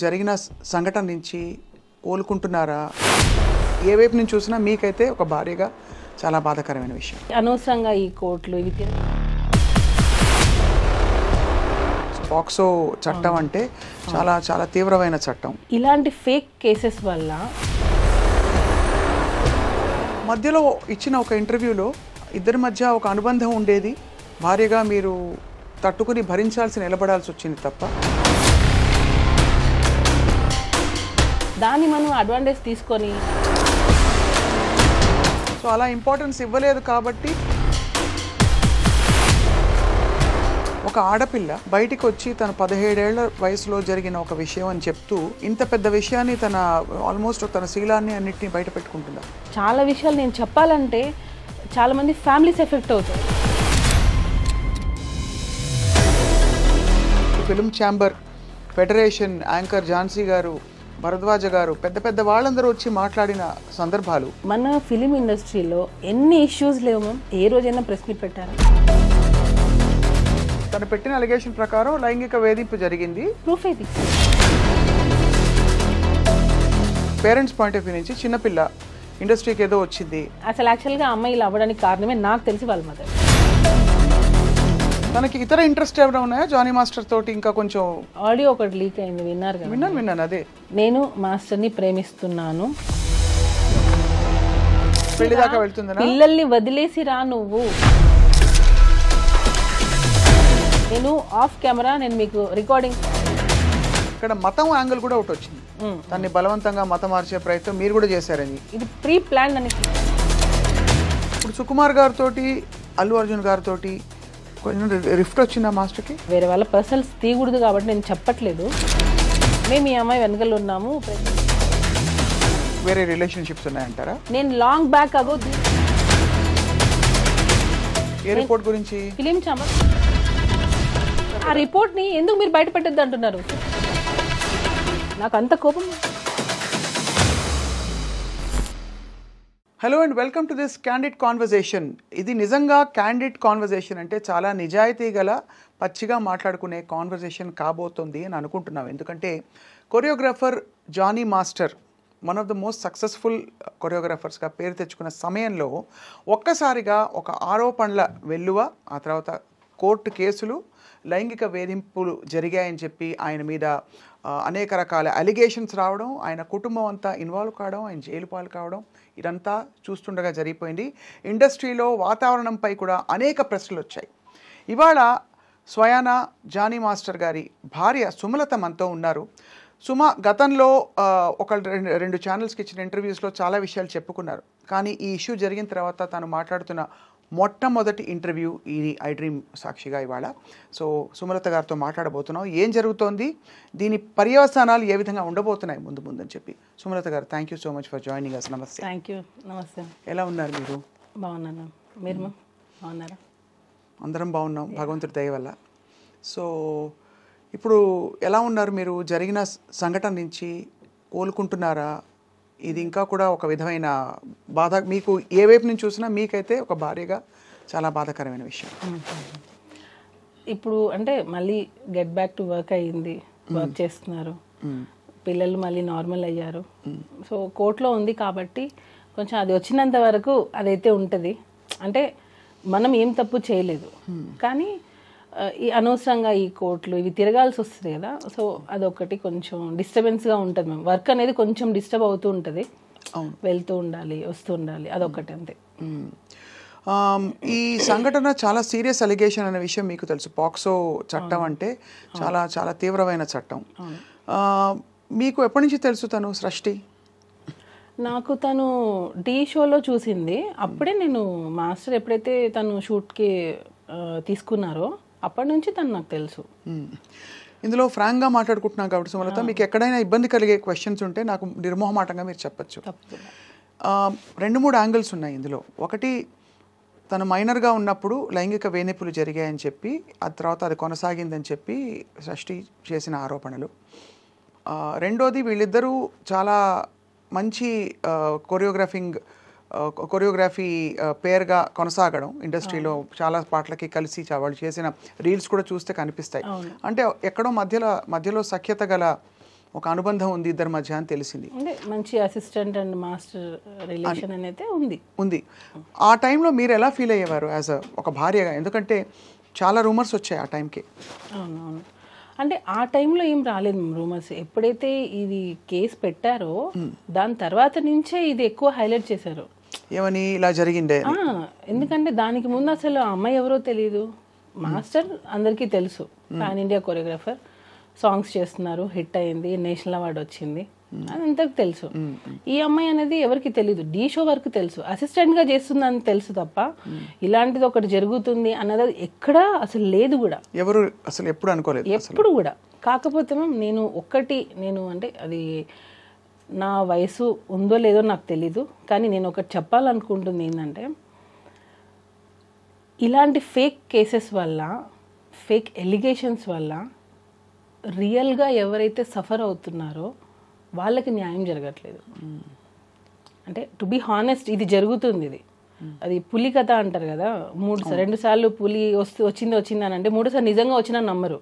జరిగిన సంఘటన నుంచి కోలుకుంటున్నారా? ఏ వైపు నుంచి చూసినా మీకైతే ఒక భారీగా చాలా బాధాకరమైన విషయం. అనవసరంగా ఈ కోర్టులు ఇవి పాక్సో చట్టం అంటే చాలా చాలా తీవ్రమైన చట్టం. ఇలాంటి ఫేక్ కేసెస్ వల్ల మధ్యలో ఇచ్చిన ఒక ఇంటర్వ్యూలో ఇద్దరి మధ్య ఒక అనుబంధం ఉండేది, భార్యగా మీరు తట్టుకుని భరించాల్సి నిలబడాల్సి వచ్చింది తప్ప దాన్ని మనం అడ్వాంటేజ్ తీసుకొని సో అలా ఇంపార్టెన్స్ ఇవ్వలేదు. కాబట్టి ఒక ఆడపిల్ల బయటికి వచ్చి తన 17 ఏళ్ల వయసులో జరిగిన ఒక విషయం అని చెప్తూ ఇంత పెద్ద విషయాన్ని తన ఆల్మోస్ట్ తన శీలాన్ని అన్నిటినీ బయట పెట్టుకుంటుందా? చాలా విషయాలు నేను చెప్పాలంటే చాలామంది ఫ్యామిలీస్ ఎఫెక్ట్ అవుతాయి. Film chamber federation anchor Jhansi garu, Bharadwaj గారు, పెద్ద పెద్ద వాళ్ళందరూ వచ్చి మాట్లాడిన సందర్భాలు. మన ఫిలిం ఇండస్ట్రీలో ఎన్ని ఇష్యూస్ లేవు మ్యామ్, ఏ రోజైనా ప్రెస్ మీట్ పెట్టారు. తను పెట్టిన అలిగేషన్ ప్రకారం లైంగిక వేధింపు జరిగింది. ప్రూఫ్ ఇది. పేరెంట్స్ పాయింట్ ఆఫ్ వ్యూ నుంచి చిన్నపిల్ల ఇండస్ట్రీకి ఏదో వచ్చింది. అసలు యాక్చువల్గా అమ్మాయి ఇలా అవ్వడానికి కారణమే నాకు తెలిసి వాళ్ళ మదర్. తనకి ఇతర ఇంట్రెస్ట్ ఏమైనా ఉన్నాయా జానీ మాస్టర్ తోటి? ఇంకా కొంచెం ఆడియో ఒకటి లీక్ అయింది, విన్నారు కదా? విన్నాను. అదే నేను మాస్టర్ని ప్రేమిస్తున్నాను, పెళ్లి దాకా వెళ్తుంది, పిల్లల్ని వదిలేసి రా నువ్వు, నేను ఆఫ్ కెమెరా నేను మీకు రికార్డింగ్. ఇక్కడ మతం యాంగిల్ కూడా ఒకటి వచ్చింది, దాన్ని బలవంతంగా మతం మార్చే ప్రయత్నం మీరు కూడా చేశారని. ఇది ప్రీ ప్లాన్ అని. ఇప్పుడు సుకుమార్ గారితో, అల్లు అర్జున్ గారితో కొంచెం రిఫ్ట్ వచ్చిందా మాస్టర్కి? వేరే వాళ్ళ పర్సనల్స్ తీయకూడదు కాబట్టి నేను చెప్పట్లేదు. మేము ఈ అమ్మాయి వెనకలు ఉన్నాము. వేరే రిలేషన్షిప్స్ ఉన్నాయంటారా? నేను లాంగ్ బ్యాక్ అగో ఏ రిపోర్ట్ గురించి? Film chamber. ఆ రిపోర్ట్ని ఎందుకు మీరు బయట పెట్టద్దు అంటున్నారు? నాకు అంత కోపం. Hello and welcome to this candid conversation. ఇది నిజంగా క్యాండిడ్ కాన్వర్జేషన్ అంటే చాలా నిజాయితీ గల పచ్చిగా మాట్లాడుకునే కాన్వర్జేషన్ కాబోతుంది అని అనుకుంటున్నాం. ఎందుకంటే choreographer Jani master one of the most successful కొరియోగ్రాఫర్స్గా పేరు తెచ్చుకున్న సమయంలో ఒక్కసారిగా ఒక ఆరోపణల వెల్లువ, ఆ తర్వాత కోర్టు కేసులు, లైంగిక వేధింపులు జరిగాయని చెప్పి ఆయన మీద అనేక రకాల అలిగేషన్స్ రావడం, ఆయన కుటుంబం అంతా ఇన్వాల్వ్ కావడం, ఆయన జైలు పాలు కావడం, ఇదంతా చూస్తుండగా జరిగిపోయింది. ఇండస్ట్రీలో వాతావరణంపై కూడా అనేక ప్రశ్నలు వచ్చాయి. ఇవాళ స్వయానా జానీ మాస్టర్ గారి భార్య సుమలత మనతో ఉన్నారు. సుమ గతంలో రెండు ఛానల్స్కి ఇచ్చిన ఇంటర్వ్యూస్లో చాలా విషయాలు చెప్పుకున్నారు. కానీ ఈ ఇష్యూ జరిగిన తర్వాత తను మాట్లాడుతున్న మొట్టమొదటి ఇంటర్వ్యూ ఈ ఐ డ్రీమ్ సాక్షిగా ఇవాళ. సో సుమలత గారితో మాట్లాడబోతున్నాం. ఏం జరుగుతోంది, దీని పర్యవసానాలు ఏ విధంగా ఉండబోతున్నాయి ముందు అని చెప్పి. Sumalatha garu, thank you so much for joining us. నమస్తే. Thank you. నమస్తే. ఎలా ఉన్నారు మీరు? బాగున్నాను. మీరు బాగున్నారా? అందరం బాగున్నాం భగవంతుడి దయ వల్ల. సో ఇప్పుడు ఎలా ఉన్నారు మీరు? జరిగిన సంఘటన నుంచి కోలుకుంటున్నారా? ఇది ఇంకా కూడా ఒక విధమైన బాధ, మీకు ఏ వైపు నుంచి చూసినా మీకైతే ఒక భారీగా చాలా బాధాకరమైన విషయం. ఇప్పుడు అంటే మళ్ళీ గెట్ బ్యాక్ టు వర్క్ అయ్యింది, వర్క్ చేస్తున్నారు, పిల్లలు మళ్ళీ నార్మల్ అయ్యారు. సో కోర్టులో ఉంది కాబట్టి కొంచెం అది వచ్చినంత వరకు అదైతే ఉంటుంది. అంటే మనం ఏం తప్పు చేయలేదు, కానీ ఈ అనవసరంగా ఈ కోర్టులు ఇవి తిరగాల్సి వస్తుంది కదా. సో అదొకటి కొంచెం డిస్టర్బెన్స్గా ఉంటుంది. మేము వర్క్ అనేది కొంచెం డిస్టర్బ్ అవుతూ ఉంటుంది, వెళ్తూ ఉండాలి వస్తూ ఉండాలి, అదొకటి అంతే. ఈ సంఘటన చాలా సీరియస్ అలిగేషన్ అనే విషయం మీకు తెలుసు. పాక్సో చట్టం అంటే చాలా చాలా తీవ్రమైన చట్టం. మీకు ఎప్పటి నుంచి తెలుసు తను సృష్టి? నాకు తను టీ షోలో చూసింది. అప్పుడే నేను మాస్టర్ ఎప్పుడైతే తను షూట్కి తీసుకున్నారో అప్పటి నుంచి తను నాకు తెలుసు. ఇందులో ఫ్రాంక్గా మాట్లాడుకుంటున్నాం కాబట్టి సుమలత, మీకు ఎక్కడైనా ఇబ్బంది కలిగే క్వశ్చన్స్ ఉంటే నాకు నిర్మోహమాటంగా మీరు చెప్పచ్చు. 2-3 యాంగిల్స్ ఉన్నాయి ఇందులో. ఒకటి, తను మైనర్గా ఉన్నప్పుడు లైంగిక వేధింపులు జరిగాయని చెప్పి, ఆ తర్వాత అది కొనసాగిందని చెప్పి సృష్టి చేసిన ఆరోపణలు. రెండోది, వీళ్ళిద్దరూ చాలా మంచి కొరియోగ్రఫీ పేరుగా కొనసాగడం, ఇండస్ట్రీలో చాలా పాటలకి కలిసి వాళ్ళు చేసిన రీల్స్ కూడా చూస్తే కనిపిస్తాయి. అంటే ఎక్కడో మధ్యలో సఖ్యత గల ఒక అనుబంధం ఉంది ఇద్దరి మధ్య అని తెలిసింది. అంటే మంచి అసిస్టెంట్ అండ్ మాస్టర్ రిలేషన్ అనేది ఉంది. ఆ టైంలో మీరు ఎలా ఫీల్ అయ్యేవారు యాజ్ ఒక భార్యగా? ఎందుకంటే చాలా రూమర్స్ వచ్చాయి ఆ టైంకి. అవునవును. అంటే ఆ టైంలో ఏం రాలేదు రూమర్స్. ఎప్పుడైతే ఇది కేసు పెట్టారో దాని తర్వాత నుంచే ఇది ఎక్కువ హైలైట్ చేశారు. ఏమని ఇలా జరిగిందే? ఎందుకంటే దానికి ముందు అసలు ఆ అమ్మాయి ఎవరో తెలియదు. మాస్టర్ అందరికీ తెలుసు, పాన్ ఇండియా కొరియోగ్రాఫర్, సాంగ్స్ చేస్తున్నారు, హిట్ అయింది, నేషనల్ అవార్డు వచ్చింది, అదంతకు తెలుసు. ఈ అమ్మాయి అనేది ఎవరికి తెలీదు, డీ షో వరకు తెలుసు, అసిస్టెంట్ గా చేస్తుందని తెలుసు తప్ప ఇలాంటిది ఒకటి జరుగుతుంది అన్నది ఎక్కడా అసలు లేదు కూడా, ఎవరు అసలు ఎప్పుడు అనుకోలేదు ఎప్పుడు కూడా. కాకపోతే నేను అంటే అది నా వయసు ఉందో లేదో నాకు తెలీదు, కానీ నేను ఒకటి చెప్పాలనుకుంటుంది ఏంటంటే ఇలాంటి ఫేక్ కేసెస్ వల్ల, ఫేక్ ఎలిగేషన్స్ వల్ల రియల్గా ఎవరైతే సఫర్ అవుతున్నారో వాళ్ళకి న్యాయం జరగట్లేదు. అంటే టు బీ హానెస్ట్ ఇది జరుగుతుంది. అది పులి కథ అంటారు కదా, 2 సార్లు పులి వచ్చింది అని అంటే 3సారి నిజంగా వచ్చినా నమ్మరు.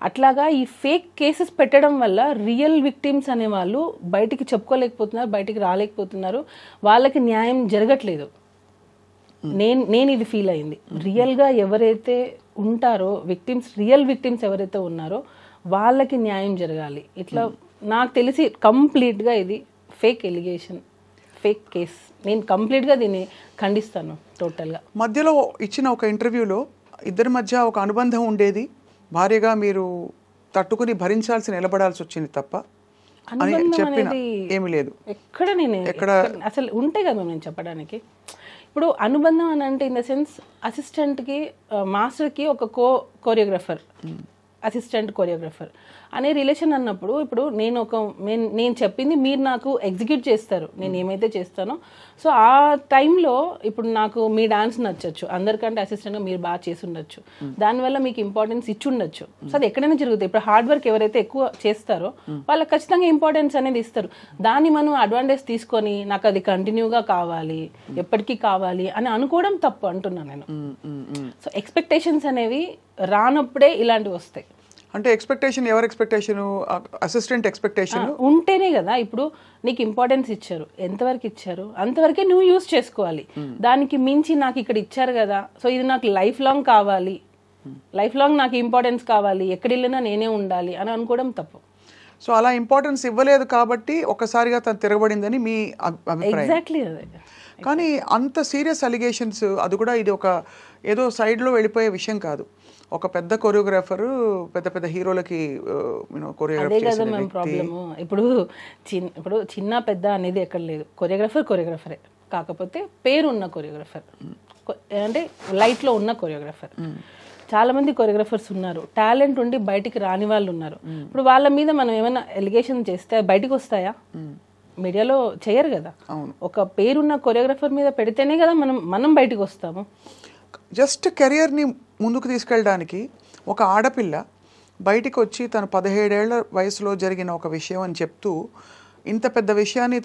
అట్లాగా ఈ ఫేక్ కేసెస్ పెట్టడం వల్ల రియల్ విక్టిమ్స్ అనే వాళ్ళు బయటికి చెప్పుకోలేకపోతున్నారు, బయటికి రాలేకపోతున్నారు, వాళ్ళకి న్యాయం జరగట్లేదు. నేను ఇది ఫీల్ అయింది. రియల్గా ఎవరైతే ఉంటారో విక్టిమ్స్, రియల్ విక్టిమ్స్ ఎవరైతే ఉన్నారో వాళ్ళకి న్యాయం జరగాలి. ఇట్లా నాకు తెలిసి కంప్లీట్గా ఇది ఫేక్ ఎలిగేషన్, ఫేక్ కేస్. నేను కంప్లీట్గా దీన్ని ఖండిస్తాను టోటల్గా. మధ్యలో ఇచ్చిన ఒక ఇంటర్వ్యూలో ఇద్దరి మధ్య ఒక అనుబంధం ఉండేది, భార్యగా మీరు తట్టుకుని భరించాల్సి నిలబడాల్సి వచ్చింది తప్ప అని చెప్పిన ఏమీ లేదు. ఎక్కడ అసలు ఉంటే కదా నేను చెప్పడానికి. ఇప్పుడు అనుబంధం అని అంటే ఇన్ ద సెన్స్ అసిస్టెంట్కి మాస్టర్కి ఒక కోరియోగ్రాఫర్, అసిస్టెంట్ కొరియోగ్రాఫర్ అనే రిలేషన్ అన్నప్పుడు, ఇప్పుడు నేను చెప్పింది మీరు నాకు ఎగ్జిక్యూట్ చేస్తారు, నేను ఏమైతే చేస్తానో. సో ఆ టైంలో ఇప్పుడు నాకు మీ డాన్స్ నచ్చచ్చు, అందరికంటే అసిస్టెంట్గా మీరు బాగా చేసి ఉండొచ్చు, దానివల్ల మీకు ఇంపార్టెన్స్ ఇచ్చి ఉండొచ్చు. సో అది ఎక్కడైనా జరుగుతుంది. ఇప్పుడు హార్డ్ వర్క్ ఎవరైతే ఎక్కువ చేస్తారో వాళ్ళకి ఖచ్చితంగా ఇంపార్టెన్స్ అనేది ఇస్తారు. దాన్ని మనం అడ్వాంటేజ్ తీసుకొని నాకు అది కంటిన్యూగా కావాలి, ఎప్పటికీ కావాలి అని అనుకోవడం తప్పు అంటున్నాను నేను. సో ఎక్స్పెక్టేషన్స్ అనేవి రానప్పుడే ఇలాంటివి వస్తాయి. అంటే ఎక్స్పెక్టేషన్, ఎవరి ఎక్స్పెక్టేషన్? అసిస్టెంట్ ఎక్స్పెక్టేషన్ ఉంటేనే కదా. ఇప్పుడు నీకు ఇంపార్టెన్స్ ఇచ్చారు, ఎంతవరకు ఇచ్చారు అంతవరకే నువ్వు యూజ్ చేసుకోవాలి. దానికి మించి నాకు ఇక్కడ ఇచ్చారు కదా, సో ఇది నాకు లైఫ్ లాంగ్ కావాలి, లైఫ్ లాంగ్ నాకు ఇంపార్టెన్స్ కావాలి, ఎక్కడ వెళ్ళినా నేనే ఉండాలి అని అనుకోవడం తప్పు. సో అలా ఇంపార్టెన్స్ ఇవ్వలేదు కాబట్టి ఒక్కసారిగా తను తిరగబడిందని మీ అభిప్రాయం? ఎగ్జాక్ట్లీ అదే. కానీ అంత సీరియస్ అలిగేషన్స్, అది కూడా ఇది ఒక ఏదో సైడ్లో వెళ్ళిపోయే విషయం కాదు. ఒక పెద్ద కొరియోగ్రాఫర్ పెద్ద పెద్ద హీరోలకి అదే కదా మేము ప్రాబ్లము. ఇప్పుడు చిన్న పెద్ద అనేది ఎక్కడ లేదు, కొరియోగ్రాఫరే, కాకపోతే పేరున్న కొరియోగ్రాఫర్, అంటే లైట్లో ఉన్న కొరియోగ్రాఫర్. చాలా మంది కొరియోగ్రాఫర్స్ ఉన్నారు, టాలెంట్ ఉండి బయటికి రాని వాళ్ళు ఉన్నారు. ఇప్పుడు వాళ్ళ మీద మనం ఏమైనా ఎలిగేషన్ చేస్తే బయటకు వస్తాయా? మీడియాలో చేయరు కదా. ఒక పేరున్న కొరియోగ్రాఫర్ మీద పెడితేనే కదా మనం బయటకు వస్తాము. జస్ట్ కెరియర్ని ముందుకు తీసుకెళ్ళడానికి ఒక ఆడపిల్ల బయటికి వచ్చి తన 17 ఏళ్ల వయసులో జరిగిన ఒక విషయం అని చెప్తూ ఇంత పెద్ద విషయాన్ని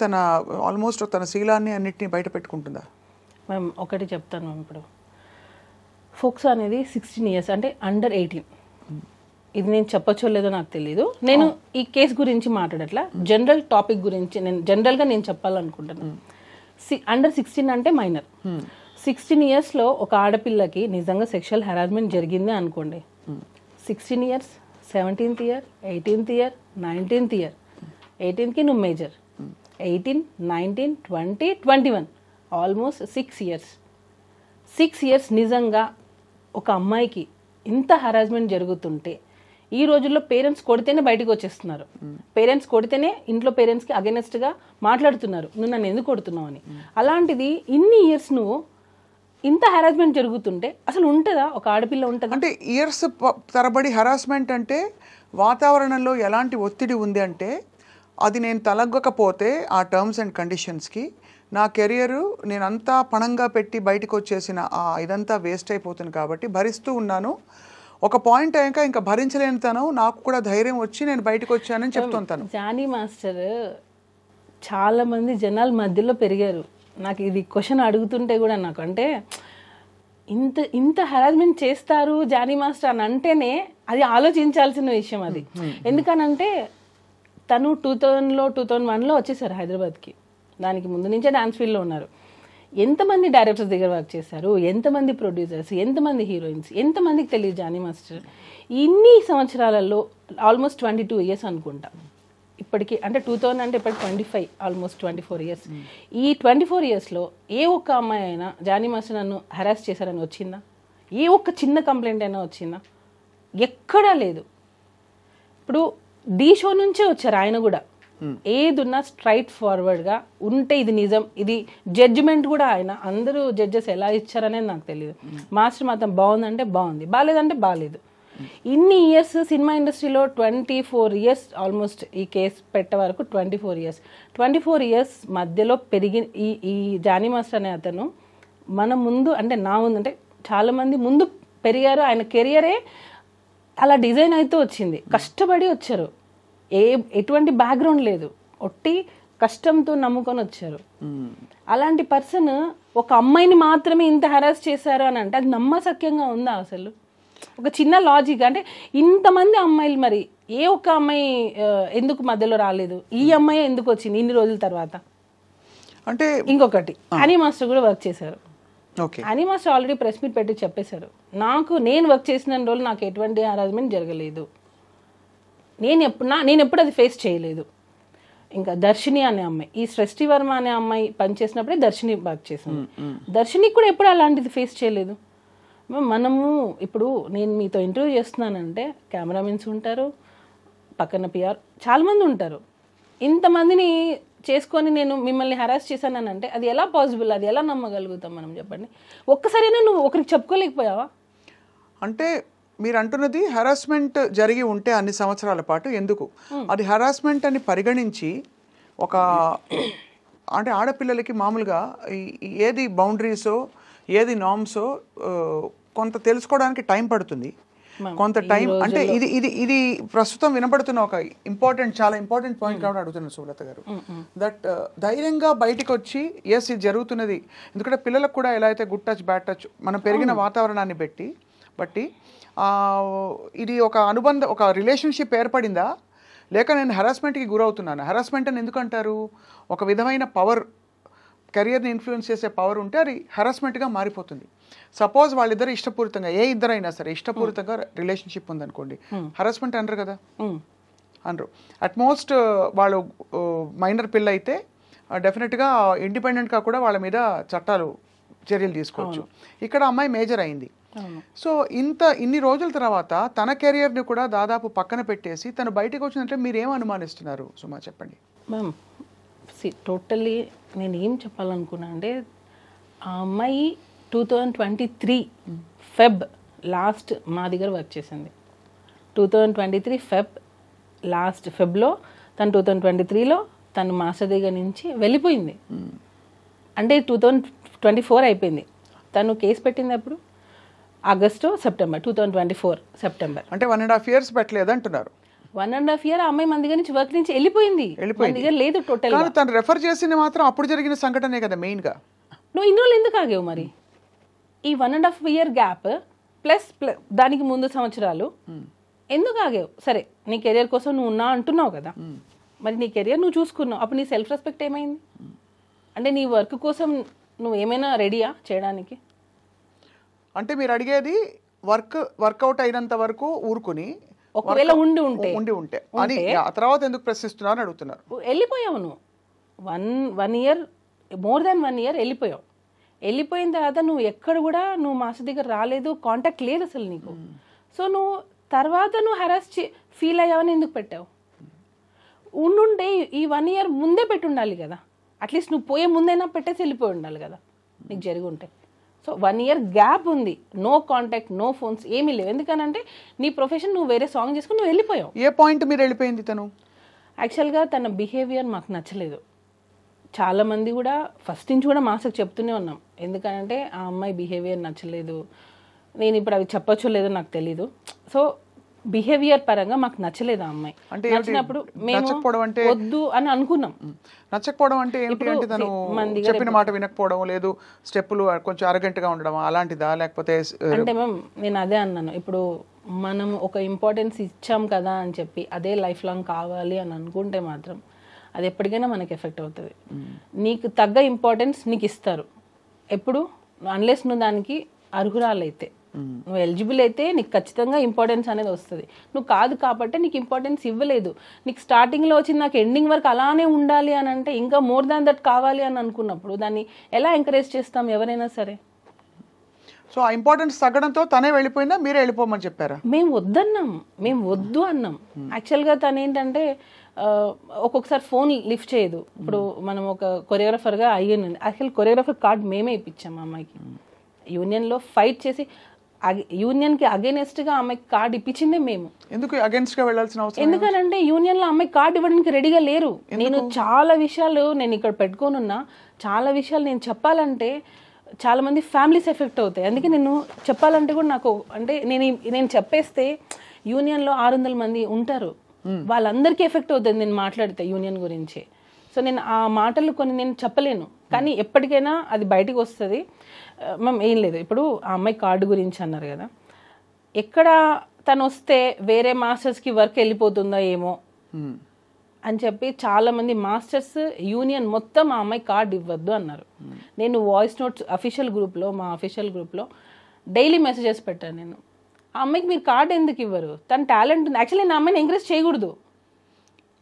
ఆల్మోస్ట్ తన శీలాన్ని అన్నిటినీ బయట పెట్టుకుంటుందా? మ్యామ్ ఒకటి చెప్తాను మ్యామ్. ఇప్పుడు ఫోక్సో అనేది 16 years, అంటే అండర్ 18. ఇది నేను చెప్పచ్చో లేదో నాకు తెలీదు. నేను ఈ కేసు గురించి మాట్లాడట్లా, జనరల్ టాపిక్ గురించి జనరల్గా నేను చెప్పాలనుకుంటున్నాను. అండర్ 16 అంటే మైనర్. 16 yearsలో ఒక ఆడపిల్లకి నిజంగా సెక్షువల్ హెరాస్మెంట్ జరిగింది అనుకోండి, 16 years, 17th year, 18th year, 19th year, 18కి నువ్వు మేజర్, 18, 19, 20, 21, ఆల్మోస్ట్ 6 years. 6 years నిజంగా ఒక అమ్మాయికి ఇంత హెరాస్మెంట్ జరుగుతుంటే, ఈ రోజుల్లో పేరెంట్స్ కొడితేనే బయటకు వచ్చేస్తున్నారు, పేరెంట్స్ కొడితేనే ఇంట్లో పేరెంట్స్కి అగెనెస్ట్గా మాట్లాడుతున్నారు, నువ్వు నన్ను ఎందుకు కొడుతున్నావు అని. అలాంటిది ఇన్ని ఇయర్స్ నువ్వు ఇంత హెరాస్మెంట్ జరుగుతుంటే అసలు ఉంటుందా? ఒక ఆడపిల్ల ఉంటుంది అంటే ఇయర్స్ తరబడి హెరాస్మెంట్ అంటే వాతావరణంలో ఎలాంటి ఒత్తిడి ఉంది అంటే అది నేను తలగ్గకపోతే ఆ టర్మ్స్ అండ్ కండిషన్స్కి నా కెరియరు నేనంతా పణంగా పెట్టి బయటకు వచ్చేసిన ఇదంతా వేస్ట్ అయిపోతుంది కాబట్టి భరిస్తూ ఉన్నాను. ఒక పాయింట్ అయ్యాక ఇంకా భరించలేని తను నాకు కూడా ధైర్యం వచ్చి నేను బయటకు వచ్చానని చెప్తుంటాను. జానీ మాస్టర్ చాలా మంది జనాల మధ్యలో పెరిగారు. నాకు ఇది క్వశ్చన్ అడుగుతుంటే కూడా నాకు అంటే ఇంత హెరాస్మెంట్ చేస్తారు జానీ మాస్టర్ అని అంటేనే అది ఆలోచించాల్సిన విషయం అది. ఎందుకనంటే తను 2000లో 2001లో వచ్చేసారు హైదరాబాద్కి. దానికి ముందు నుంచే డాన్స్ ఫీల్డ్లో ఉన్నారు. ఎంతమంది డైరెక్టర్స్ దగ్గర వర్క్ చేశారు, ఎంతమంది ప్రొడ్యూసర్స్, ఎంతమంది హీరోయిన్స్, ఎంతమందికి తెలియదు జానీ మాస్టర్. ఇన్ని సంవత్సరాలలో ఆల్మోస్ట్ 22 ఇయర్స్ అనుకుంటా ఇప్పటికి. అంటే 2000 అంటే ఇప్పటికి 25, ఆల్మోస్ట్ 24 ఇయర్స్. ఈ 24 ఇయర్స్లో ఏ ఒక్క అమ్మాయి అయినా జానీ మాస్టర్ నన్ను హెరాస్ చేశారని వచ్చిందా? ఏ ఒక్క చిన్న కంప్లైంట్ అయినా వచ్చిందా? ఎక్కడా లేదు. ఇప్పుడు ఢీ షో నుంచే వచ్చారు ఆయన కూడా. ఏదున్నా స్ట్రైట్ ఫార్వర్డ్గా ఉంటే ఇది నిజం, ఇది జడ్జిమెంట్ కూడా ఆయన. అందరూ జడ్జెస్ ఎలా ఇచ్చారనేది నాకు తెలియదు. మాస్టర్ మాత్రం బాగుందంటే బాగుంది, బాగాలేదంటే బాగాలేదు. ఇన్ని ఇయర్స్ సినిమా ఇండస్ట్రీలో 24 ఇయర్స్ ఆల్మోస్ట్ ఈ కేసు పెట్టే వరకు 24 ఇయర్స్ మధ్యలో పెరిగిన ఈ జానీ మాస్టర్ అనే అతను మన ముందు, అంటే నా ముందు, అంటే చాలామంది ముందు పెరిగారు. ఆయన కెరియరే అలా డిజైన్ అయితే వచ్చింది. కష్టపడి వచ్చారు, ఎటువంటి బ్యాక్గ్రౌండ్ లేదు, ఒట్టి కష్టంతో నమ్ముకొని వచ్చారు. అలాంటి పర్సన్ ఒక అమ్మాయిని మాత్రమే ఇంత హెరాస్ చేశారు అని అంటే అది నమ్మశక్యంగా ఉందా అసలు? ఒక చిన్న లాజిక్ అంటే ఇంతమంది అమ్మాయిలు, మరి ఏ ఒక్క అమ్మాయి ఎందుకు మధ్యలో రాలేదు? ఈ అమ్మాయి ఎందుకు వచ్చింది ఇన్ని రోజుల తర్వాత? అంటే ఇంకొకటి హనీ మాస్టర్ కూడా వర్క్ చేశారు. Honey master already press meet పెట్టి చెప్పేశారు, నేను వర్క్ చేసిన రోజులు నాకు ఎటువంటి హరాస్మెంట్ జరగలేదు, నేను ఎప్పుడు అది ఫేస్ చేయలేదు. ఇంకా దర్శిని అనే అమ్మాయి, ఈ సృష్టి వర్మ అనే అమ్మాయి పనిచేసినప్పుడే దర్శిని వర్క్ చేశాను. దర్శినికి కూడా ఎప్పుడు అలాంటిది ఫేస్ చేయలేదు. మనము ఇప్పుడు నేను మీతో ఇంటర్వ్యూ చేస్తున్నానంటే కెమెరామెన్స్ ఉంటారు, పక్కన పిఆర్ చాలామంది ఉంటారు. ఇంతమందిని చేసుకొని నేను మిమ్మల్ని హెరాస్ చేశానని అంటే అది ఎలా పాసిబుల్? అది ఎలా నమ్మగలుగుతాం మనం? చెప్పండి. ఒక్కసారైనా నువ్వు ఒకరికి చెప్పుకోలేకపోయావా? అంటే మీరు అంటున్నది హెరాస్మెంట్ జరిగి ఉంటే అన్ని సంవత్సరాల పాటు ఎందుకు అది హెరాస్మెంట్ అని పరిగణించి ఒక అంటే ఆడపిల్లలకి మామూలుగా ఏది బౌండరీసో ఏది నార్మ్సో కొంత తెలుసుకోవడానికి టైం పడుతుంది, కొంత టైం. అంటే ఇది ఇది ఇది ప్రస్తుతం వినబడుతున్న ఒక చాలా ఇంపార్టెంట్ పాయింట్ కాబట్టి అడుగుతున్నాను సుమలత గారు. దట్ ధైర్యంగా బయటకు వచ్చి ఎస్ ఇది జరుగుతున్నది. ఎందుకంటే పిల్లలకు కూడా ఎలా అయితే గుడ్ టచ్ బ్యాడ్ టచ్ మనం పెరిగిన వాతావరణాన్ని బట్టి ఇది ఒక అనుబంధం, ఒక రిలేషన్షిప్ ఏర్పడిందా, లేక నేను హెరాస్మెంట్కి గురవుతున్నాను? హెరాస్మెంట్ అని ఎందుకు అంటారు? ఒక విధమైన పవర్, కెరియర్ని ఇన్ఫ్లుయెన్స్ చేసే పవర్ ఉంటే అది హెరాస్మెంట్గా మారిపోతుంది. సపోజ్ వాళ్ళిద్దరు ఇష్టపూరితంగా, ఏ ఇద్దరైనా సరే ఇష్టపూరితంగా రిలేషన్షిప్ ఉందనుకోండి, హెరాస్మెంట్ అనరు కదా, అనరు. అట్మోస్ట్ వాళ్ళు మైనర్ పిల్ల అయితే డెఫినెట్గా ఇండిపెండెంట్గా కూడా వాళ్ళ మీద చర్యలు తీసుకోవచ్చు. ఇక్కడ అమ్మాయి మేజర్ అయింది. సో ఇన్ని రోజుల తర్వాత తన కెరియర్ని కూడా దాదాపు పక్కన పెట్టేసి తను బయటకు వచ్చినట్లే మీరు ఏం అనుమానిస్తున్నారు సుమా, చెప్పండి. మ్యామ్ టోటల్లీ నేను ఏం చెప్పాలనుకున్నా అంటే ఆ అమ్మాయి 2023 ఫెబ్ లాస్ట్ మా దగ్గర వర్క్ చేసింది. 2023 ఫెబ్లో తను 2023లో తను మాస్టర్ దగ్గర నుంచి వెళ్ళిపోయింది. అంటే 2024 అయిపోయింది. తను కేసు పెట్టింది అప్పుడు ఆగస్టు సెప్టెంబర్ 2024 సెప్టెంబర్. అంటే 1.5 years పెట్టలేదు అంటున్నారు. 1.5 year అమ్మాయి మన దగ్గర నుంచి వర్క్ నుంచి వెళ్ళిపోయింది. దగ్గర లేదు టోటల్. తను రెఫర్ చేసింది మాత్రం అప్పుడు జరిగిన సంఘటనే కదా మెయిన్గా. నువ్వు ఇన్ని రోజులు ఎందుకు ఆగేవు మరి? ఈ 1.5 year గ్యాప్ ప్లస్ దానికి ముందు సంవత్సరాలు ఎందుకు ఆగేవు? సరే నీ కెరియర్ కోసం నువ్వు ఉన్నా అంటున్నావు కదా, మరి నీ కెరియర్ నువ్వు చూసుకున్నావు, అప్పుడు నీ సెల్ఫ్ రెస్పెక్ట్ ఏమైంది? అంటే నీ వర్క్ కోసం నువ్వు ఏమైనా రెడీయా చేయడానికి? అంటే మీరు అడిగేది వర్కౌట్ అయినంత వరకు ఊరుకుని ఒకవేళ ఉండి ఉంటే అని ఆ తర్వాత ఎందుకు ప్రశ్నిస్తున్నారు అని అడుగుతున్నారు. వెళ్ళిపోయావు నువ్వు 1 year, మోర్ దాన్ 1 year వెళ్ళిపోయావు. వెళ్ళిపోయిన తర్వాత నువ్వు ఎక్కడ కూడా నువ్వు మాస్టర్ దగ్గర రాలేదు, కాంటాక్ట్ లేదు అసలు నీకు. సో నువ్వు తర్వాత నువ్వు హెరాస్ ఫీల్ అయ్యావని ఎందుకు పెట్టావు? ఉండుంటే ఈ 1 year ముందే పెట్టి ఉండాలి కదా, అట్లీస్ట్ నువ్వు పోయే ముందైనా పెట్టేసి వెళ్ళిపోయి ఉండాలి కదా నీకు జరిగి ఉంటే. సో 1 year గ్యాప్ ఉంది, నో కాంటాక్ట్, నో ఫోన్స్, ఏమీ లేవు. ఎందుకనంటే నీ ప్రొఫెషన్ నువ్వు వేరే సాంగ్ చేసుకుని నువ్వు వెళ్ళిపోయావు. ఏ పాయింట్ మీరు వెళ్ళిపోయింది తను? యాక్చువల్గా తన బిహేవియర్ మాకు నచ్చలేదు. చాలామంది కూడా ఫస్ట్ నుంచి కూడా మాస్టర్కి చెప్తూనే ఉన్నాం, ఎందుకంటే ఆ అమ్మాయి బిహేవియర్ నచ్చలేదు. నేను ఇప్పుడు అవి చెప్పొచ్చో లేదో నాకు తెలీదు. సో బిహేవియర్ పరంగా మాకు నచ్చలేదు ఆ అమ్మాయి. అంటే నచ్చినప్పుడు మేము వద్దు అని అనుకున్నాం. నచ్చకపోవడం అంటే ఏంటి? అంటే తను చెప్పిన మాట వినకపోవడం, లేదు స్టెప్పులు కొంచెం అరగంటగా ఉండడం అలాంటిదా, లేకపోతే? అంటే మ్యామ్ నేను అదే అన్నాను, ఇప్పుడు మనం ఒక ఇంపార్టెన్స్ ఇచ్చాం కదా అని చెప్పి అదే లైఫ్ లాంగ్ కావాలి అని అనుకుంటే మాత్రం అది ఎప్పటికైనా మనకి ఎఫెక్ట్ అవుతుంది. నీకు తగ్గ ఇంపార్టెన్స్ నీకు ఇస్తారు ఎప్పుడు, అన్లెస్ నువ్వు దానికి అర్హురాలైతే, నువ్వు ఎలిజిబుల్ అయితే నీకు ఖచ్చితంగా ఇంపార్టెన్స్ అనేది వస్తుంది. నువ్వు కాదు కాబట్టి నీకు ఇంపార్టెన్స్ ఇవ్వలేదు. నీకు స్టార్టింగ్లో వచ్చి నాకు ఎండింగ్ వరకు అలానే ఉండాలి అని అంటే ఇంకా మోర్ దాన్ దట్ కావాలి అని అనుకున్నప్పుడు దాన్ని ఎలా ఎంకరేజ్ చేస్తాం ఎవరైనా సరే. సో ఆ ఇంపార్టెన్స్ తగ్గడంతో తనే వెళ్ళిపోయిందా, మీరే వెళ్ళిపోమని చెప్పారా? మేము వద్దన్నాం, మేము వద్దు అన్నాం. యాక్చువల్గా తను ఏంటంటే ఒక్కొక్కసారి ఫోన్ లిఫ్ట్ చేయదు. ఇప్పుడు మనం ఒక కొరియోగ్రాఫర్గా అయ్యింది, యాక్చువల్ కొరియోగ్రాఫర్ కార్డ్ మేమే ఇప్పించాం అమ్మాయికి. యూనియన్లో ఫైట్ చేసి యూనియన్కి అగేనెస్ట్గా అమ్మాయికి కార్డ్ ఇప్పించిందే మేము. ఎందుకు అగేన్స్ట్గా వెళ్ళాల్సిన అవసరం? ఎందుకనంటే యూనియన్లో అమ్మాయికి కార్డు ఇవ్వడానికి రెడీగా లేరు. నేను చాలా విషయాలు నేను ఇక్కడ పెట్టుకోనున్నా, చాలా విషయాలు నేను చెప్పాలంటే చాలా మంది ఫ్యామిలీస్ ఎఫెక్ట్ అవుతాయి. అందుకే నేను చెప్పాలంటే కూడా నాకు అంటే నేను చెప్పేస్తే యూనియన్లో 600 మంది ఉంటారు, వాళ్ళందరికీ ఎఫెక్ట్ అవుతుంది నేను మాట్లాడితే యూనియన్ గురించి. సో నేను ఆ మాటలు కొన్ని నేను చెప్పలేను, కానీ ఎప్పటికైనా అది బయటకు వస్తుంది. మ్యామ్ ఏం లేదు, ఇప్పుడు ఆ అమ్మాయి కార్డు గురించి అన్నారు కదా, ఎక్కడ తను వస్తే వేరే మాస్టర్స్కి వర్క్ వెళ్ళిపోతుందో ఏమో అని చెప్పి చాలామంది మాస్టర్స్ యూనియన్ మొత్తం ఆ అమ్మాయి కార్డు ఇవ్వద్దు అన్నారు. నేను వాయిస్ నోట్స్ అఫీషియల్ గ్రూప్లో, మా అఫీషియల్ గ్రూప్లో డైలీ మెసేజెస్ పెట్టాను. నేను ఆ అమ్మాయికి మీరు కార్డు ఎందుకు ఇవ్వరు, తన టాలెంట్ ఉంది. యాక్చువల్లీ నేను అమ్మాయిని ఎంకరేజ్ చేయకూడదు.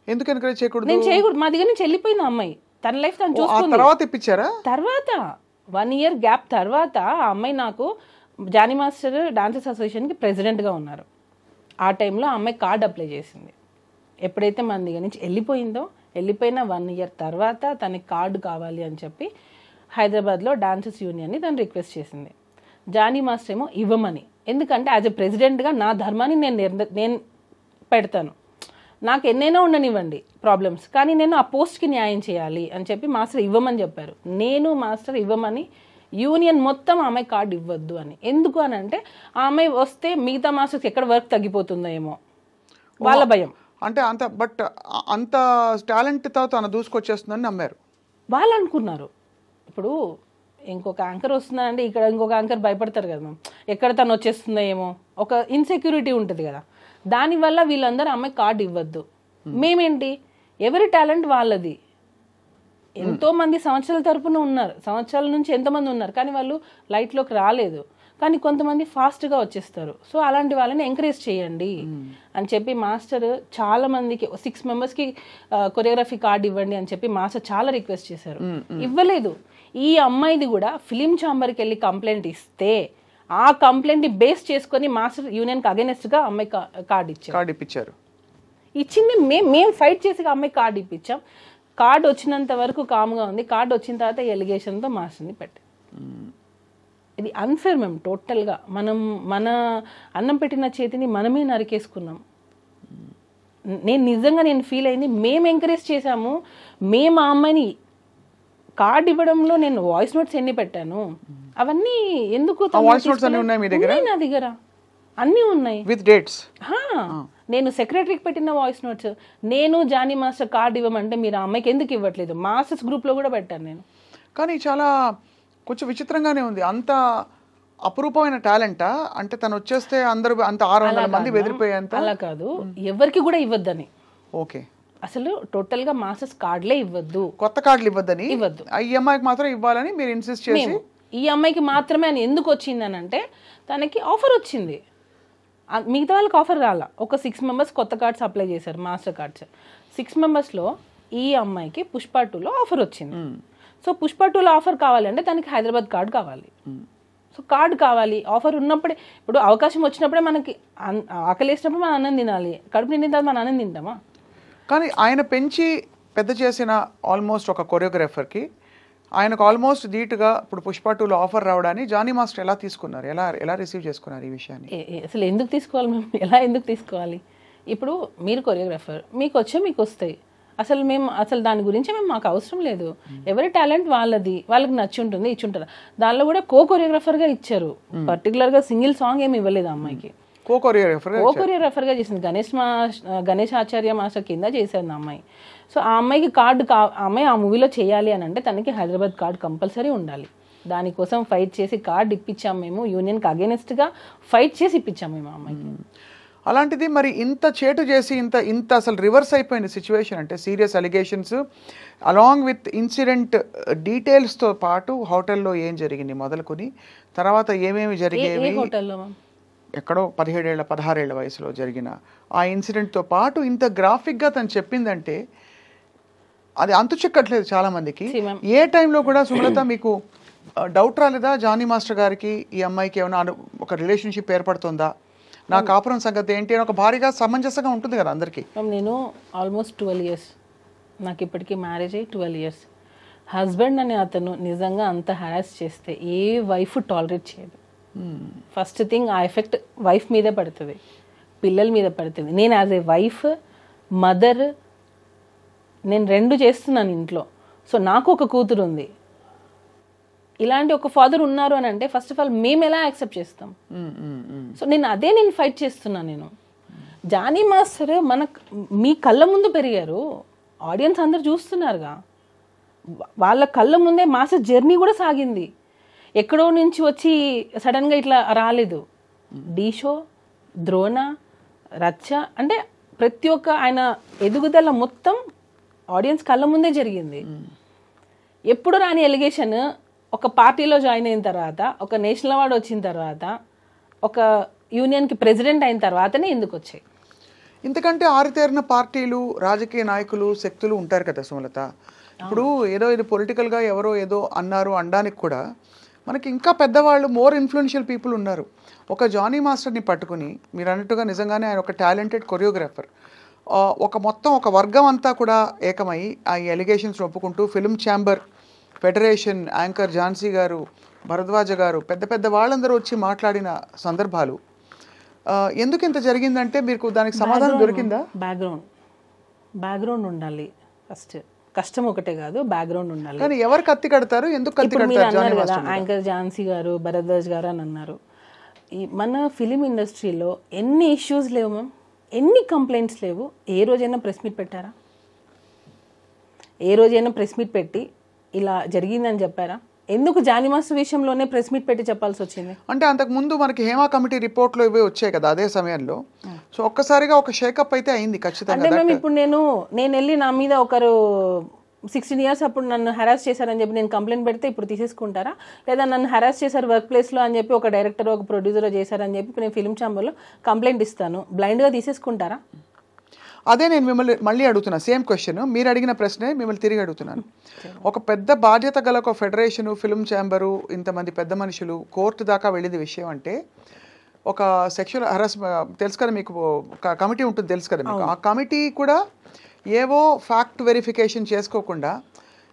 ఎందుకు ఎంకరేజ్ చేయకూడదు? నేను చేయకూడదు, మా దగ్గర నుంచి వెళ్ళిపోయింది ఆ అమ్మాయి, తన లైఫ్ తను చూసుకుంది. తర్వాత ఇప్పించారా? తర్వాత 1 year గ్యాప్ తర్వాత ఆ అమ్మాయి నాకు జానీ మాస్టర్ డాన్సర్స్ అసోసియేషన్కి ప్రెసిడెంట్గా ఉన్నారు. ఆ టైంలో ఆ అమ్మాయి కార్డు అప్లై చేసింది. ఎప్పుడైతే మన దగ్గర నుంచి వెళ్ళిపోయిన 1 year తర్వాత తనకి కార్డు కావాలి అని చెప్పి హైదరాబాద్లో డాన్సర్స్ యూనియన్ని తను రిక్వెస్ట్ చేసింది. జానీ మాస్టర్ ఏమో ఇవ్వమని, ఎందుకంటే యాజ్ ఎ ప్రెసిడెంట్గా నా ధర్మాన్ని నేను పెడతాను, నాకు ఎన్నైనా ఉండనివ్వండి ప్రాబ్లమ్స్, కానీ నేను ఆ పోస్ట్కి న్యాయం చేయాలి అని చెప్పి మాస్టర్ ఇవ్వమని చెప్పారు. నేను మాస్టర్ ఇవ్వమని, యూనియన్ మొత్తం ఆమె కార్డు ఇవ్వద్దు అని. ఎందుకు అని అంటే ఆ అమ్మాయి వస్తే మిగతా మాస్టర్స్కి ఎక్కడ వర్క్ తగ్గిపోతుందో ఏమో వాళ్ళ భయం. అంటే అంత టాలెంట్తో తను దూసుకొచ్చేస్తుందని నమ్మారు వాళ్ళు అనుకున్నారు. ఇప్పుడు ఇంకొక యాంకర్ వస్తుందంటే ఇక్కడ ఇంకొక యాంకర్ భయపడతారు కదా మ్యామ్, ఎక్కడ తను వచ్చేస్తుందో ఏమో ఒక ఇన్సెక్యూరిటీ ఉంటుంది కదా, దానివల్ల వీళ్ళందరూ అమ్మాయి కార్డు ఇవ్వద్దు. మేమేంటి, ఎవరి టాలెంట్ వాళ్ళది. ఎంతోమంది సంవత్సరాల తరపున ఉన్నారు, సంవత్సరాల నుంచి ఎంతమంది ఉన్నారు, కానీ వాళ్ళు లైట్లోకి రాలేదు. కానీ కొంతమంది ఫాస్ట్గా వచ్చేస్తారు. సో అలాంటి వాళ్ళని ఎంకరేజ్ చేయండి అని చెప్పి మాస్టర్ చాలా మందికి 6 members కొరియోగ్రఫీ కార్డు ఇవ్వండి అని చెప్పి మాస్టర్ చాలా రిక్వెస్ట్ చేశారు, ఇవ్వలేదు. ఈ అమ్మాయిది కూడా ఫిలిం ఛాంబర్కి వెళ్ళి కంప్లైంట్ ఇస్తే ఆ కంప్లైంట్ బేస్ చేసుకొని మాస్టర్ యూనియన్కి అగెనెస్ట్గా అమ్మాయి కార్డు ఇప్పించారు. ఇచ్చింది మేము ఫైట్ చేసి అమ్మాయి కార్డు ఇప్పించాం. కార్డు వచ్చినంత వరకు కామ్గా ఉంది. కార్డు వచ్చిన తర్వాత ఎలిగేషన్తో మాస్టర్ని పెట్టాం. ఇది అన్ఫేర్ మ్యామ్ టోటల్గా. మన అన్నం పెట్టిన చేతిని మనమే నరికేసుకున్నాం. నేను ఫీల్ అయింది, మేము ఎంకరేజ్ చేశాము. మేము ఆ అమ్మాయిని కార్డు ఇవ్వడంలో నేను వాయిస్ నోట్స్ ఎన్ని పెట్టాను అవన్నీ ఎందుకు నా దగ్గర అన్నీ ఉన్నాయి విత్ డేట్స్. నేను సెక్రటరీకి పెట్టిన వాయిస్ నోట్స్, నేను జానీ మాస్టర్ కార్డు ఇవ్వమంటే మీరు ఆ అమ్మాయికి ఎందుకు ఇవ్వట్లేదు, మాస్టర్స్ గ్రూప్లో కూడా పెట్టాను నేను. కానీ చాలా కొంచెం విచిత్రంగానే ఉంది. అంత అపురూపమైన టాలెంటా? అంటే తను వచ్చేస్తే అందరూ అంత 600 మంది బెదిరిపోయేంత? అలా కాదు, ఎవరికి కూడా ఇవ్వద్దని. ఓకే, అసలు టోటల్ గా మాస్టర్స్ కార్డులే ఇవ్వద్దు, కొత్త కార్డులు ఇవ్వద్దని. ఈ అమ్మాయికి మాత్రం ఇవ్వాలని మీరు ఇన్సిస్ట్ చేసి, ఈ అమ్మాయికి మాత్రమే అని ఎందుకు వచ్చింది అని అంటే తనకి ఆఫర్ వచ్చింది, మిగతా వాళ్ళకి ఆఫర్ రాలా. ఒక 6 members కొత్త కార్డ్స్ అప్లై చేశారు, మాస్టర్ కార్డ్స్. 6 membersలో ఈ అమ్మాయికి పుష్ప 2లో ఆఫర్ వచ్చింది. సో పుష్ప 2లో ఆఫర్ కావాలంటే తనకి హైదరాబాద్ కార్డు కావాలి. సో కార్డు కావాలి, ఆఫర్ ఉన్నప్పుడే. ఇప్పుడు అవకాశం వచ్చినప్పుడే మనకి ఆకలి వేసినప్పుడు మనం అన్నం తినాలి, కడుపు నిండిన తర్వాత మనం అన్నం తింటామా? కానీ ఆయన పెంచి పెద్ద చేసిన ఆల్మోస్ట్ ఒక కొరియోగ్రాఫర్కి ఆయనకు ఆల్మోస్ట్ ధీటుగా ఇప్పుడు పుష్ప 2లో ఆఫర్ రావడాన్ని జానీ మాస్టర్ ఎలా తీసుకున్నారు, ఎలా రిసీవ్ చేసుకున్నారు ఈ విషయాన్ని? అసలు ఎందుకు తీసుకోవాలి మేము, ఎలా ఎందుకు తీసుకోవాలి? ఇప్పుడు మీరు కొరియోగ్రాఫర్, మీకు వస్తాయి. అసలు దాని గురించి మాకు అవసరం లేదు. ఎవరి టాలెంట్ వాళ్ళది, వాళ్ళకి నచ్చి ఉంటుంది, ఇచ్చి ఉంటారు. దానిలో కూడా కొరియోగ్రాఫర్గా ఇచ్చారు, పర్టికులర్గా సింగిల్ సాంగ్ ఏమి ఇవ్వలేదు అమ్మాయికి. కొరియోగ్రాఫర్గా చేసింది గణేష్ ఆచార్య మాస్టర్ కింద చేశారు అమ్మాయి. సో ఆ అమ్మాయికి కార్డు అమ్మాయి ఆ మూవీలో చేయాలి అని అంటే తనకి హైదరాబాద్ కార్డు కంపల్సరీ ఉండాలి. దానికోసం ఫైట్ చేసి కార్డ్ ఇప్పించాం మేము, యూనియన్కి అగేనెస్ట్గా ఫైట్ చేసి ఇప్పించాం మేము ఆ అమ్మాయికి. అలాంటిది మరి ఇంత చేటు చేసి ఇంత అసలు రివర్స్ అయిపోయింది సిచ్యువేషన్ అంటే, serious allegations along with incident డీటెయిల్స్తో పాటు హోటల్లో ఏం జరిగింది మొదలుకొని తర్వాత ఏమేమి జరిగేవి, హోటల్లో ఎక్కడో 16 వయసులో జరిగిన ఆ ఇన్సిడెంట్తో పాటు ఇంత గ్రాఫిక్గా తను చెప్పిందంటే అది అంతు చెక్కట్లేదు చాలామందికి. ఏ టైంలో కూడా సుమలత మీకు డౌట్ రాలేదా జానీ మాస్టర్ గారికి ఈ అమ్మాయికి ఏమైనా ఒక రిలేషన్షిప్ ఏర్పడుతుందా, నా కాపురం సంగతి ఏంటి అని ఒక భారీగా సమంజసంగా ఉంటుంది కదా అందరికీ? నేను ఆల్మోస్ట్ 12 years, నాకు ఇప్పటికీ మ్యారేజ్ అయ్యి 12 years. హస్బెండ్ అనే అతను నిజంగా అంత హరాస్ చేస్తే ఏ వైఫ్ టాలరేట్ చేయదు. ఫస్ట్ థింగ్ ఆ ఎఫెక్ట్ వైఫ్ మీదే పడుతుంది, పిల్లల మీద పడుతుంది. నేను యాజ్ ఏ వైఫ్, మదర్, నేను 2 చేస్తున్నాను ఇంట్లో. సో నాకు ఒక కూతురు ఉంది, ఇలాంటి ఒక ఫాదర్ ఉన్నారు అని అంటే ఫస్ట్ ఆఫ్ ఆల్ మేము ఎలా యాక్సెప్ట్ చేస్తాం? సో నేను ఫైట్ చేస్తున్నాను. నేను జానీ మాస్టర్ మీ కళ్ళ ముందు పెరిగారు, ఆడియన్స్ అందరు చూస్తున్నారుగా, వాళ్ళ కళ్ళ ముందే మాస్టర్ జర్నీ కూడా సాగింది. ఎక్కడో నుంచి వచ్చి సడన్గా ఇట్లా రాలేదు. డీ షో, ద్రోణ, రచ్చ అంటే ప్రతి ఒక్క ఆయన ఎదుగుదల మొత్తం ఆడియన్స్ కళ్ళ ముందే జరిగింది. ఎప్పుడు రాని ఎలిగేషన్ ఒక పార్టీలో జాయిన్ అయిన తర్వాత, ఒక నేషనల్ అవార్డు వచ్చిన తర్వాత, ఒక యూనియన్కి ప్రెసిడెంట్ అయిన తర్వాతనే ఎందుకు వచ్చాయి? ఇంతకంటే ఆరితేరిన పార్టీలు, రాజకీయ నాయకులు, శక్తులు ఉంటారు కదా సుమలత. ఇప్పుడు ఏదో ఇది పొలిటికల్గా ఎవరో ఏదో అన్నారు అనడానికి కూడా మనకి ఇంకా పెద్దవాళ్ళు, మోర్ ఇన్ఫ్లుయెన్షియల్ పీపుల్ ఉన్నారు. ఒక జానీ మాస్టర్ని పట్టుకుని మీరు అన్నట్టుగా నిజంగానే ఆయన ఒక టాలెంటెడ్ కొరియోగ్రాఫర్, ఒక వర్గం అంతా కూడా ఏకమై ఆ ఎలిగేషన్స్ ఒప్పుకుంటూ film chamber, federation, anchor Jhansi garu, Bharadwaj గారు, పెద్ద వాళ్ళందరూ వచ్చి మాట్లాడిన సందర్భాలు. ఎందుకు ఇంత జరిగిందంటే మీకు దానికి సమాధానం దొరికిందా? బ్యాక్గ్రౌండ్ ఉండాలి ఫస్ట్. కష్టం ఒకటే కాదు, బ్యాక్గ్రౌండ్ ఉండాలి. కానీ ఎవరు కత్తి కడతారు, ఎందుకు కత్తి కడతారు? యాంకర్ ఝాన్సీ గారు, భరద్వాజ్ గారు అని అన్నారు. మన ఫిలిం ఇండస్ట్రీలో ఎన్ని ఇష్యూస్ లేవు మ్యామ్, ఎన్ని కంప్లైంట్స్ లేవు. ఏ రోజైనా ప్రెస్ మీట్ పెట్టారా? ఏ రోజైనా ప్రెస్ మీట్ పెట్టి ఇలా జరిగిందని చెప్పారా? ఎందుకు జానీ మాస్టర్ విషయంలోనే ప్రెస్ మీట్ పెట్టి చెప్పాల్సి వచ్చింది? అంటే అంతకు ముందు మనకి హేమా కమిటీ రిపోర్ట్లో ఇవే వచ్చాయి కదా అదే సమయంలో. సో ఒక్కసారిగా ఒక షేకప్ అయితే అయింది ఖచ్చితంగా. అంటే మేము ఇప్పుడు నేను వెళ్ళి నా మీద ఒకరు 16 years అప్పుడు నన్ను హెరాస్ చేశారని చెప్పి నేను కంప్లైంట్ పెడితే ఇప్పుడు తీసేసుకుంటారా? లేదా నన్ను హెరాస్ చేశారు వర్క్ ప్లేస్లో అని చెప్పి ఒక డైరెక్టర్, ఒక ప్రొడ్యూసర్ చేశారని చెప్పి నేను ఫిల్మ్ ఛాంబర్లో కంప్లైంట్ ఇస్తాను, బ్లైండ్గా తీసేసుకుంటారా? అదే నేను మిమ్మల్ని మళ్ళీ అడుగుతున్నా, సేమ్ క్వశ్చన్ మీరు అడిగిన ప్రశ్నే మిమ్మల్ని తిరిగి అడుగుతున్నాను. ఒక పెద్ద బాధ్యత గల ఒక ఫెడరేషను, ఫిల్మ్ ఛాంబరు, ఇంతమంది పెద్ద మనుషులు కోర్టు దాకా వెళ్ళింది విషయం అంటే, ఒక సెక్షువల్ హరాస్మెంట్ తెలుసు కదా మీకు, ఒక కమిటీ ఉంటుంది తెలుసు కదా మీకు. ఆ కమిటీ కూడా ఏవో ఫ్యాక్ట్ వెరిఫికేషన్ చేసుకోకుండా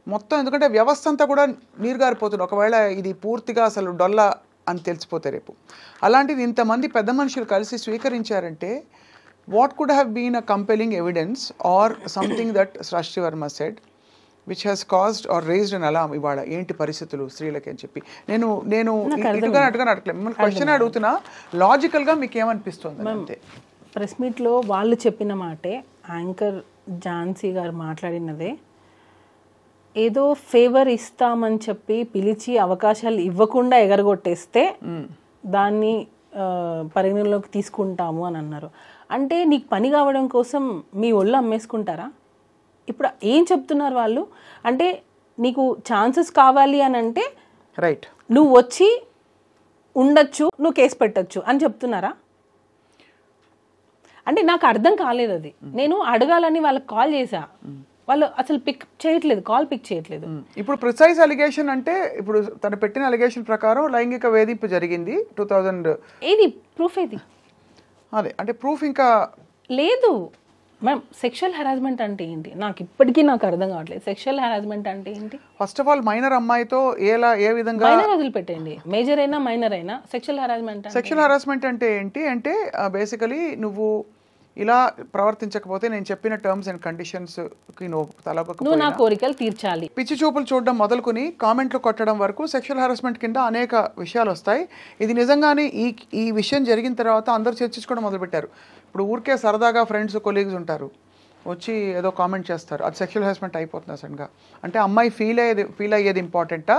మొత్తం, ఎందుకంటే వ్యవస్థ అంతా కూడా నీరుగారిపోతుంది ఒకవేళ ఇది పూర్తిగా అసలు డొల్ల అని తెలిసిపోతే రేపు. అలాంటిది ఇంతమంది పెద్ద మనుషులు కలిసి స్వీకరించారంటే what could have been a compelling evidence or something that Srashti Verma said which has caused or raised an alarm ఇవాళ ఏంటి పరిస్థితులు స్త్రీలకి అని చెప్పి. నేను ఇటుగా అడగలేదు, మిమ్మల్ని క్వశ్చన్ అడుగుతున్నా, లాజికల్గా మీకు ఏమనిపిస్తుంది అంతే. ప్రెస్ మీట్లో వాళ్ళు చెప్పిన మాటే, యాంకర్ ఝాన్సీ గారు మాట్లాడినదే, ఏదో ఫేవర్ ఇస్తామని చెప్పి పిలిచి అవకాశాలు ఇవ్వకుండా ఎగరగొట్టేస్తే దాన్ని పరిగణలోకి తీసుకుంటాము అని అన్నారు. అంటే నీకు పని కావడం కోసం మీ ఒళ్ళు అమ్మేసుకుంటారా? ఇప్పుడు ఏం చెప్తున్నారు వాళ్ళు అంటే, నీకు ఛాన్సెస్ కావాలి అని అంటే రైట్, నువ్వు వచ్చి ఉండొచ్చు, నువ్వు కేసు పెట్టచ్చు అని చెప్తున్నారా? అంటే నాకు అర్థం కాలేదు అది. నేను అడగాలని వాళ్ళకి కాల్ చేశా, వాళ్ళు అసలు కాల్ పిక్ చేయట్లేదు. ఇప్పుడు ప్రిసైజ్ అలిగేషన్ అంటే, ఇప్పుడు తను పెట్టిన అలిగేషన్ ప్రకారం లైంగిక వేధింపు జరిగింది 2000. ఏది ప్రూఫ్? ఏది? అదే అంటే ప్రూఫ్ ఇంకా లేదు మ్యామ్. సెక్షువల్ హెరాస్మెంట్ అంటే ఏంటి నాకు ఇప్పటికీ అర్థం కావట్లేదు. సెక్షువల్ హెరాస్మెంట్ అంటే ఏంటి? ఫస్ట్ ఆఫ్ ఆల్ మైనర్ అమ్మాయితో ఏ విధంగా, మైనర్ వదిలిపెట్టండి, మేజర్ అయినా మైనర్ అయినా సెక్షువల్ హెరాస్మెంట్ అంటే ఏంటి అంటే బేసికలీ నువ్వు ఇలా ప్రవర్తించకపోతే నేను చెప్పిన టర్మ్స్ అండ్ కండిషన్స్ కి నువ్వు నా కోరికలు తీర్చాలి, పిచ్చి చూపులు చూడడం మొదలుకొని కామెంట్లు కొట్టడం వరకు సెక్షువల్ హెరాస్మెంట్ కింద అనేక విషయాలు వస్తాయి. ఇది నిజంగానే ఈ విషయం జరిగిన తర్వాత అందరూ చర్చించుకోవడం మొదలుపెట్టారు. ఇప్పుడు ఊరికే సరదాగా ఫ్రెండ్స్, కొలీగ్స్ ఉంటారు, వచ్చి ఏదో కామెంట్ చేస్తారు, అది సెక్షువల్ హెరాస్మెంట్ అయిపోతుంది సడన్గా. అంటే అమ్మాయి ఫీల్ అయ్యేది ఇంపార్టెంటా,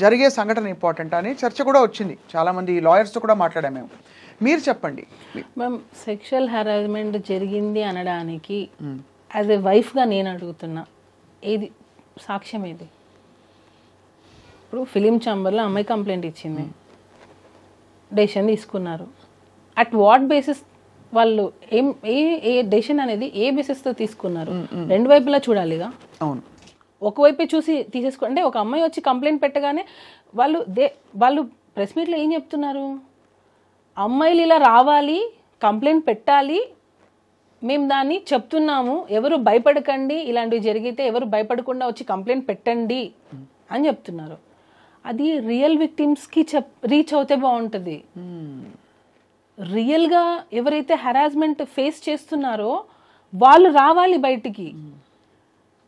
జరిగే సంఘటన ఇంపార్టెంటా అని చర్చ కూడా వచ్చింది. చాలామంది లాయర్స్తో కూడా మాట్లాడాము మేము. మీరు చెప్పండి మ్యామ్, సెక్షువల్ హెరాస్మెంట్ జరిగింది అనడానికి యాజ్ ఎ వైఫ్గా నేను అడుగుతున్నా, ఏది సాక్ష్యం ఏది? ఇప్పుడు ఫిలిం ఛాంబర్లో అమ్మాయి కంప్లైంట్ ఇచ్చింది, డెసిషన్ తీసుకున్నారు. అట్ వాట్ బేసిస్ వాళ్ళు ఏ డెసిషన్ అనేది ఏ బేసిస్తో తీసుకున్నారు? రెండు వైపులా చూడాలిగా. అవును, ఒకవైపే చూసి అంటే ఒక అమ్మాయి వచ్చి కంప్లైంట్ పెట్టగానే వాళ్ళు ప్రెస్ మీట్లో ఏం చెప్తున్నారు? అమ్మాయిలు ఇలా రావాలి, కంప్లైంట్ పెట్టాలి, మేము దాన్ని చెప్తున్నాము, ఎవరు భయపడకండి, ఇలాంటివి జరిగితే ఎవరు భయపడకుండా వచ్చి కంప్లైంట్ పెట్టండి అని చెప్తున్నారు. అది రియల్ విక్టిమ్స్కి రీచ్ అవుతే బాగుంటుంది. రియల్గా ఎవరైతే హెరాస్మెంట్ ఫేస్ చేస్తున్నారో వాళ్ళు రావాలి బయటికి.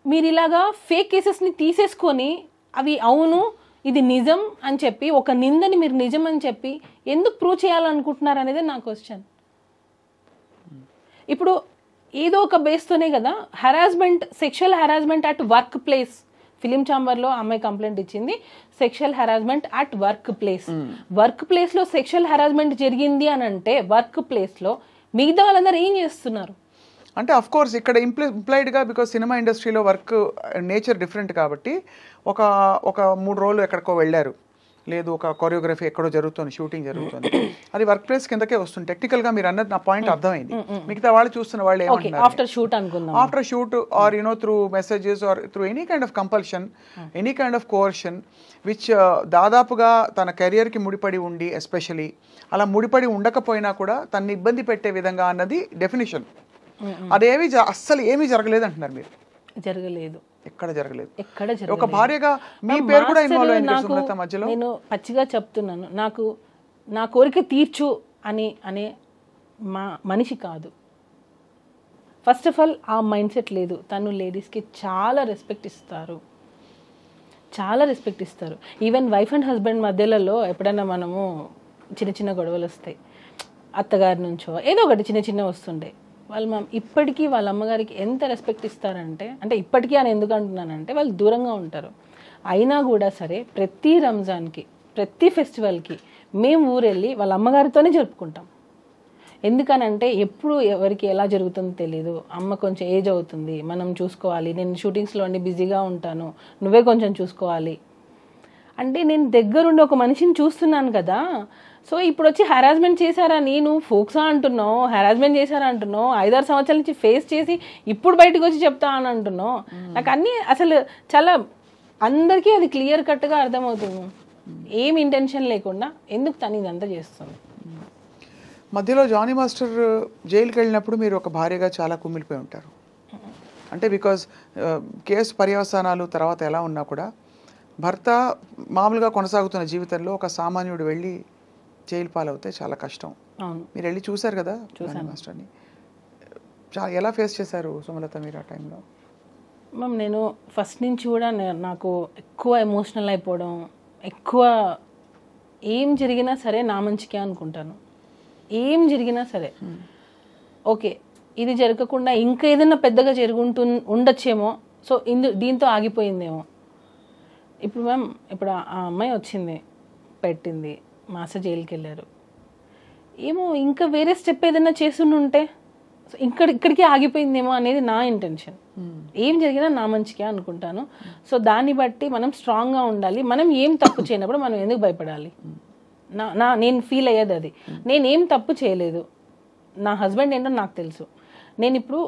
మీరు ఇలాగా ఫేక్ కేసెస్ని తీసేసుకొని అవి అవును ఇది నిజం అని చెప్పి, ఒక నిందని మీరు నిజం అని చెప్పి ఎందుకు ప్రూవ్ చేయాలనుకుంటున్నారు అనేది నా క్వశ్చన్. ఇప్పుడు ఏదో ఒక బేస్తోనే కదా harassment, sexual harassment at work place. Film ఛాంబర్లో అమ్మాయి కంప్లైంట్ ఇచ్చింది, sexual harassment at work place. Work ప్లేస్లో సెక్షువల్ హెరాస్మెంట్ జరిగింది అని అంటే వర్క్ ప్లేస్లో మిగతా వాళ్ళందరూ ఏం చేస్తున్నారు? అంటే అఫ్ కోర్స్ ఇక్కడ ఇంప్లాయిడ్గా, బికాజ్ సినిమా ఇండస్ట్రీలో వర్క్ నేచర్ డిఫరెంట్ కాబట్టి ఒక 3 రోజులు ఎక్కడికో వెళ్ళారు, లేదు ఒక కొరియోగ్రఫీ ఎక్కడో జరుగుతుంది, షూటింగ్ జరుగుతుంది, అది వర్క్ ప్లేస్ కిందకే వస్తుంది. టెక్నికల్గా మీరు అన్నది నా పాయింట్ అర్థమైంది. మిగతా వాళ్ళు చూస్తున్న వాళ్ళు ఏమంటున్నారు, after shoot or through messages or through any kind of compulsion, any kind of coercion which దాదాపుగా తన కెరియర్కి ముడిపడి ఉండి, ఎస్పెషలీ అలా ముడిపడి ఉండకపోయినా కూడా తనని ఇబ్బంది పెట్టే విధంగా అన్నది డెఫినేషన్. అదేమి అస్సలు ఏమీ జరగలేదు అంటున్నారు మీరు. జరగలేదు, ఎక్కడ జరగలేదు. ఒక భార్యగా మీ పేరు కూడా ఇన్వాల్వ్ అయింది సుమలత మధ్యలో. నేను పచ్చిగా చెప్తున్నాను, నాకు నా కోరిక తీర్చు అనే మనిషి కాదు. ఫస్ట్ ఆఫ్ ఆల్ ఆ మైండ్ సెట్ లేదు. తను లేడీస్కి చాలా రెస్పెక్ట్ ఇస్తారు. ఈవెన్ వైఫ్ అండ్ హస్బెండ్ మధ్యలలో ఎప్పుడైనా మనము చిన్న గొడవలు వస్తాయి, అత్తగారి నుంచో ఏదో ఒకటి చిన్న వస్తుండే, వాళ్ళు ఇప్పటికీ వాళ్ళ అమ్మగారికి ఎంత రెస్పెక్ట్ ఇస్తారంటే, అంటే ఇప్పటికీ అని ఎందుకు అంటున్నానంటే వాళ్ళు దూరంగా ఉంటారు, అయినా కూడా సరే ప్రతి రంజాన్కి, ప్రతి ఫెస్టివల్కి మేము ఊరెళ్ళి వాళ్ళ అమ్మగారితోనే జరుపుకుంటాం. ఎందుకనంటే ఎప్పుడు ఎవరికి ఎలా జరుగుతుందో తెలీదు. అమ్మ కొంచెం ఏజ్ అవుతుంది, మనం చూసుకోవాలి, నేను షూటింగ్స్లో అన్ని బిజీగా ఉంటాను, నువ్వే కొంచెం చూసుకోవాలి అంటే నేను దగ్గరుండి ఒక మనిషిని చూస్తున్నాను కదా. సో ఇప్పుడు వచ్చి హెరాస్మెంట్ చేశారని నువ్వు ఫోక్సా అంటున్నావు, హెరాస్మెంట్ చేశారా అంటున్నావు, 5-6 సంవత్సరాల నుంచి ఫేస్ చేసి ఇప్పుడు బయటకు వచ్చి చెప్తా అని అంటున్నావు. నాకు అన్నీ అసలు చాలా అందరికీ అది క్లియర్ కట్గా అర్థమవుతుంది. ఏం ఇంటెన్షన్ లేకుండా ఎందుకు తను ఇదంతా చేస్తుంది. మధ్యలో జానీ మాస్టర్ జైలుకి వెళ్ళినప్పుడు మీరు ఒక భార్యగా చాలా కుమిలిపోయి ఉంటారు. అంటే బికాజ్ కేసు పర్యవసానాలు తర్వాత ఎలా ఉన్నా కూడా భర్త మామూలుగా కొనసాగుతున్న జీవితంలో ఒక సామాన్యుడు వెళ్ళి జైలు పాలవుతే చాలా కష్టం. మీరు వెళ్ళి చూశారు కదా జానీ మాస్టర్ని, ఎలా ఫేస్ చేశారు సుమలత మీరు ఆ టైంలో? మ్యామ్ నేను ఫస్ట్ నుంచి కూడా నాకు ఎక్కువ ఎమోషనల్ అయిపోవడం, ఎక్కువ ఏం జరిగినా సరే నా మంచికే అనుకుంటాను. ఏం జరిగినా సరే ఓకే ఇది జరగకుండా ఇంకా ఏదైనా పెద్దగా ఉండొచ్చేమో, సో దీంతో ఆగిపోయిందేమో. ఇప్పుడు మ్యామ్ ఇప్పుడు ఆ అమ్మాయి వచ్చింది, పెట్టింది, మాస్టర్ జైలుకి వెళ్ళారు, ఏమో ఇంకా వేరే స్టెప్ ఏదైనా చేస్తుంటే ఇక్కడికి ఆగిపోయిందేమో అనేది నా ఇంటెన్షన్. ఏం జరిగినా నా మంచికే అనుకుంటాను. సో దాన్ని బట్టి మనం స్ట్రాంగ్గా ఉండాలి. మనం ఏం తప్పు చేయనప్పుడు మనం ఎందుకు భయపడాలి? నేను ఫీల్ అయ్యేది అది. నేనేం తప్పు చేయలేదు, నా హస్బెండ్ ఏంటో నాకు తెలుసు. నేను ఇప్పుడు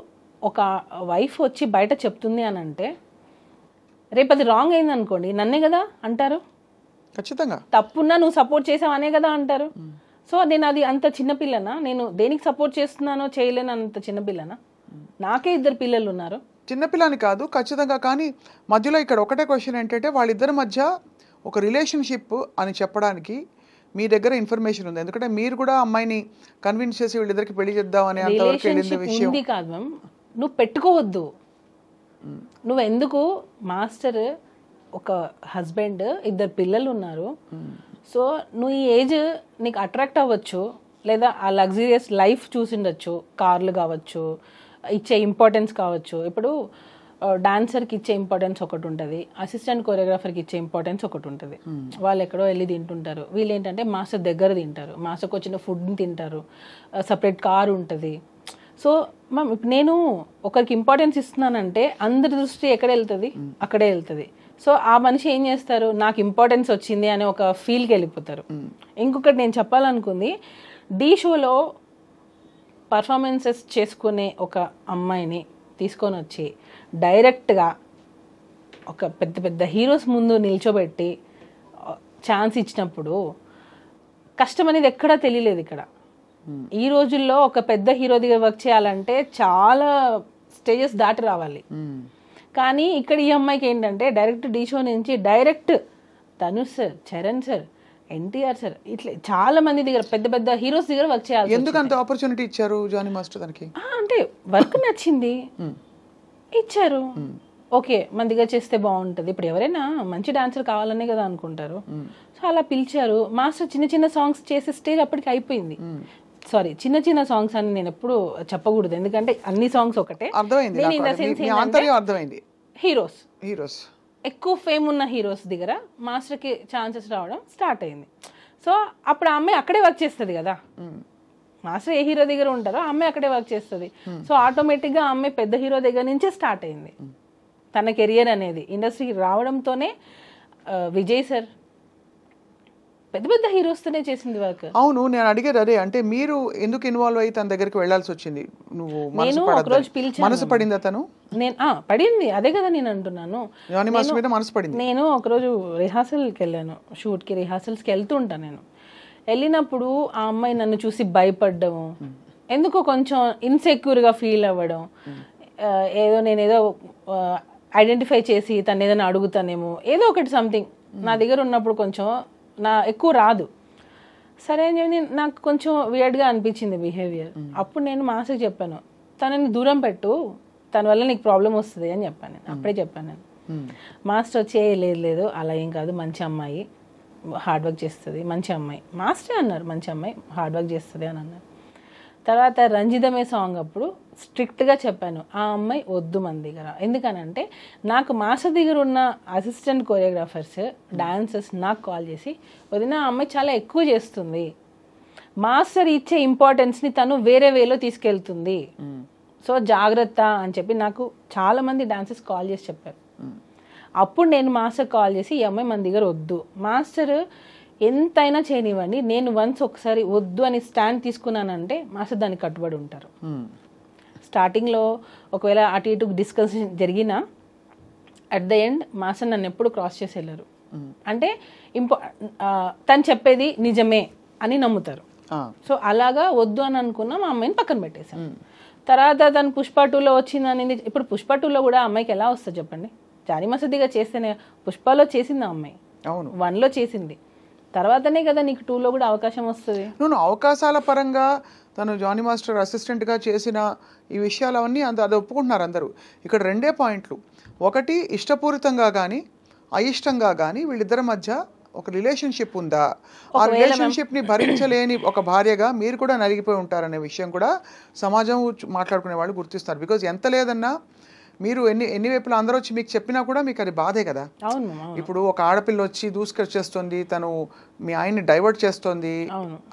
ఒక వైఫ్ వచ్చి బయట చెప్తుంది అని అంటే రేపు అది రాంగ్ అయింది అనుకోండి, నన్నే కదా అంటారు. ఖచ్చితంగా తప్పున్నా నువ్వు సపోర్ట్ చేసావు అనే కదా అంటారు. సో నేను అది అంత చిన్నపిల్లనా? నేను దేనికి సపోర్ట్ చేస్తున్నానో చేయలేను అంత చిన్నపిల్లనా? నాకే 2 పిల్లలు ఉన్నారు. చిన్నపిల్లని కాదు ఖచ్చితంగా. కానీ మధ్యలో ఇక్కడ ఒకటే క్వశ్చన్ ఏంటంటే వాళ్ళిద్దరి మధ్య ఒక రిలేషన్షిప్ అని చెప్పడానికి మీ దగ్గర ఇన్ఫర్మేషన్ ఉంది. ఎందుకంటే మీరు కూడా అమ్మాయిని కన్విన్స్ చేసి వీళ్ళిద్దరికి పెళ్లి చేద్దాం అనే అంతవరకు వెళ్ళింది విషయం ఉంది కాదు మ్యామ్. నువ్వు పెట్టుకోవద్దు. నువ్వు ఎందుకు మాస్టర్ ఒక హస్బెండ్ 2 పిల్లలు ఉన్నారు. సో నువ్వు ఈ ఏజ్ నీకు అట్రాక్ట్ అవ్వచ్చు, లేదా ఆ లగ్జరియస్ లైఫ్ చూసిండొచ్చు, కార్లు కావచ్చు, ఇచ్చే ఇంపార్టెన్స్ కావచ్చు. ఇప్పుడు డాన్సర్కి ఇచ్చే ఇంపార్టెన్స్ ఒకటి ఉంటుంది, అసిస్టెంట్ కొరియోగ్రాఫర్కి ఇచ్చే ఇంపార్టెన్స్ ఒకటి ఉంటుంది. వాళ్ళు ఎక్కడో వెళ్ళి తింటుంటారు, వీళ్ళు ఏంటంటే మాస్టర్ దగ్గర తింటారు, మాస్టర్కి వచ్చిన ఫుడ్ని తింటారు, సపరేట్ కార్ ఉంటుంది. సో మ్యామ్ ఇప్పుడు నేను ఒకరికి ఇంపార్టెన్స్ ఇస్తున్నానంటే అందరి దృష్టి ఎక్కడ వెళ్తుంది, అక్కడే వెళ్తుంది. సో ఆ మనిషి ఏం చేస్తారు, నాకు ఇంపార్టెన్స్ వచ్చింది అనే ఒక ఫీల్కి వెళ్ళిపోతారు. ఇంకొకటి నేను చెప్పాలనుకుంది, ఢీ షోలో పర్ఫార్మెన్సెస్ చేసుకునే ఒక అమ్మాయిని తీసుకొని వచ్చి డైరెక్ట్గా ఒక పెద్ద పెద్ద హీరోస్ ముందు నిల్చోబెట్టి ఛాన్స్ ఇచ్చినప్పుడు కష్టం అనేది ఎక్కడా తెలియలేదు. ఇక్కడ ఈ రోజుల్లో ఒక పెద్ద హీరో దగ్గర వర్క్ చేయాలంటే చాలా స్టేజెస్ దాటి రావాలి. కానీ ఇక్కడ ఈ అమ్మాయికి ఏంటంటే డైరెక్ట్ ఢీ షో నుంచి direct Dhanush sir, Charan sir, NTR sir, ఇట్లా చాలా మంది దగ్గర పెద్ద పెద్ద హీరోస్ దగ్గర వర్క్ చేయాలి. ఎందుకు అంత ఆపర్చునిటీ ఇచ్చారు జానీ మాస్టర్ దానికి? అంటే వర్క్ నచ్చింది, ఇచ్చారు. ఓకే మన దగ్గర చేస్తే బాగుంటుంది. ఇప్పుడు ఎవరైనా మంచి డాన్సర్ కావాలనే కదా అనుకుంటారు. సో అలా పిలిచారు. మాస్టర్ చిన్న చిన్న సాంగ్స్ చేసే స్టేజ్ అప్పటికి అయిపోయింది. సారీ, చిన్న చిన్న సాంగ్స్ అని నేను ఎప్పుడు చెప్పకూడదు, ఎందుకంటే అన్ని సాంగ్స్ ఒకటే. హీరోస్ ఎక్కువ ఫేమ్ ఉన్న హీరోస్ దగ్గర మాస్టర్కి ఛాన్సెస్ రావడం స్టార్ట్ అయింది. సో అప్పుడు ఆ అమ్మాయి అక్కడే వర్క్ చేస్తుంది కదా, మాస్టర్ ఏ హీరో దగ్గర ఉంటారో ఆ అమ్మాయి అక్కడే వర్క్ చేస్తుంది. సో ఆటోమేటిక్గా ఆ అమ్మాయి పెద్ద హీరో దగ్గర నుంచే స్టార్ట్ అయింది తన కెరియర్ అనేది. ఇండస్ట్రీకి రావడంతోనే విజయ్ సార్ పెద్ద పెద్ద హీరోస్తోనే చేసింది వర్క్. అవును, నేను అడిగేది అదే, అంటే మీరు ఎందుకు ఇన్వాల్వ్ అయ్యి తన దగ్గరికి వెళ్ళాల్సి వచ్చింది? నువ్వు నేను ఒకరోజు పిలిచాను, మనసు పడింది అతను? నేను పడింది, అదే కదా నేను అంటున్నాను. మనసు పడింది. నేను ఒకరోజు రిహార్సల్కి వెళ్ళాను, షూట్కి రిహార్సల్స్కి వెళ్తూ ఉంటాను. నేను వెళ్ళినప్పుడు ఆ అమ్మాయి నన్ను చూసి భయపడ్డము, ఎందుకో కొంచెం ఇన్సెక్యూర్గా ఫీల్ అవ్వడం, నేనేదో ఐడెంటిఫై చేసి తను ఏదైనా అడుగుతానేమో ఏదో ఒకటి సంథింగ్ నా దగ్గర ఉన్నప్పుడు కొంచెం ఎక్కువ రాదు. సరే అని చెప్పి నాకు కొంచెం వియర్డ్గా అనిపించింది బిహేవియర్. అప్పుడు నేను మాస్టర్కి చెప్పాను, తనని దూరం పెట్టు, తన వల్ల నీకు ప్రాబ్లం వస్తుంది అని చెప్పాను. నేను అప్పుడే చెప్పాను. నేను మాస్టర్ వచ్చి లేదు అలా ఏం కాదు, మంచి అమ్మాయి, హార్డ్ వర్క్ చేస్తుంది, మంచి అమ్మాయి. మాస్టర్ అన్నారు మంచి అమ్మాయి, హార్డ్ వర్క్ చేస్తుంది అని అన్నారు. తర్వాత రంజితమే సాంగ్ అప్పుడు స్ట్రిక్ట్గా చెప్పాను, ఆ అమ్మాయి వద్దు మన దగ్గర. ఎందుకనంటే నాకు మాస్టర్ దగ్గర ఉన్న అసిస్టెంట్ కొరియోగ్రాఫర్స్, డాన్సర్స్ నాకు కాల్ చేసి, వదిన ఆ అమ్మాయి చాలా ఎక్కువ చేస్తుంది, మాస్టర్ ఇచ్చే ఇంపార్టెన్స్ని తను వేరే వేలో తీసుకెళ్తుంది, సో జాగ్రత్త అని చెప్పి నాకు చాలామంది డాన్సర్స్ కాల్ చేసి చెప్పారు. అప్పుడు నేను మాస్టర్ కాల్ చేసి, ఈ అమ్మాయి మన దగ్గర వద్దు, మాస్టర్ ఎంతైనా చేయనివ్వండి, నేను ఒకసారి వద్దు అని స్టాండ్ తీసుకున్నానంటే మాస్టర్ దానికి కట్టుబడి ఉంటారు. స్టార్టింగ్లో ఒకవేళ అటు ఇటు డిస్కషన్ జరిగినా అట్ ద ఎండ్ మాస్టర్ నన్ను ఎప్పుడు క్రాస్ చేసి వెళ్ళరు. అంటే తను చెప్పేది నిజమే అని నమ్ముతారు. సో అలాగా వద్దు అని అనుకున్నా మా అమ్మాయిని పక్కన పెట్టేశాను. తర్వాత తను పుష్ప 2లో వచ్చిందని, ఇప్పుడు పుష్ప 2లో కూడా అమ్మాయికి ఎలా వస్తుంది చెప్పండి? జానీ మాస్టర్గా చేస్తేనే, పుష్పలో చేసింది ఆ అమ్మాయి, 1లో చేసింది, తర్వాతనే కదా నీకు 2లో కూడా అవకాశం వస్తుంది. అవకాశాల పరంగా తను జానీ మాస్టర్ అసిస్టెంట్గా చేసిన ఈ విషయాలు అవన్నీ అది ఒప్పుకుంటున్నారు అందరూ. ఇక్కడ రెండే పాయింట్లు, ఒకటి ఇష్టపూరితంగా కానీ అయిష్టంగా కానీ వీళ్ళిద్దరి మధ్య ఒక రిలేషన్షిప్ ఉందా, ఆ రిలేషన్షిప్ని భరించలేని ఒక భార్యగా మీరు కూడా నలిగిపోయి ఉంటారనే విషయం కూడా సమాజం మాట్లాడుకునే వాళ్ళు గుర్తిస్తారు. బికాజ్ ఎంత లేదన్నా మీరు ఎన్ని వైపులా అందరూ వచ్చి మీకు చెప్పినా కూడా మీకు అది బాధే కదా. ఇప్పుడు ఒక ఆడపిల్ల వచ్చి దూసుకొచ్చేస్తుంది, తను మీ ఆయన్ని డైవర్ట్ చేస్తుంది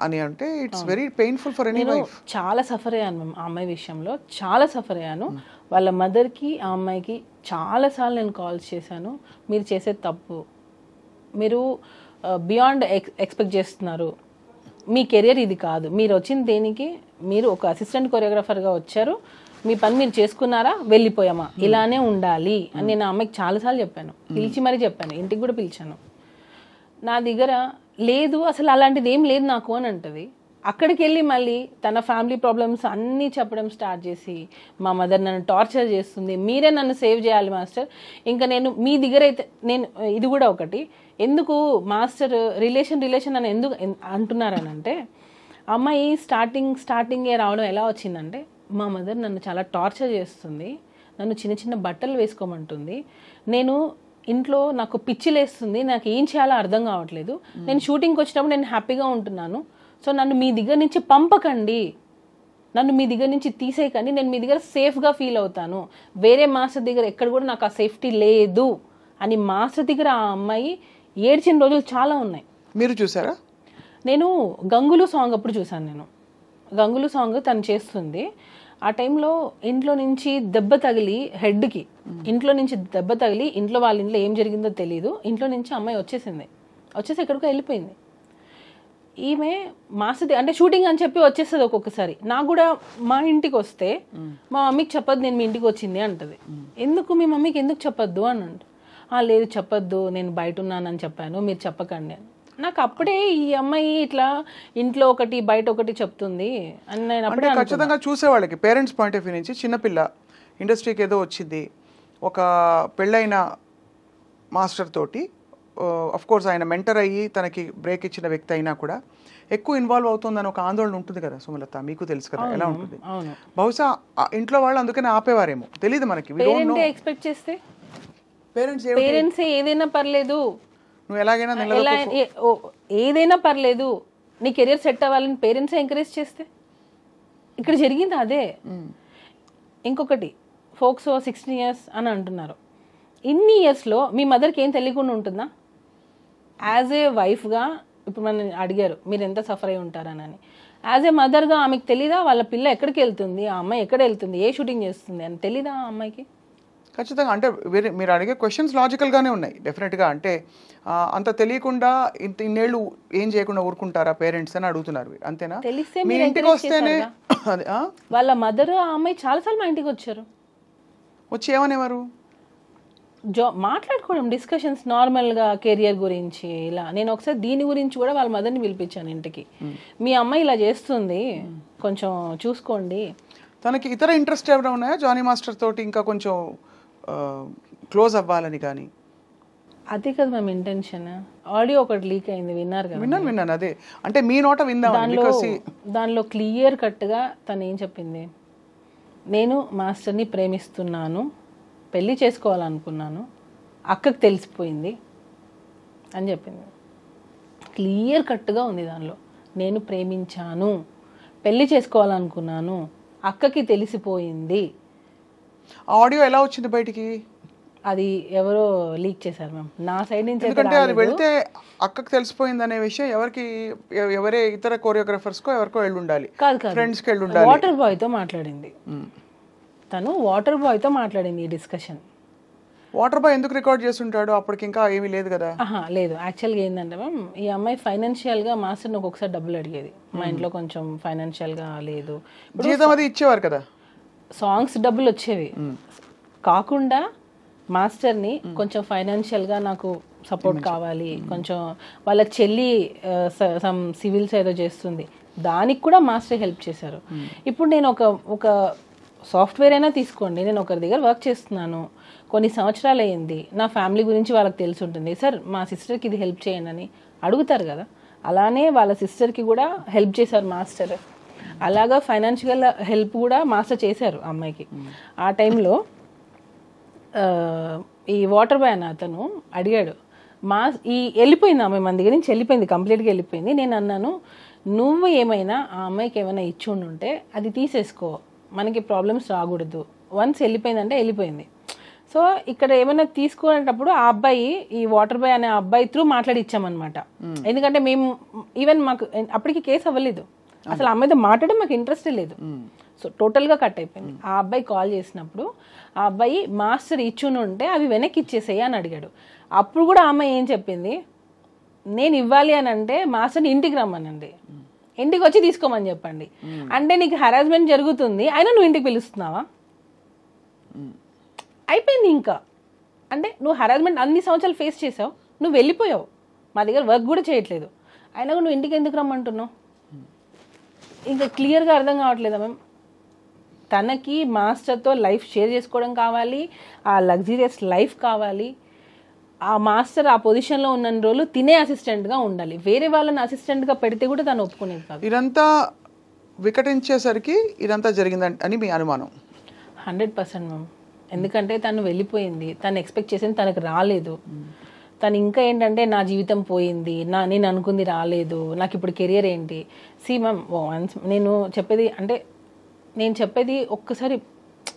అని అంటే it's very painful for any wife. చాలా సఫర్ అయ్యాను మ్యామ్ ఆ అమ్మాయి విషయంలో, చాలా సఫర్ అయ్యాను. వాళ్ళ మదర్కి ఆ అమ్మాయికి చాలాసార్లు నేను కాల్స్ చేశాను, మీరు చేసే తప్పు, మీరు బియాండ్ ఎక్స్పెక్ట్ చేస్తున్నారు, మీ కెరియర్ ఇది కాదు, మీరు వచ్చిన దేనికి, మీరు ఒక అసిస్టెంట్ కొరియోగ్రాఫర్గా వచ్చారు, మీ పని మీరు చేసుకున్నారా, వెళ్ళిపోయామా, ఇలానే ఉండాలి అని నేను ఆ అమ్మాయికి చాలాసార్లు చెప్పాను, పిలిచి మరీ చెప్పాను, ఇంటికి కూడా పిలిచాను. నా దగ్గర లేదు అసలు అలాంటిది ఏం లేదు నాకు అని అంటది. అక్కడికి వెళ్ళి మళ్ళీ తన ఫ్యామిలీ ప్రాబ్లమ్స్ అన్నీ చెప్పడం స్టార్ట్ చేసి, మా మదర్ నన్ను టార్చర్ చేస్తుంది, మీరే నన్ను సేవ్ చేయాలి మాస్టర్, ఇంకా నేను మీ దగ్గర అయితే నేను ఇది కూడా ఒకటి, ఎందుకు మాస్టర్ రిలేషన్ అని ఎందుకు అంటున్నారనంటే, అమ్మాయి స్టార్టింగే రావడం ఎలా వచ్చిందంటే, మా మదర్ నన్ను చాలా టార్చర్ చేస్తుంది, నన్ను చిన్న చిన్న బట్టలు వేసుకోమంటుంది, నేను ఇంట్లో నాకు పిచ్చిలేస్తుంది, నాకు ఏం చేయాలో అర్థం కావట్లేదు, నేను షూటింగ్కి వచ్చినప్పుడు నేను హ్యాపీగా ఉంటున్నాను, సో నన్ను మీ దగ్గర నుంచి పంపకండి నన్ను మీ దగ్గర నుంచి తీసేయకండి, నేను మీ దగ్గర సేఫ్గా ఫీల్ అవుతాను, వేరే మాస్టర్ దగ్గర ఎక్కడ కూడా నాకు ఆ సేఫ్టీ లేదు అని మాస్టర్ దగ్గర ఆ అమ్మాయి ఏడ్చిన రోజులు చాలా ఉన్నాయి. మీరు చూసారా? నేను గంగులు సాంగ్ అప్పుడు చూసాను. నేను గంగులు సాంగ్ తను చేస్తుంది. ఆ టైంలో ఇంట్లో నుంచి దెబ్బ తగిలి హెడ్కి, ఇంట్లో నుంచి దెబ్బ తగిలి ఇంట్లో వాళ్ళ ఇంట్లో ఏం జరిగిందో తెలియదు, ఇంట్లో నుంచి అమ్మాయి వచ్చేసి ఎక్కడికో వెళ్ళిపోయింది. ఈమె మాస్టర్ అంటే షూటింగ్ అని చెప్పి వచ్చేస్తుంది. ఒక్కొక్కసారి నాకు కూడా మా ఇంటికి వస్తే మా మమ్మీకి చెప్పొద్దు నేను మీ ఇంటికి వచ్చింది అంటది. ఎందుకు మీ మమ్మీకి ఎందుకు చెప్పొద్దు అని అంట. లేదు చెప్పొద్దు, నేను బయట ఉన్నానని చెప్పాను, మీరు చెప్పకండి అని. నాకు అప్పుడే ఈ అమ్మాయి ఇట్లా ఇంట్లో ఒకటి బయట ఒకటి చెప్తుంది అని నేను అప్పుడే ఖచ్చితంగా చూసేవాళ్ళకి పేరెంట్స్ పాయింట్ ఆఫ్ వ్యూ నుంచి చిన్నపిల్ల ఇండస్ట్రీకి ఏదో వచ్చింది, ఒక పెళ్ళైన మాస్టర్ తోటి అఫ్ కోర్స్ ఆయన మెంటర్ అయ్యి తనకి బ్రేక్ ఇచ్చిన వ్యక్తి అయినా కూడా ఎక్కువ ఇన్వాల్వ్ అవుతుందని ఒక ఆందోళన ఉంటుంది కదా సుమలత, మీకు తెలుసు కదా ఎలా ఉంటుంది. బహుశా ఇంట్లో వాళ్ళు అందుకని ఆపేవారేమో, తెలియదు మనకి. ఎక్స్పెక్ట్ చేస్తే పేరెంట్స్ ఏదైనా పర్లేదు, నువ్వు ఎలాగైనా ఏదైనా పర్లేదు, నీ కెరియర్ సెట్ అవ్వాలని పేరెంట్స్ ఎంకరేజ్ చేస్తే ఇక్కడ జరిగింది అదే. ఇంకొకటి ఫోక్సో 16 years అని అంటున్నారు. ఇన్ని ఇయర్స్లో మీ మదర్కి ఏం తెలియకుండా ఉంటుందా? యాజ్ ఏ వైఫ్గా ఇప్పుడు మనం అడిగారు మీరు ఎంత సఫర్ అయి ఉంటారనని. యాజ్ ఏ మదర్గా ఆమెకు తెలీదా వాళ్ళ పిల్ల ఎక్కడికి వెళ్తుంది, ఆ అమ్మాయి ఎక్కడ వెళ్తుంది, ఏ షూటింగ్ చేస్తుంది అని తెలీదా ఆ అమ్మాయికి? ఖచ్చితంగా. అంటే మీరు అడిగే క్వశ్చన్స్ లాజికల్గానే ఉన్నాయి డెఫినెట్గా. అంటే అంత తెలియకుండా ఇన్నేళ్ళు ఏం చేయకుండా ఊరుకుంటారా పేరెంట్స్ అని అడుగుతున్నారు, అంతేనా? తెలిస్తే మీ ఇంటికి వస్తేనే వాళ్ళ మదర్ ఆ అమ్మాయి చాలాసార్లు మా ఇంటికి వచ్చారు, వచ్చి ఏమనేవారు? మాట్లాడుకోవడం, డిస్కషన్స్ నార్మల్గా కెరియర్ గురించి ఇలా. నేను ఒకసారి దీని గురించి కూడా వాళ్ళ మదర్ని పిలిపించాను ఇంటికి, మీ అమ్మాయి ఇలా చేస్తుంది కొంచెం చూసుకోండి. తనకి ఇతర ఇంట్రెస్ట్ ఏమైనా ఉన్నాయా జానీ మాస్టర్ తోటి ఇంకా కొంచెం క్లోజ్ అవ్వాలని? కానీ అదే కదా మేము ఇంటెన్షన్. ఆడియో ఒకటి లీక్ అయింది, విన్నారు కదా? విన్నాను. అదే అంటే మీ నోట విందాం. దానిలో క్లియర్ కట్గా తను ఏం చెప్పింది, నేను మాస్టర్ని ప్రేమిస్తున్నాను, పెళ్ళి చేసుకోవాలనుకున్నాను, అక్కకి తెలిసిపోయింది అని చెప్పింది. క్లియర్ కట్గా ఉంది దానిలో. నేను ప్రేమించాను, పెళ్ళి చేసుకోవాలనుకున్నాను, అక్కకి తెలిసిపోయింది. ఆడియో ఎలా వచ్చింది బయటికి? అది ఎవరో లీక్ చేశారు మ్యామ్, నా సైడ్ నుంచి. ఎందుకంటే అది వెళ్తే అక్కకి తెలిసిపోయింది అనే విషయం ఎవరే ఇతర కోరియోగ్రాఫర్స్కో ఎవరికో వెళ్ళి ఉండాలి, ఫ్రెండ్స్కి వెళ్ళి ఉండాలి. వాటర్ బాయ్తో మాట్లాడింది తను, వాటర్ బాయ్తో మాట్లాడింది ఈ డిస్కషన్. వాటర్ బాయ్ ఎందుకు రికార్డ్ చేస్తుంటాడు? అప్పటికి ఇంకా ఏమీ లేదు కదా. లేదు, యాక్చువల్గా ఏంటంటే మ్యామ్ ఈ అమ్మాయి ఫైనాన్షియల్గా మాస్టర్ని ఒక్కొక్కసారి డబ్బులు అడిగేది. మా ఇంట్లో కొంచెం ఫైనాన్షియల్గా లేదు, జీతం అది ఇచ్చేవారు కదా, సాంగ్స్ డబ్బులు వచ్చేవి కాకుండా మాస్టర్ని కొంచెం ఫైనాన్షియల్గా నాకు సపోర్ట్ కావాలి, కొంచెం వాళ్ళ చెల్లి సమ్ సివిల్స్ ఏదో చేస్తుంది, దానికి కూడా మాస్టర్ హెల్ప్ చేశారు. ఇప్పుడు నేను ఒక సాఫ్ట్వేర్ అయినా తీసుకోండి, నేను ఒకరి దగ్గర వర్క్ చేస్తున్నాను, కొన్ని సంవత్సరాలు అయ్యింది, నా ఫ్యామిలీ గురించి వాళ్ళకి తెలిసి ఉంటుంది, సార్ మా సిస్టర్కి ఇది హెల్ప్ చేయండి అని అడుగుతారు కదా. అలానే వాళ్ళ సిస్టర్కి కూడా హెల్ప్ చేశారు మాస్టర్. అలాగా ఫైనాన్షియల్ హెల్ప్ కూడా మాస్టర్ చేశారు అమ్మాయికి. ఆ టైంలో ఈ వాటర్ బాయ్ అన్న అతను అడిగాడు, వెళ్ళిపోయింది ఆమె మన దగ్గర నుంచి, వెళ్ళిపోయింది, కంప్లీట్గా వెళ్ళిపోయింది. నేను అన్నాను, నువ్వు ఏమైనా ఆ అమ్మాయికి ఏమైనా ఇచ్చి ఉంటే అది తీసేసుకో, మనకి ప్రాబ్లమ్స్ రాకూడదు, వన్స్ వెళ్ళిపోయిందంటే వెళ్ళిపోయింది. సో ఇక్కడ ఏమైనా తీసుకునేటప్పుడు ఆ అబ్బాయి, ఈ వాటర్ బాయ్ అనే అబ్బాయి త్రూ మాట్లాడి ఇచ్చామన్నమాట. ఎందుకంటే మేము ఈవెన్ మాకు అప్పటికి కేసు అవ్వలేదు, అసలు ఆ అమ్మాయితో మాట్లాడడం మాకు ఇంట్రెస్టే లేదు. సో టోటల్గా కట్ అయిపోయింది. ఆ అబ్బాయి కాల్ చేసినప్పుడు ఆ అబ్బాయి మాస్టర్ ఇచ్చుని ఉంటే అవి వెనక్కి ఇచ్చేసేయి అని అడిగాడు. అప్పుడు కూడా ఆ అమ్మాయి ఏం చెప్పింది, నేను ఇవ్వాలి అని అంటే మాస్టర్ని ఇంటికి రమ్మనండి, ఇంటికి వచ్చి తీసుకోమని చెప్పండి. అంటే నీకు హరాస్మెంట్ జరుగుతుంది, అయినా నువ్వు ఇంటికి పిలుస్తున్నావా? అయిపోయింది ఇంకా. అంటే నువ్వు హరాస్మెంట్ అన్ని సంవత్సరాలు ఫేస్ చేసావు, నువ్వు వెళ్ళిపోయావు, మా దగ్గర వర్క్ కూడా చేయట్లేదు, అయినా నువ్వు ఇంటికి ఎందుకు రమ్మంటున్నావు? ఇంకా క్లియర్గా అర్థం కావట్లేదా మ్యామ్? తనకి మాస్టర్తో లైఫ్ షేర్ చేసుకోవడం కావాలి, ఆ లగ్జరియస్ లైఫ్ కావాలి. ఆ మాస్టర్ ఆ పొజిషన్లో ఉన్న రోజులు తినే అసిస్టెంట్గా ఉండాలి, వేరే వాళ్ళని అసిస్టెంట్గా పెడితే కూడా తను ఒప్పుకునేది కాదు. ఇదంతా వికటించేసరికి ఇదంతా జరిగిందని మీ అనుమానం? 100% మ్యామ్. ఎందుకంటే తను వెళ్ళిపోయింది, తను ఎక్స్పెక్ట్ చేసింది తనకు రాలేదు. తను ఇంకా ఏంటంటే నా జీవితం పోయింది, నేను అనుకుంది రాలేదు, నాకు ఇప్పుడు కెరియర్ ఏంటి? సి మ్యామ్, నేను చెప్పేది అంటే నేను చెప్పేది ఒక్కసారి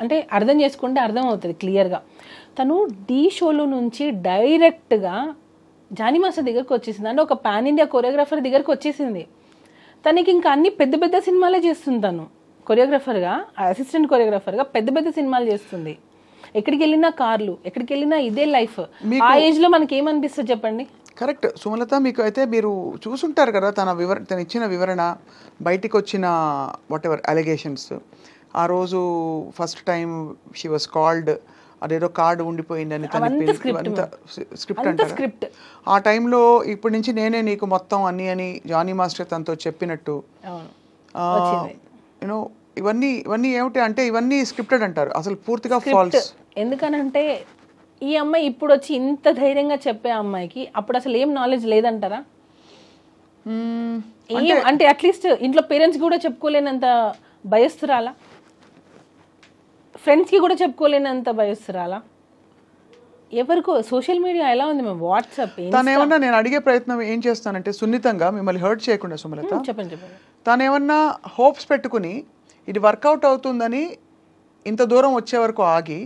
అంటే అర్థం చేసుకుంటే అర్థం అవుతుంది క్లియర్గా. తను ఢీ షోలో నుంచి డైరెక్ట్గా జానీ మాస్టర్ దగ్గరకు వచ్చేసింది. అంటే ఒక పాన్ ఇండియా కొరియోగ్రాఫర్ దగ్గరకు వచ్చేసింది. తనకి ఇంకా అన్ని పెద్ద పెద్ద సినిమాలే చేస్తుంది. తను కొరియోగ్రాఫర్గా, అసిస్టెంట్ కొరియోగ్రాఫర్గా పెద్ద పెద్ద సినిమాలు చేస్తుంది. ఎక్కడికి వెళ్ళినా కార్లు, ఎక్కడికి వెళ్ళినా ఇదే లైఫ్. ఆ ఏజ్లో మనకి ఏమనిపిస్తుంది చెప్పండి? కరెక్ట్ సుమలత. మీకు అయితే మీరు చూసుంటారు కదా తను ఇచ్చిన వివరణ, బయటికి వచ్చిన వాట్ ఎవర్ అలిగేషన్స్. ఆ రోజు first time she was called, అదేదో కార్డు ఉండిపోయిందని స్క్రిప్ట్ అంటారు. ఆ టైంలో ఇప్పటి నుంచి నేనే నీకు మొత్తం అన్ని అని జానీ మాస్టర్ తనతో చెప్పినట్టు, యూనో ఇవన్నీ ఏమిటి అంటే ఇవన్నీ స్క్రిప్టెడ్ అంటారు, అసలు పూర్తిగా ఫాల్స్. ఎందుకనంటే ఈ అమ్మాయి ఇప్పుడు వచ్చి ఇంత ధైర్యంగా చెప్పే అమ్మాయికి అప్పుడు అసలు ఏం నాలెడ్జ్ లేదంటారా? అంటే అట్లీస్ట్ ఇంట్లో పేరెంట్స్ కూడా చెప్పుకోలేనంత భయస్తురాలా, ఫ్రెండ్స్కి కూడా చెప్పుకోలేనంత భయస్తురాలా? ఎవరికో సోషల్ మీడియా ఎలా ఉంది మ్యామ్, వాట్సాప్. తనేమన్నా నేను అడిగే ప్రయత్నం ఏం చేస్తానంటే సున్నితంగా మిమ్మల్ని హర్ట్ చేయకుండా సుమలత, చెప్పండి. తనేమన్నా హోప్స్ పెట్టుకుని ఇది వర్కౌట్ అవుతుందని ఇంత దూరం వచ్చే వరకు ఆగి,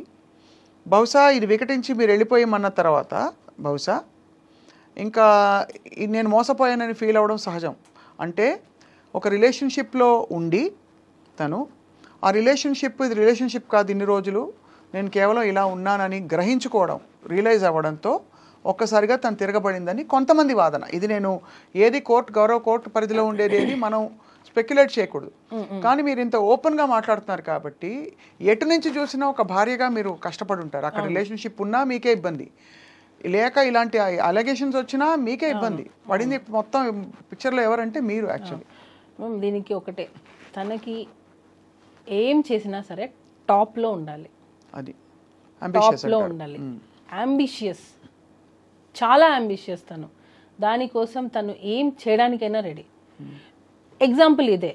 బహుశా ఇది వికటించి మీరు వెళ్ళిపోయామన్న తర్వాత బహుశా ఇంకా నేను మోసపోయానని ఫీల్ అవ్వడం సహజం. అంటే ఒక రిలేషన్షిప్లో ఉండి తను ఆ రిలేషన్షిప్ ఇది రిలేషన్షిప్ కాదు, ఇన్ని రోజులు నేను కేవలం ఇలా ఉన్నానని గ్రహించుకోవడం, రియలైజ్ అవ్వడంతో ఒక్కసారిగా తను తిరగబడిందని కొంతమంది వాదన. ఇది నేను ఏది గౌరవ కోర్టు పరిధిలో ఉండేది ఏది మనం స్పెక్యులేట్ చేయకూడదు. కానీ మీరు ఇంత ఓపెన్గా మాట్లాడుతున్నారు కాబట్టి ఎటు నుంచి చూసినా ఒక భార్యగా మీరు కష్టపడి ఉంటారు. అక్కడ రిలేషన్షిప్ ఉన్నా మీకే ఇబ్బంది, లేక ఇలాంటి అలిగేషన్స్ వచ్చినా మీకే ఇబ్బంది పడింది. మొత్తం పిక్చర్లో ఎవరంటే మీరు యాక్చువల్లీ. దీనికి ఒకటే, తనకి ఏం చేసినా సరే టాప్లో ఉండాలి, అది టాప్లో ఉండాలి. అంబిషియస్, చాలా అంబిషియస్ తను. దానికోసం తను ఏం చేయడానికైనా రెడీ. ఎగ్జాంపుల్ ఇదే,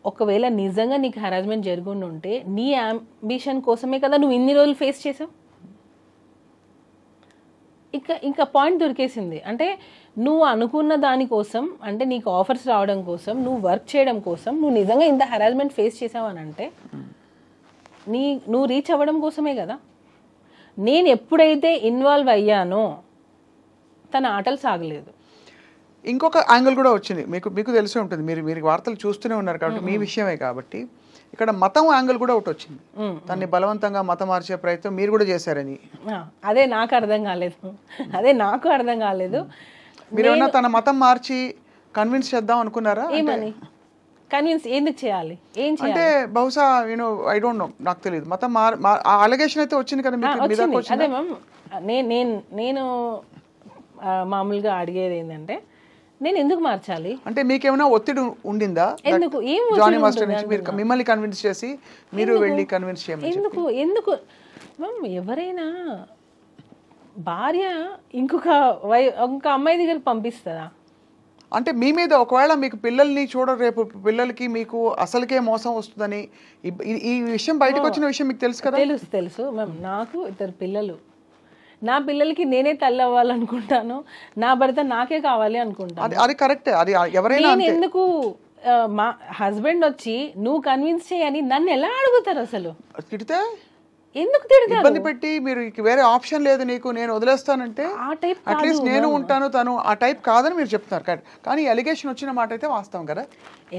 ఒకవేళ నిజంగా నీకు హెరాస్మెంట్ జరుగుండి ఉంటే నీ అంబిషన్ కోసమే కదా నువ్వు ఇన్ని రోజులు ఫేస్ చేసావు. ఇంకా పాయింట్ దొరికేసింది. అంటే నువ్వు అనుకున్న దానికోసం, అంటే నీకు ఆఫర్స్ రావడం కోసం, నువ్వు వర్క్ చేయడం కోసం నువ్వు నిజంగా ఇంత హెరాస్మెంట్ ఫేస్ చేసావు అని అంటే నువ్వు రీచ్ అవ్వడం కోసమే కదా. నేను ఎప్పుడైతే ఇన్వాల్వ్ అయ్యానో తన ఆటలు సాగలేదు. ఇంకొక యాంగిల్ కూడా వచ్చింది, మీకు తెలిసే ఉంటుంది, మీరు వార్తలు చూస్తూనే ఉన్నారు కాబట్టి మీ విషయమే కాబట్టి. ఇక్కడ మతం యాంగిల్ కూడా ఒకటి వచ్చింది, తన్ని బలవంతంగా మతం మార్చే ప్రయత్నం మీరు కూడా చేశారని. అదే నాకు అర్థం కాలేదు. మీరు ఏమన్నా తన మతం మార్చి కన్విన్స్ చేద్దాం అనుకున్నారా? ఏమని కన్విన్స్ ఎందుకు చేయాలి? ఏం చేయాలి అంటే బహుశా ఐ డోంట్ నో, నాకు తెలియదు. మతం అలిగేషన్ అయితే వచ్చింది కదా మీకు. అదే మ్యామ్, నేను మామూలుగా అడిగేది ఏంటంటే నేను ఎందుకు మార్చాలి అంటే మీకేమైనా ఒత్తిడి ఉండిందా? ఎందుకు? ఏం జానీ మాస్టర్ నుంచి మీరు మిమ్మల్ని కన్విన్స్ చేసి మీరు వెళ్ళి కన్విన్స్ చేయమని ఎందుకు మ్యామ్? ఎవరైనా భార్య ఇంకొక అమ్మాయి దగ్గరికి పంపిస్తుందా? అంటే మీ మీద ఒకవేళ మీకు పిల్లల్ని రేపు పిల్లలకి మీకు అసలుకే మోసం వస్తుందని ఈ విషయం బయటకు వచ్చిన విషయం మీకు తెలుసు కదా? తెలుసు మ్యామ్. నాకు 2 పిల్లలు. నా పిల్లలకి నేనే తల్లి అవ్వాలనుకుంటాను, నా భర్త నాకే కావాలి అనుకుంటాను. అది కరెక్టే. అది ఎవరైనా నేను ఎందుకు మా హస్బెండ్ వచ్చి నువ్వు కన్విన్స్ చేయని నన్ను ఎలా అడుగుతారు? అసలు తిడితే ఎందుకు తిడతారు? ఇబ్బంది పెట్టి మీరు వేరే ఆప్షన్ లేదు నీకు, నేను వదిలేస్తానంటే అట్లీస్ట్ నేను ఉంటాను, తను ఆ టైప్ కాదని మీరు చెప్తున్నారు. కానీ ఎలిగేషన్ వచ్చిన మాట అయితే వాస్తవం కదా.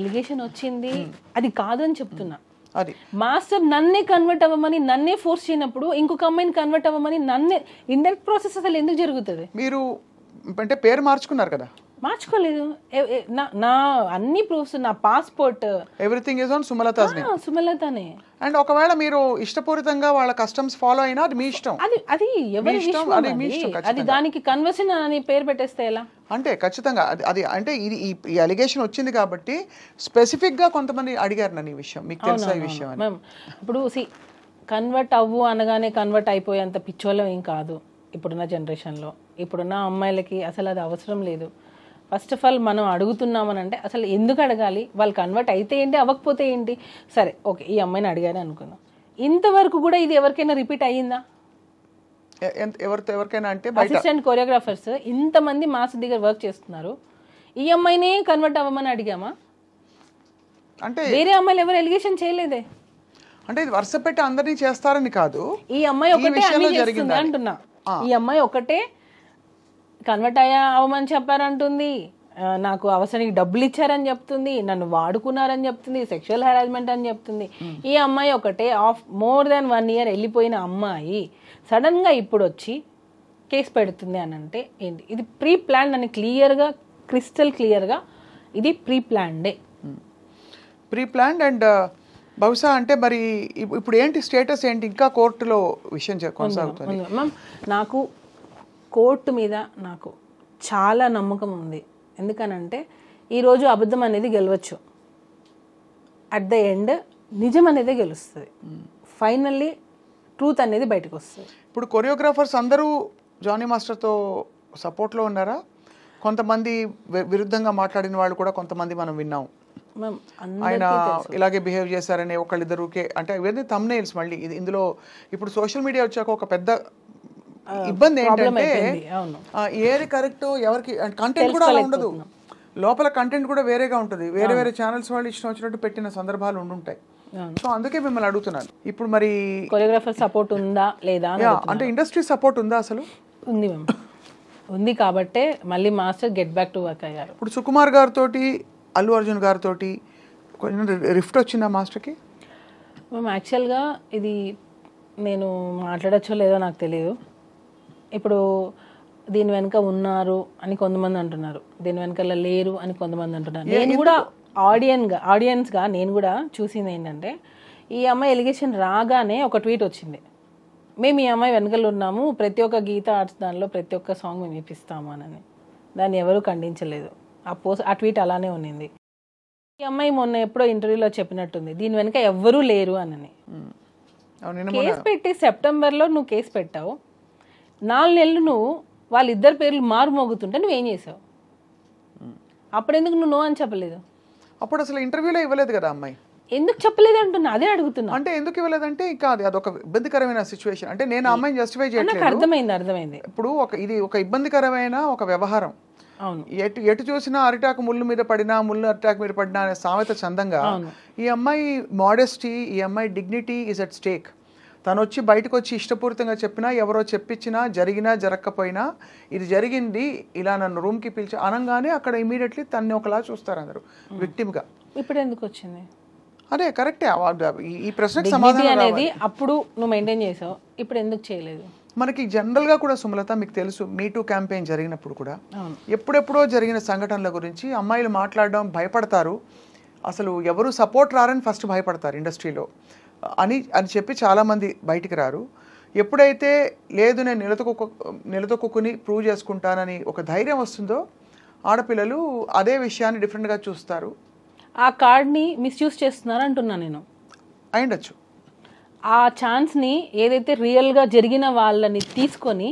ఎలిగేషన్ వచ్చింది, అది కాదని చెప్తున్నా. అది మాస్టర్ నన్నే కన్వర్ట్ అవ్వమని నన్నే ఫోర్స్ చేయనప్పుడు ఇంకొక అమ్మాయిని కన్వర్ట్ అవ్వమని నన్నే ఇండైరెక్ట్ ప్రాసెస్ అసలు ఎందుకు జరుగుతుంది? మీరు అంటే పేరు మార్చుకున్నారు కదా? మార్చుకోలేదు. నా అన్ని ప్రూఫ్స్, నా passport, everything is on Sumalatha's name. సుమలతనే. అండ్ ఒకవేళ మీరు ఇష్టపూరితంగా వాళ్ళ కస్టమ్స్ ఫాలో అయినా అది మీ ఇష్టం. అది ఎవరి ఇష్టం, అది దానికి కన్వర్షన్ అని పేరు పెట్టేస్తే ఎలా? అంటే ఖచ్చితంగా అది అంటే ఈ అలిగేషన్ వచ్చింది కాబట్టి స్పెసిఫిక్ గా కొంతమంది అడిగారు నన్ను ఈ విషయం. మీకు తెలుసా ఈ విషయం? ఇప్పుడు కన్వర్ట్ అవ్వు అనగానే కన్వర్ట్ అయిపోయేంత పిచ్చోళ్ళం ఏం కాదు ఇప్పుడున్న జనరేషన్లో. ఇప్పుడున్న అమ్మాయిలకి అసలు అది అవసరం లేదు. ఫస్ట్ ఆఫ్ ఆల్ మనం అడుగుతున్నామని అంటే అసలు ఎందుకు అడగాలి? వాళ్ళు కన్వర్ట్ అయితే ఏంటి, అవ్వకపోతే ఏంటి? సరే ఓకే, ఈ అమ్మాయిని అడిగానే అనుకుందాం. ఇంతవరకు కూడా ఇది ఎవరికైనా రిపీట్ అయ్యిందా? ఎవరికైనా అంటే అసిస్టెంట్ కొరియోగ్రాఫర్స్ ఇంతమంది మాస్ దగ్గర వర్క్ చేస్తున్నారు, ఈ అమ్మాయినే కన్వర్ట్ అవ్వమని అడిగామా? అంటే వేరే అమ్మాయిలు ఎవరు ఎలిగేషన్ చేయలేదే. అంటే ఇది వరుస పెట్టి అందరినీ చేస్తారని కాదు, ఈ అమ్మాయి ఒకటే అన్ని చేస్తుంది అంటున్నా. ఈ అమ్మాయి ఒకటే కన్వర్ట్ అవ్వమని చెప్పారంటుంది, నాకు అవసరానికి డబ్బులు ఇచ్చారని చెప్తుంది, నన్ను వాడుకున్నారని చెప్తుంది, సెక్షువల్ హెరాస్మెంట్ అని చెప్తుంది. ఈ అమ్మాయి ఒకటే మోర్ దాన్ 1 year వెళ్ళిపోయిన అమ్మాయి సడన్ గా ఇప్పుడు వచ్చి కేసు పెడుతుంది అని అంటే ఏంటి? ఇది ప్రీ ప్లాన్ అని క్లియర్గా, క్రిస్టల్ క్లియర్గా ఇది ప్రీ ప్లాన్డే. Pre planned. అండ్ బహుశా అంటే మరి ఇప్పుడు ఏంటి స్టేటస్ ఏంటి? ఇంకా కోర్టులో విషయం కొనసాగుతుంది మ్యామ్. నాకు కోర్టు మీద నాకు చాలా నమ్మకం ఉంది. ఎందుకనంటే ఈరోజు అబద్ధం అనేది గెలవచ్చు, అట్ ద ఎండ్ నిజం అనేది గెలుస్తుంది, ఫైనల్లీ ట్రూత్ అనేది బయటకు వస్తుంది. ఇప్పుడు కొరియోగ్రాఫర్స్ అందరూ జానీ మాస్టర్తో సపోర్ట్లో ఉన్నారా? కొంతమంది విరుద్ధంగా మాట్లాడిన వాళ్ళు కూడా కొంతమంది మనం విన్నాం, ఆయన ఇలాగే బిహేవ్ చేశారని ఒకళ్ళిద్దరుకే. అంటే ఇవన్నీ థంబ్నెయిల్స్. మళ్ళీ ఇందులో ఇప్పుడు సోషల్ మీడియా వచ్చాక ఒక పెద్ద ఇబ్బంది ఏంటంటే ఏది కరెక్ట్ ఎవరికి కంటెంట్ కూడా అలా ఉండదు, లోపల కంటెంట్ కూడా వేరేగా ఉంటుంది. వేరే వేరే ఛానల్స్ వాళ్ళు ఇష్టం వచ్చినట్టు పెట్టిన సందర్భాలు ఉండుంటాయి. సో అందుకే మిమ్మల్ని అడుగుతున్నాను. ఇప్పుడు మరి కొరియోగ్రాఫర్ సపోర్ట్ ఉందా లేదా అంటే ఇండస్ట్రీ సపోర్ట్ ఉందా అసలు? ఉంది మ్యామ్, ఉంది. కాబట్టే మళ్ళీ master get back to work అయ్యారు. ఇప్పుడు సుకుమార్ గారితో, అల్లు అర్జున్ గారితో కొంచెం రిఫ్ట్ వచ్చిందా మాస్టర్కి? మ్యామ్ యాక్చువల్గా ఇది నేను మాట్లాడచ్చో లేదో నాకు తెలియదు. ఇప్పుడు దీని వెనక ఉన్నారు అని కొంతమంది అంటున్నారు, దీని వెనకాల లేరు అని కొంతమంది అంటున్నారు. నేను కూడా ఆడియన్స్గా నేను కూడా చూసింది ఏంటంటే, ఈ అమ్మాయి ఎలిగేషన్ రాగానే ఒక ట్వీట్ వచ్చింది, మేము ఈ అమ్మాయి వెనకాల ఉన్నాము, ప్రతి ఒక్క గీత ఆర్ట్స్ దానిలో ప్రతి ఒక్క సాంగ్ మేము ఇప్పిస్తాము అని. దాన్ని ఎవరూ ఖండించలేదు. ఆ ట్వీట్ అలానే ఉన్నింది. ఈ అమ్మాయి మొన్న ఎప్పుడో ఇంటర్వ్యూలో చెప్పినట్టుంది, దీని వెనక ఎవ్వరూ లేరు అని. కేసు పెట్టి సెప్టెంబర్లో నువ్వు కేసు పెట్టావు, 4 నెలలు నువ్వు వాళ్ళిద్దరు పేర్లు మారుమోగుతుంటే నువ్వేం చేసావు? అప్పుడెందుకు నువ్వు నో అని చెప్పలేదు? అప్పుడు అసలు ఇంటర్వ్యూలో ఇవ్వలేదు కదా అమ్మాయి. ఎందుకు చెప్పలేదు అంటున్నా, అదే అడుగుతున్నా. అంటే ఎందుకు ఇవ్వలేదంటే ఇంకా అదొక ఇబ్బందికరమైన సిచ్యువేషన్. అంటే నేను అమ్మాయిని జస్టిఫై చేయట్లేదు, అర్థమైంది. ఇప్పుడు ఇది ఒక ఇబ్బందికరమైన ఒక వ్యవహారం. అవును, ఎటు చూసినా అరిటాకు ముళ్ళు మీద పడినా, ముళ్ళు అరిటాకు మీద పడినా అనే సామెత చందంగా ఈ అమ్మాయి మోడెస్టీ, ఈ అమ్మాయి డిగ్నిటీ ఈజ్ అట్ స్టేక్. తను వచ్చి బయటకు వచ్చి ఇష్టపూరితంగా చెప్పినా, ఎవరో చెప్పించినా, జరిగినా జరగకపోయినా ఇది జరిగింది, ఇలా నన్ను రూమ్కి పిలిచి అనగానే అక్కడ ఇమీడియట్లీ తన్ని ఒకలా చూస్తారు అందరూ విక్టిమ్గా. ఇప్పుడు ఎందుకు వచ్చింది? అదే కరెక్టే. ఈ ప్రశ్నకు సమాధానం అనేది అప్పుడు నువ్వు మెయింటైన్ చేసావు, ఇప్పుడు ఎందుకు చేయలేదు? మనకి జనరల్గా కూడా సుమలత మీకు తెలుసు, మీటూ క్యాంపెయిన్ జరిగినప్పుడు కూడా ఎప్పుడెప్పుడో జరిగిన సంఘటనల గురించి అమ్మాయిలు మాట్లాడడం భయపడతారు, అసలు ఎవరు సపోర్ట్ రారని ఫస్ట్ భయపడతారు ఇండస్ట్రీలో అని చెప్పి చాలామంది బయటికి రారు. ఎప్పుడైతే లేదు నేను నిలదొక్కుని ప్రూవ్ చేసుకుంటానని ఒక ధైర్యం వస్తుందో ఆడపిల్లలు అదే విషయాన్ని డిఫరెంట్గా చూస్తారు. ఆ కార్డ్ని మిస్యూజ్ చేస్తున్నారు అంటున్నా నేను. అయిండొచ్చు. ఆ ఛాన్స్ని ఏదైతే రియల్గా జరిగిన వాళ్ళని తీసుకొని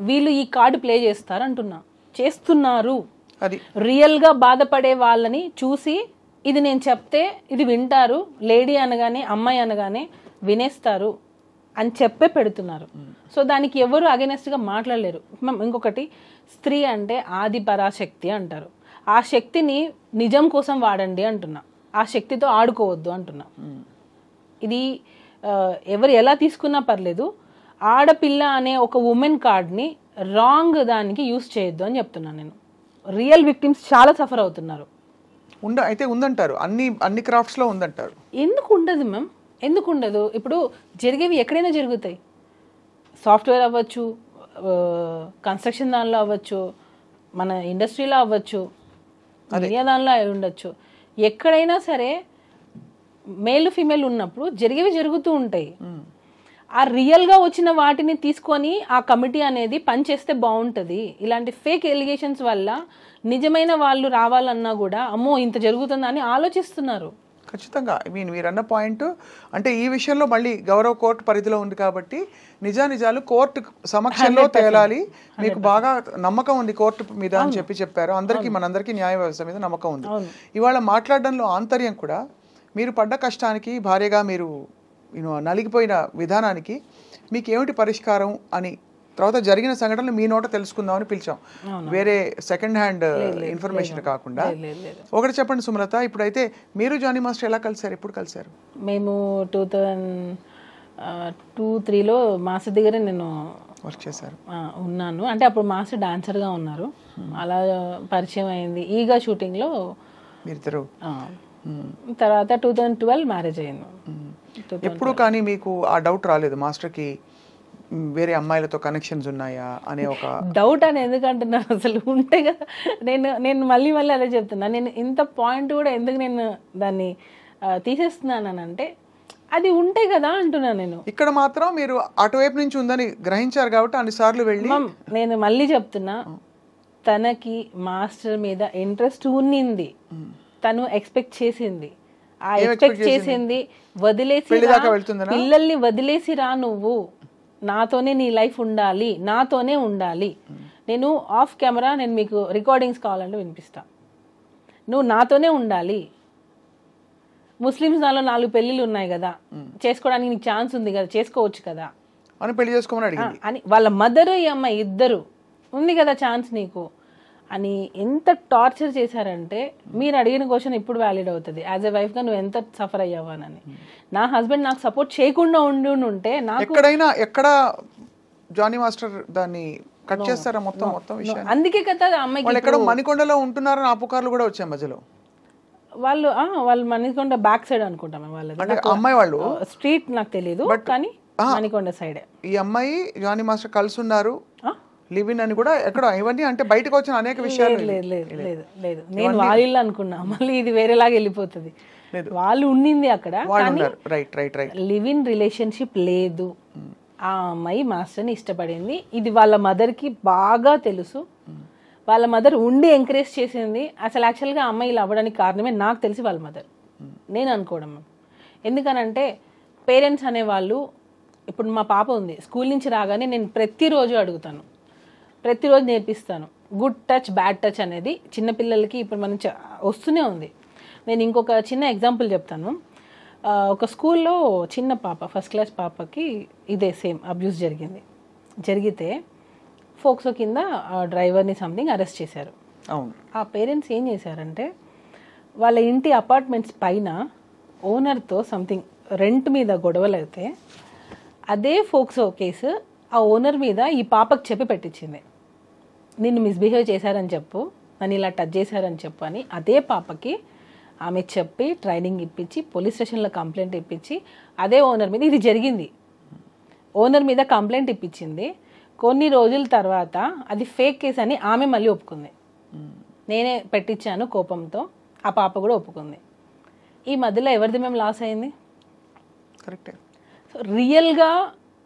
వీళ్ళు ఈ కార్డు ప్లే చేస్తారు అంటున్నా. చేస్తున్నారు. అది రియల్గా బాధపడే వాళ్ళని చూసి ఇది నేను చెప్తే ఇది వింటారు, లేడీ అనగానే అమ్మాయి అనగానే వినేస్తారు అని చెప్పే పెడుతున్నారు. సో దానికి ఎవరు అగెనెస్ట్గా మాట్లాడలేరు. ఇంకొకటి, స్త్రీ అంటే ఆది పరాశక్తి అంటారు. ఆ శక్తిని నిజం కోసం వాడండి అంటున్నా, ఆ శక్తితో ఆడుకోవద్దు అంటున్నా. ఇది ఎవరు ఎలా తీసుకున్నా పర్లేదు, ఆడపిల్ల అనే ఒక ఉమెన్ కార్డ్ని రాంగ్ దానికి యూస్ చేయొద్దు అని చెప్తున్నాను నేను. రియల్ విక్టిమ్స్ చాలా సఫర్ అవుతున్నారు. అయితే ఉందంటారు, అన్ని క్రాఫ్ట్స్లో ఉందంటారు. ఎందుకు ఉండదు మ్యామ్? ఎందుకు ఉండదు? ఇప్పుడు జరిగేవి ఎక్కడైనా జరుగుతాయి. సాఫ్ట్వేర్ అవ్వచ్చు, కన్స్ట్రక్షన్ దానిలో అవ్వచ్చు, మన ఇండస్ట్రీలో అవ్వచ్చు, మీడియా దానిలో అయి ఉండొచ్చు. ఎక్కడైనా సరే మేల్ ఫీమేల్ ఉన్నప్పుడు జరిగేవి జరుగుతూ ఉంటాయి. ఆ రియల్గా వచ్చిన వాటిని తీసుకొని ఆ కమిటీ అనేది పనిచేస్తే బాగుంటుంది. ఇలాంటి ఫేక్ ఎలిగేషన్స్ వల్ల నిజమైన వాళ్ళు రావాలన్నా కూడా అమ్మో ఇంత జరుగుతుందని ఆలోచిస్తున్నారు. ఖచ్చితంగా. మీరు అన్న పాయింట్ అంటే ఈ విషయంలో మళ్ళీ గౌరవ కోర్టు పరిధిలో ఉంది కాబట్టి నిజాలు కోర్టు సమక్షంలో తేలాలి. మీకు బాగా నమ్మకం ఉంది కోర్టు మీద అని చెప్పారు. మనందరికీ న్యాయ వ్యవస్థ మీద నమ్మకం ఉంది. ఇవాళ మాట్లాడడంలో ఆంతర్యం కూడా మీరు పడ్డ కష్టానికి, భార్యగా మీరు నలిగిపోయిన విధానానికి మీకు ఏమిటి పరిష్కారం అని తర్వాత జరిగిన సంఘటనలు మీ నోట తెలుసుకుందామని పిలిచాం, వేరే సెకండ్ హ్యాండ్ ఇన్ఫర్మేషన్ కాకుండా. ఒకటి చెప్పండి సుమలత, ఇప్పుడైతే మీరు జానీ మాస్టర్ ఎలా కలిసారు, ఎప్పుడు కలిసారు? మేము 2002-03లో మాస్టర్ దగ్గర నేను వర్క్ చేశారు ఉన్నాను. అంటే అప్పుడు మాస్టర్ డాన్సర్గా ఉన్నారు, అలా పరిచయం అయింది. ఈగా షూటింగ్లో మీరిద్దరు. తర్వాత 2012 మ్యారేజ్ అయింది. ఎప్పుడు కానీ మీకు ఆ డౌట్ రాలేదు మాస్టర్కి వేరే అమ్మాయిలతో కనెక్షన్స్ ఉన్నాయా అనే ఒక డౌట్ అని ఎందుకంటున్నారు? అసలు ఉంటే కదా. నేను మళ్ళీ అదే చెప్తున్నా, నేను ఇంత పాయింట్ కూడా ఎందుకు నేను దాన్ని తీసేస్తున్నానంటే అది ఉంటే కదా అంటున్నా. నేను ఇక్కడ మాత్రం మీరు అటువైపు నుంచి ఉందని గ్రహించారు కాబట్టి అన్నిసార్లు వెళ్ళి. నేను మళ్ళీ చెప్తున్నా, తనకి మాస్టర్ మీద ఇంట్రెస్ట్ ఉన్నింది, తను ఎక్స్పెక్ట్ చేసింది. ఆ ఎక్స్పెక్ట్ చేసింది వదిలేసి పిల్లల్ని వదిలేసి రా, నువ్వు నాతోనే నీ లైఫ్ ఉండాలి, నాతోనే ఉండాలి. నేను ఆఫ్ కెమెరా నేను మీకు రికార్డింగ్స్ కావాలంటే వినిపిస్తా, నువ్వు నాతోనే ఉండాలి. ముస్లిమ్స్ నాలో 4 పెళ్ళిళ్ళు ఉన్నాయి కదా, చేసుకోవడానికి నీకు ఛాన్స్ ఉంది కదా, చేసుకోవచ్చు కదా అని పెళ్లి చేసుకోమని అని వాళ్ళ మదర్ ఈ అమ్మాయి ఇద్దరు ఉంది కదా ఛాన్స్ నీకు అని ఎంత టార్చర్ చేశారంటే, మీరు అడిగిన క్వశ్చన్ ఇప్పుడు వ్యాలిడ్ అవుతుంది. యాజ్ ఎ వైఫ్గా నువ్వు ఎంత సఫర్ అయ్యావానని. నా హస్బెండ్ నాకు సపోర్ట్ చేయకుండా ఉంటే నాకు ఎక్కడ జానీ మాస్టర్ దాన్ని కట్ చేస్తారా మొత్తం విషయం. అందుకే కదా అమ్మాయికి ఎక్కడ మణికొండలో ఉంటున్నారని ఆ పుకార్లు కూడా వచ్చాయి మధ్యలో. వాళ్ళు మణికొండ బ్యాక్ సైడ్ అనుకుంటాం వాళ్ళది, అమ్మాయి వాళ్ళు స్ట్రీట్ నాకు తెలియదు కానీ మణికొండ సైడ్. ఈ అమ్మాయి జానీ మాస్టర్ కలిసి ఉన్నారు, లివ్ ఇన్ అని కూడా ఎక్కడ, ఇవన్నీ అంటే బయటకు వచ్చిన అనేక విషయాలు. లేదు నేను వాళ్ళు అనుకున్నా, మళ్ళీ ఇది వేరేలాగా వెళ్ళిపోతుంది. వాళ్ళు ఉండింది అక్కడ, లివ్ ఇన్ రిలేషన్షిప్ లేదు. ఆ అమ్మాయి మాస్టర్ని ఇష్టపడింది, ఇది వాళ్ళ మదర్కి బాగా తెలుసు. వాళ్ళ మదర్ ఉండి ఎంకరేజ్ చేసింది. అసలు యాక్చువల్గా అమ్మాయి ఇలా అవ్వడానికి కారణమే నాకు తెలిసి వాళ్ళ మదర్, నేను అనుకోవడం. ఎందుకనంటే పేరెంట్స్ అనేవాళ్ళు, ఇప్పుడు మా పాప ఉంది, స్కూల్ నుంచి రాగానే నేను ప్రతిరోజు అడుగుతాను, ప్రతిరోజు నేర్పిస్తాను. గుడ్ టచ్ బ్యాడ్ టచ్ అనేది చిన్నపిల్లలకి ఇప్పుడు మనం వస్తూనే ఉంది. నేను ఇంకొక చిన్న ఎగ్జాంపుల్ చెప్తాను. ఒక స్కూల్లో చిన్న పాప, ఫస్ట్ క్లాస్ పాపకి ఇదే సేమ్ అబ్యూస్ జరిగితే ఫోక్సో కింద డ్రైవర్ని సంథింగ్ అరెస్ట్ చేశారు. ఆ పేరెంట్స్ ఏం చేశారంటే, వాళ్ళ ఇంటి అపార్ట్మెంట్స్ పైన ఓనర్తో సంథింగ్ రెంట్ మీద గొడవలు అయితే అదే ఫోక్సో కేసు ఆ ఓనర్ మీద ఈ పాపకు చెప్పి పెట్టించింది. నిన్ను మిస్బిహేవ్ చేశారని చెప్పు, నన్ను ఇలా టచ్ చేశారని చెప్పు అని అదే పాపకి ఆమె చెప్పి ట్రైనింగ్ ఇప్పించి పోలీస్ స్టేషన్లో కంప్లైంట్ ఇప్పించి అదే ఓనర్ మీద ఇది జరిగింది. ఓనర్ మీద కంప్లైంట్ ఇప్పించింది. కొన్ని రోజుల తర్వాత అది ఫేక్ కేసు అని ఆమె మళ్ళీ ఒప్పుకుంది. నేనే పెట్టించాను కోపంతో, ఆ పాప కూడా ఒప్పుకుంది. ఈ మధ్యలో ఎవరిది మేము లాస్ అయింది? కరెక్టే. సో రియల్గా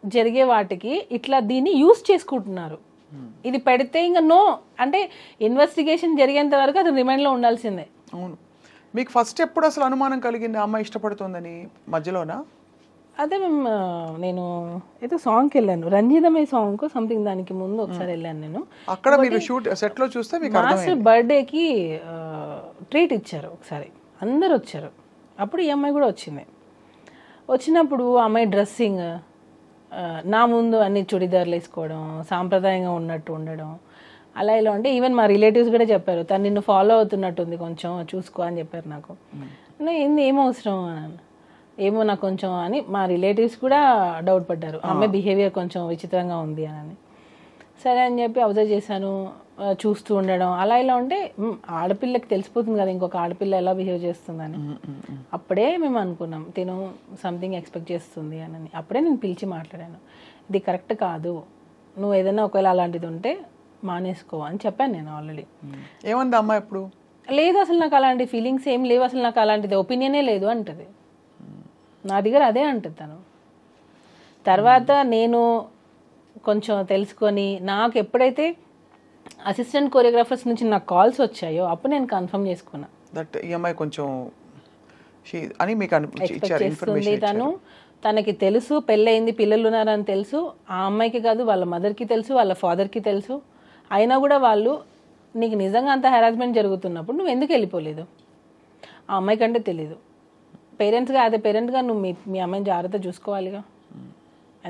జరిగే వాటికి ఇట్లా దీన్ని యూజ్ చేసుకుంటున్నారు. ఇది పెడితే ఇంకా నో అంటే ఇన్వెస్టిగేషన్ జరిగేంత వరకు అది రిమైండ్లో ఉండాల్సిందే. అవును. మీకు ఫస్ట్ ఎప్పుడు అసలు అనుమానం కలిగింది అమ్మాయి ఇష్టపడుతుందని? మధ్యలోనా? అదే నేను ఏదో సాంగ్కి వెళ్ళాను, రంజితమే సాంగ్ సంథింగ్, దానికి ముందు ఒకసారి వెళ్ళాను నేను. అక్కడ మీరు షూట్ సెట్లో చూస్తే మీకు మాస్టర్ బర్త్డేకి ట్రీట్ ఇచ్చారు ఒకసారి, అందరు వచ్చారు. అప్పుడు ఈ అమ్మాయి కూడా వచ్చింది. వచ్చినప్పుడు అమ్మాయి డ్రెస్సింగ్ నా ముందు అన్ని చుడిదార్లు వేసుకోవడం, సాంప్రదాయంగా ఉన్నట్టు ఉండడం, అలా ఇలా అంటే ఈవెన్ మా రిలేటివ్స్ కూడా చెప్పారు, తను నిన్ను ఫాలో అవుతున్నట్టుంది, కొంచెం చూసుకో అని చెప్పారు నాకు. ఏం అవసరం అన్నాను, ఏమో నాకు కొంచెం అని మా రిలేటివ్స్ కూడా డౌట్ పడ్డారు, అమ్మాయి బిహేవియర్ కొంచెం విచిత్రంగా ఉంది అని. సరే అని చెప్పి అబ్జర్వ్ చేశాను, చూస్తూ ఉండడం, అలా ఇలా ఉంటే ఆడపిల్లకి తెలిసిపోతుంది కదా ఇంకొక ఆడపిల్ల ఎలా బిహేవ్ చేస్తుందని. అప్పుడే మేము అనుకున్నాం తిను సంథింగ్ ఎక్స్పెక్ట్ చేస్తుంది అని. అప్పుడే నేను పిలిచి మాట్లాడాను, ఇది కరెక్ట్ కాదు, నువ్వు ఏదైనా ఒకవేళ అలాంటిది ఉంటే మానేసుకో అని చెప్పాను నేను ఆల్రెడీ. ఏమంది అమ్మాయి ఎప్పుడు? లేదు అసలు నాకు అలాంటి ఫీలింగ్స్ ఏం లేవు, అసలు నాకు అలాంటిది ఒపీనియనే లేదు అంటది. నా దగ్గర అదే అంటుంది తను. తర్వాత నేను కొంచెం తెలుసుకొని నాకు ఎప్పుడైతే అసిస్టెంట్ కొరియోగ్రాఫర్స్ నుంచి నాకు కాల్స్ వచ్చాయో అప్పుడు నేను కన్ఫర్మ్ చేసుకున్నా దట్ ఈ అమ్మాయి కొంచెం అని మీకు ఎక్స్పెక్ట్ చేస్తుంది. తనకి తెలుసు పెళ్ళయింది, పిల్లలు ఉన్నారని తెలుసు. ఆ అమ్మాయికి కాదు వాళ్ళ మదర్కి తెలుసు, వాళ్ళ ఫాదర్కి తెలుసు. అయినా కూడా వాళ్ళు నీకు నిజంగా అంత హెరాస్మెంట్ జరుగుతున్నప్పుడు నువ్వు ఎందుకు వెళ్ళిపోలేదు? ఆ అమ్మాయికి అంటే తెలీదు. పేరెంట్స్గా అదే పేరెంట్గా నువ్వు మీ అమ్మాయిని జాగ్రత్త చూసుకోవాలిగా.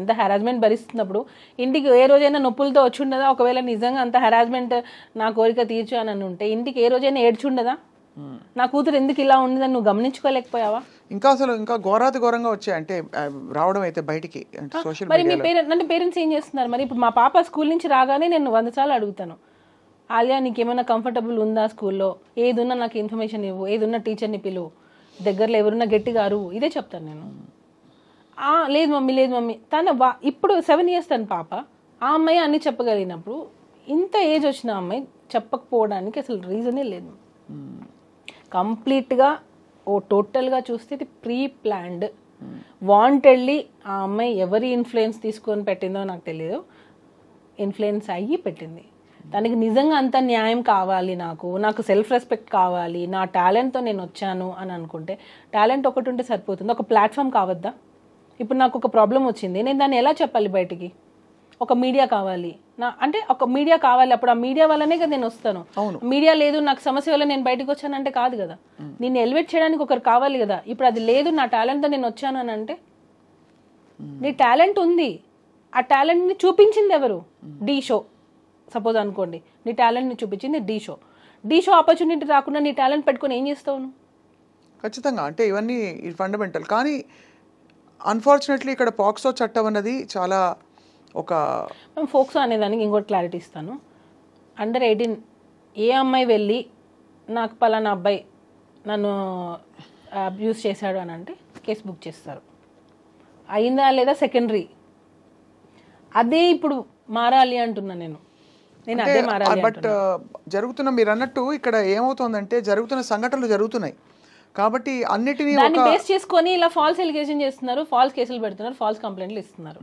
ఎంత హెరాస్మెంట్ భరిస్తున్నప్పుడు ఇంటికి ఏ రోజైనా నొప్పులతో వచ్చి ఉండదా? ఒకవేళ నిజంగా అంత హెరాస్మెంట్ నా కోరిక తీర్చు అని ఉంటే ఇంటికి ఏ రోజైనా ఏడ్చి ఉండదా? నా కూతురు ఎందుకు ఇలా ఉండదని నువ్వు గమనించుకోలేకపోయావా? ఇంకా అసలు ఇంకా ఘోరాతి ఘోరంగా వచ్చాయి అంటే రావడం అయితే బయటికి సోషల్ మరి మీ పేరెంట్స్ ఏం చేస్తున్నారు? మరి ఇప్పుడు మా పాప స్కూల్ నుంచి రాగానే నేను 100 సార్లు అడుగుతాను, ఆలియా నీకేమైనా కంఫర్టబుల్ ఉందా స్కూల్లో, ఏదున్నా నాకు ఇన్ఫర్మేషన్ ఇవ్వు, ఏదున్నా టీచర్ని పిలువు, దగ్గరలో ఎవరున్నా గట్టిగా అరువు, ఇదే చెప్తాను నేను. లేదు మమ్మీ లేదు మమ్మీ. ఇప్పుడు 7 years తన పాప, ఆ అమ్మాయి అన్ని చెప్పగలిగినప్పుడు ఇంత ఏజ్ వచ్చిన అమ్మాయి చెప్పకపోవడానికి అసలు రీజనే లేదు. కంప్లీట్గా టోటల్గా చూస్తే ఇది ప్రీ ప్లాన్డ్, వాంటెడ్లీ ఆ అమ్మాయి ఎవరి ఇన్ఫ్లుయెన్స్ తీసుకొని పెట్టిందో నాకు తెలియదు, ఇన్ఫ్లుయెన్స్ అయ్యి పెట్టింది. దానికి నిజంగా అంత న్యాయం కావాలి, నాకు సెల్ఫ్ రెస్పెక్ట్ కావాలి, నా టాలెంట్తో నేను వచ్చాను అని అనుకుంటే టాలెంట్ ఒకటి ఉంటే సరిపోతుంది, ఒక ప్లాట్ఫామ్ కావద్దా? ఇప్పుడు నాకు ఒక ప్రాబ్లం వచ్చింది, నేను దాన్ని ఎలా చెప్పాలి బయటికి? ఒక మీడియా కావాలి, అంటే ఒక మీడియా కావాలి, అప్పుడు ఆ మీడియా వల్లనే కదా నేను వస్తాను. మీడియా లేదు, నాకు సమస్య వల్ల నేను బయటకు వచ్చానంటే కాదు కదా, నేను ఎలివేట్ చేయడానికి ఒకరు కావాలి కదా. ఇప్పుడు అది లేదు, నా టాలెంట్తో నేను వచ్చాను అని అంటే, నీ టాలెంట్ ఉంది, ఆ టాలెంట్ని చూపించింది ఎవరు? డి షో సపోజ్ అనుకోండి, నీ టాలెంట్ని చూపించింది డి షో ఆపర్చునిటీ రాకుండా నీ టాలెంట్ పెట్టుకొని ఏం చేస్తావు నువ్వు? ఖచ్చితంగా అంటే ఇవన్నీ ఫండమెంటల్. కానీ అన్ఫార్చునేట్లీ ఇక్కడ పాక్సో చట్టం అన్నది చాలా మేము ఫోక్సో అనేదానికి ఇంకోటి క్లారిటీ ఇస్తాను. అండర్ 18 ఏ అమ్మాయి వెళ్ళి నాకు పలానా అబ్బాయి నన్ను అబ్యూస్ చేశాడు అని అంటే కేసు బుక్ చేస్తారు. అయిందా లేదా సెకండరీ, అదే ఇప్పుడు మారాలి అంటున్నా నేను అదే మారాలి. బట్ జరుగుతున్న మీరు అన్నట్టు ఇక్కడ ఏమవుతుందంటే జరుగుతున్న సంఘటనలు జరుగుతున్నాయి కాబట్టి అన్నిటినీ దాన్ని బేస్ చేసుకొని ఇలా ఫాల్స్ ఎలిగేషన్ చేస్తున్నారు, ఫాల్స్ కేసులు పెడుతున్నారు, ఫాల్స్ కంప్లైంట్లు ఇస్తున్నారు.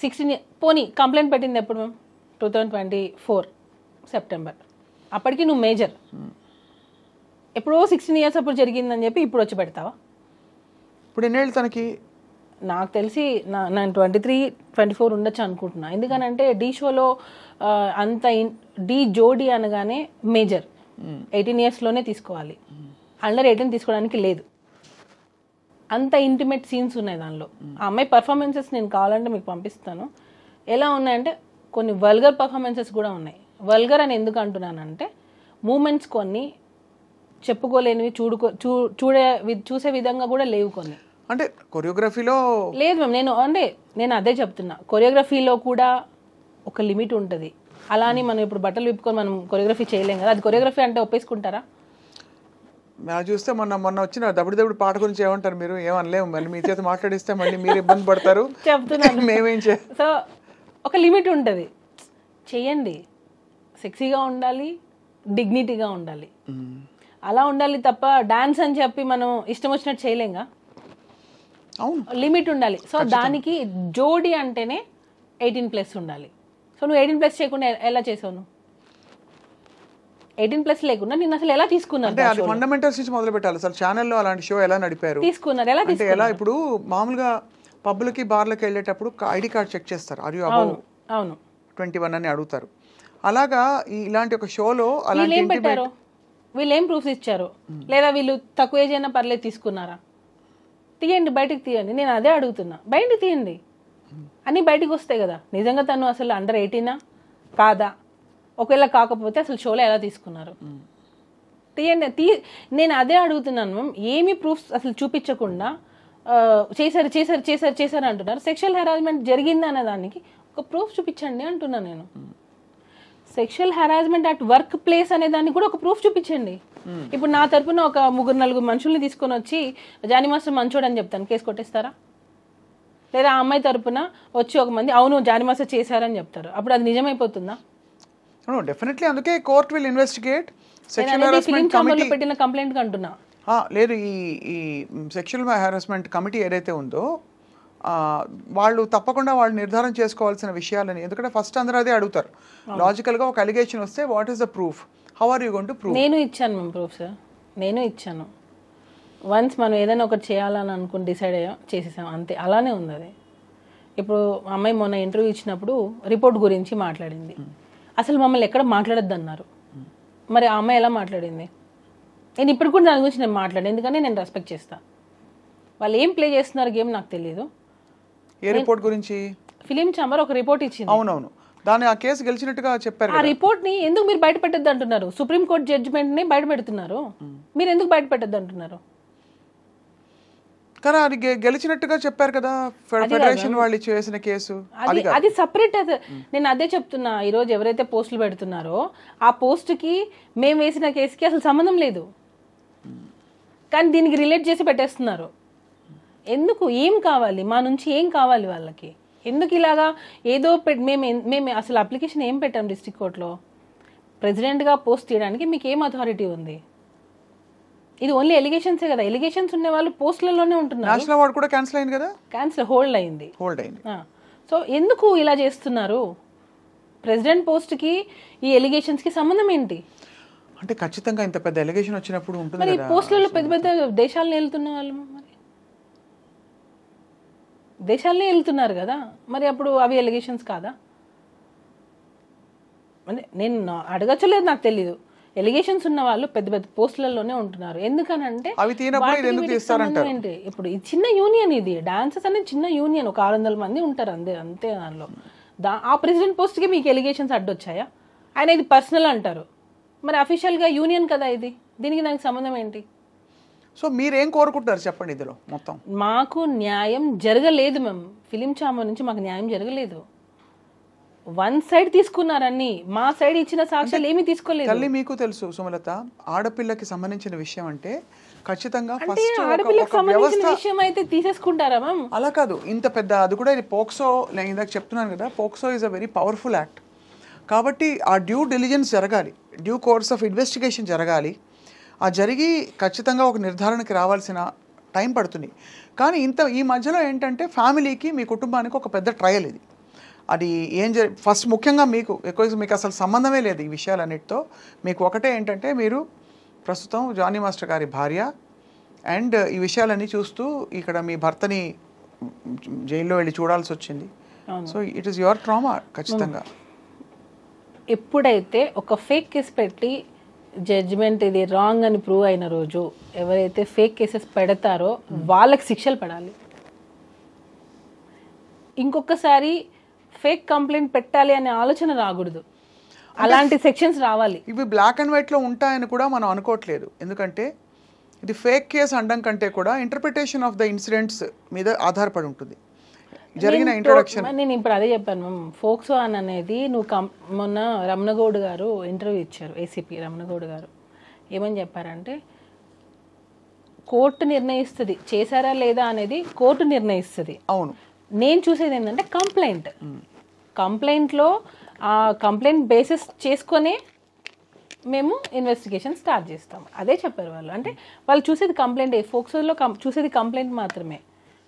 16 పోనీ కంప్లైంట్ పెట్టింది ఎప్పుడు మేము 2024 సెప్టెంబర్, అప్పటికి నువ్వు మేజర్, ఎప్పుడో 16 years అప్పుడు జరిగిందని చెప్పి ఇప్పుడు వచ్చి పెడతావా? ఇప్పుడు ఎన్నేళ్ళు తనకి? నాకు తెలిసి నేను 23-24 ఉండొచ్చు అనుకుంటున్నా. ఎందుకనంటే డి షోలో అంత డి జోడి అనగానే మేజర్ 18 yearsలోనే తీసుకోవాలి, అండర్ 18 తీసుకోవడానికి లేదు. అంత ఇంటిమేట్ సీన్స్ ఉన్నాయి దానిలో. ఆ అమ్మాయి పర్ఫార్మెన్సెస్ నేను కావాలంటే మీకు పంపిస్తాను. ఎలా ఉన్నాయంటే కొన్ని వల్గర్ పర్ఫార్మెన్సెస్ కూడా ఉన్నాయి. వల్గర్ అని ఎందుకు అంటున్నానంటే మూమెంట్స్ కొన్ని చెప్పుకోలేనివి, చూసే విధంగా కూడా లేవు కొన్ని. అంటే కొరియోగ్రఫీలో లేదు మ్యామ్, నేను అదే చెప్తున్నా, కొరియోగ్రఫీలో కూడా ఒక లిమిట్ ఉంటుంది. అలా అని మనం ఇప్పుడు బట్టలు విప్పుకొని మనం కొరియోగ్రఫీ చేయలేం కదా. అది కొరియోగ్రఫీ అంటే ఒప్పేసుకుంటారా? నాకు చూస్తే మొన్న వచ్చిన దబుడు పాట గురించి ఏమంటారు మీరు? ఏమనలేము, మళ్ళీ మీ చేత మాట్లాడిస్తే మళ్ళీ మీరు ఇబ్బంది పడతారు చెప్తున్నాను. మేమేం సో ఒక లిమిట్ ఉంటుంది, చెయ్యండి, సెక్సీగా ఉండాలి, డిగ్నిటీగా ఉండాలి, అలా ఉండాలి తప్ప డాన్స్ అని చెప్పి మనం ఇష్టం వచ్చినట్టు చేయలేంగా. లిమిట్ ఉండాలి. సో దానికి జోడి అంటేనే 18+ ఉండాలి. సో నువ్వు 18+ చేయకుండా ఎలా చేసావు? నువ్వు 18+ లేకుండా నేను అసలు ఎలా తీసుకున్నాను? అంటే అది ఫండమెంటల్స్ నుంచి మొదలు పెట్టాలి. అసలు ఛానల్లో అలాంటి షో ఎలా నడిపారు, తీసుకున్నారు ఎలా? అంటే ఎలా? ఇప్పుడు మామూలుగా పబ్లకి బార్లకి వెళ్ళేటప్పుడు ఐడి కార్డ్ చెక్ చేస్తారు, ఆర్ యు అబౌవ్ 21 అని అడుగుతారు. అలాగా ఇలాంటి ఒక షోలో అలాంటి ఏం పెట్టారు? వీళ్ళు ఏం ప్రూఫ్స్ ఇచ్చారు? లేదా వీళ్ళు తక్కువ ఏజ్ అయినా పర్లేదు తీసుకున్నారా? తీయండి, బయటకు తీయండి. నేను అదే అడుగుతున్నా, బయటకు తీయండి, అన్నీ బయటకు వస్తాయి కదా. నిజంగా తను అసలు అండర్ 18 కాదా? ఒకవేళ కాకపోతే అసలు షోలో ఎలా తీసుకున్నారు? తీయండి. నేను అదే అడుగుతున్నాను మ్యామ్. ఏమి ప్రూఫ్స్ అసలు చూపించకుండా చేశారు అంటున్నారు. సెక్షువల్ హెరాస్మెంట్ జరిగింది అనే దానికి ఒక ప్రూఫ్ చూపించండి అంటున్నాను నేను. Sexual harassment at work place అనే దానికి కూడా ఒక ప్రూఫ్ చూపించండి. ఇప్పుడు నా తరపున ఒక 3-4 మనుషుల్ని తీసుకొని వచ్చి జానీ మాస్టర్ మంచోడు అని చెప్తాను, కేసు కొట్టేస్తారా? లేదా ఆ అమ్మాయి తరపున వచ్చి ఒక మంది అవును జానీ మాస్టర్ చేశారని చెప్తారు, అప్పుడు అది నిజమైపోతుందా? డెఫినెట్లీ. అందుకే court will investigate. Sexual harassment committee పెట్టిన కంప్లైంట్ అంటున్నా. లేదు, ఈ సెక్షువల్ హెరాస్మెంట్ కమిటీ ఏదైతే ఉందో వాళ్ళు తప్పకుండా వాళ్ళు నిర్ధారణ చేసుకోవాల్సిన విషయాలని, ఎందుకంటే ఫస్ట్ అందరూ అదే అడుగుతారు. లాజికల్గా ఒక అలిగేషన్ వస్తే what is the proof, how are you going to prove? నేను ఇచ్చాను మ్యామ్ ప్రూఫ్ సార్, నేను ఇచ్చాను. వన్స్ మనం ఏదైనా ఒకటి చేయాలని అనుకుని డిసైడ్ అయ్యాం, చేసేసాం, అంతే. అలానే ఉంది అది. ఇప్పుడు అమ్మాయి మొన్న ఇంటర్వ్యూ ఇచ్చినప్పుడు రిపోర్ట్ గురించి మాట్లాడింది. అసలు మమ్మల్ని ఎక్కడ మాట్లాడొద్దు అన్నారు. మరి ఆ అమ్మాయి ఎలా మాట్లాడింది? నేను ఇప్పుడు కూడా దాని గురించి నేను మాట్లాడాను, ఎందుకని నేను రెస్పెక్ట్ చేస్తాను. వాళ్ళు ఏం ప్లే చేస్తున్నారు గేమ్ నాకు తెలియదు. ఏ రిపోర్ట్ గురించి? ఫిలిం ఛాంబర్ ఒక రిపోర్ట్ ఇచ్చింది. అవునవును, దాని ఆ కేసు గెలిచినట్టుగా చెప్పారు. ఆ రిపోర్ట్ ని ఎందుకు మీరు బయట పెట్టద్దు అంటున్నారు? సుప్రీంకోర్టు జడ్జిమెంట్ ని బయట పెడుతున్నారు, మీరు ఎందుకు బయట పెట్టద్దు అంటున్నారు? కానీ అది గెలిచినట్టుగా చెప్పారు కదా ఫెడరేషన్ వాళ్ళు చేసిన కేసు. అది సపరేట్. నేను అదే చెప్తున్నా, ఈ రోజు ఎవరైతే పోస్టులు పెడుతున్నారో ఆ పోస్ట్ కి మేము వేసిన కేసుకి అసలు సంబంధం లేదు, కానీ దీనికి రిలేట్ చేసి పెట్టేస్తున్నారు. ఎందుకు? ఏం కావాలి మా నుంచి? ఏం కావాలి వాళ్ళకి? ఎందుకు ఇలాగా ఏదో మేము అసలు అప్లికేషన్ ఏం పెట్టాం డిస్ట్రిక్ట్ కోర్టులో? ప్రెసిడెంట్గా పోస్ట్ చేయడానికి మీకు ఏం అథారిటీ ఉంది? ఇది ఓన్లీ ఎలిగేషన్సే కదా. ఎలిగేషన్స్ ఉన్న వాళ్ళు పోస్టులలోనే ఉంటున్నారు. నేషనల్ అవార్డు కూడా క్యాన్సిల్ అయింది కదా. క్యాన్సిల్, హోల్డ్ అయింది. సో ఎందుకు ఇలా చేస్తున్నారు? ప్రెసిడెంట్ పోస్ట్కి ఈ ఎలిగేషన్స్కి సంబంధం ఏంటి? అంటే ఖచ్చితంగా ఇంత పెద్ద ఎలిగేషన్ వచ్చినప్పుడు ఉంటుంది మరి కదా. పోస్టులలో పెద్ద పెద్ద దేశాలను వెళ్తున్న వాళ్ళు మరి దేశాలనే వెళ్తున్నారు కదా, మరి అప్పుడు అవి ఎలిగేషన్స్ కాదా? అంటే నేను అడగచ్చలేదు, నాకు తెలీదు. ఎలిగేషన్స్ ఉన్న వాళ్ళు పెద్ద పెద్ద పోస్టులలోనే ఉంటున్నారు. ఎందుకనంటే ఏంటి, ఇప్పుడు ఈ చిన్న యూనియన్, ఇది డాన్సెస్ అనేది చిన్న యూనియన్, ఒక 600 మంది ఉంటారు అంతే. దానిలో ఆ ప్రెసిడెంట్ పోస్ట్కి మీకు ఎలిగేషన్స్ అడ్డొచ్చాయా? ఆయన ఇది పర్సనల్ అంటారు, మరి అఫీషియల్గా యూనియన్ కదా ఇది, దీనికి దానికి సంబంధం ఏంటి? సో మీరేం కోరుకుంటున్నారు చెప్పండి ఇందులో మొత్తం? మాకు న్యాయం జరగలేదు మ్యామ్. ఫిలిం ఛాంబర్ నుంచి మాకు న్యాయం జరగలేదు. వన్ సైడ్ తీసుకున్నారని, మా సైడ్ ఇచ్చిన సాక్ష్యాలు ఏమీ తీసుకోలేదు. తల్లి మీకు తెలుసు సుమలత, ఆడపిల్లకి సంబంధించిన విషయం అంటే ఖచ్చితంగా ఆడపిల్లకి సంబంధించిన విషయం అయితే తీసేసుకుంటారా మ్యామ్? అలా కాదు, ఇంత పెద్ద అది కూడా ఇది పోక్సో, నేను ఇందాక చెప్తున్నాను కదా, POCSO is a very powerful act. కాబట్టి ఆ డ్యూ డిలిజెన్స్ జరగాలి, డ్యూ కోర్స్ ఆఫ్ ఇన్వెస్టిగేషన్ జరగాలి. ఆ జరిగి ఖచ్చితంగా ఒక నిర్ధారణకి రావాల్సిన టైం పడుతుంది. కానీ ఈ మధ్యలో ఏంటంటే ఫ్యామిలీకి, మీ కుటుంబానికి ఒక పెద్ద ట్రయల్ ఇది. అది ఫస్ట్ ముఖ్యంగా మీకు అసలు సంబంధమే లేదు ఈ విషయాలన్నిటితో. మీకు ఒకటే ఏంటంటే, మీరు ప్రస్తుతం జానీ మాస్టర్ గారి భార్య అండ్ ఈ విషయాలన్నీ చూస్తూ ఇక్కడ మీ భర్తని జైల్లో వెళ్ళి చూడాల్సి వచ్చింది. So it is your trauma. ఖచ్చితంగా ఎప్పుడైతే ఒక ఫేక్ కేసు పెట్టి జడ్జిమెంట్ ఇది రాంగ్ అని ప్రూవ్ అయిన రోజు ఎవరైతే ఫేక్ కేసెస్ పెడతారో వాళ్ళకి శిక్షలు పడాలి. ఇంకొకసారి ఫేక్ కంప్లైంట్ పెట్టాలి అనే ఆలోచన రాకూడదు, అలాంటి సెక్షన్స్ రావాలి. ఇవి బ్లాక్ అండ్ వైట్లో ఉంటాయని కూడా మనం అనుకోవట్లేదు, ఎందుకంటే ఇది ఫేక్ కేసు అనడం కంటే కూడా ఇంటర్ప్రిటేషన్ ఆఫ్ ద ఇన్సిడెంట్స్ మీద ఆధారపడి ఉంటుంది జరిగిన ఇంట్రొడక్షన్. నేను ఇప్పుడు అదే చెప్పాను మ్యామ్, ఫోక్సో అనేది నువ్వు మొన్న రమణగౌడ్ గారు ఇంటర్వ్యూ ఇచ్చారు, ఏసీపీ రమణగౌడ్ గారు. ఏమని చెప్పారంటే, కోర్టు నిర్ణయిస్తుంది చేశారా లేదా అనేది, కోర్టు నిర్ణయిస్తుంది. అవును, నేను చూసేది ఏంటంటే కంప్లైంట్లో ఆ కంప్లైంట్ బేసిస్ చేసుకొనే మేము ఇన్వెస్టిగేషన్ స్టార్ట్ చేస్తాం. అదే చెప్పారు వాళ్ళు. అంటే వాళ్ళు చూసేది కంప్లైంట్, ఫోక్సోలో చూసేది కంప్లైంట్ మాత్రమే.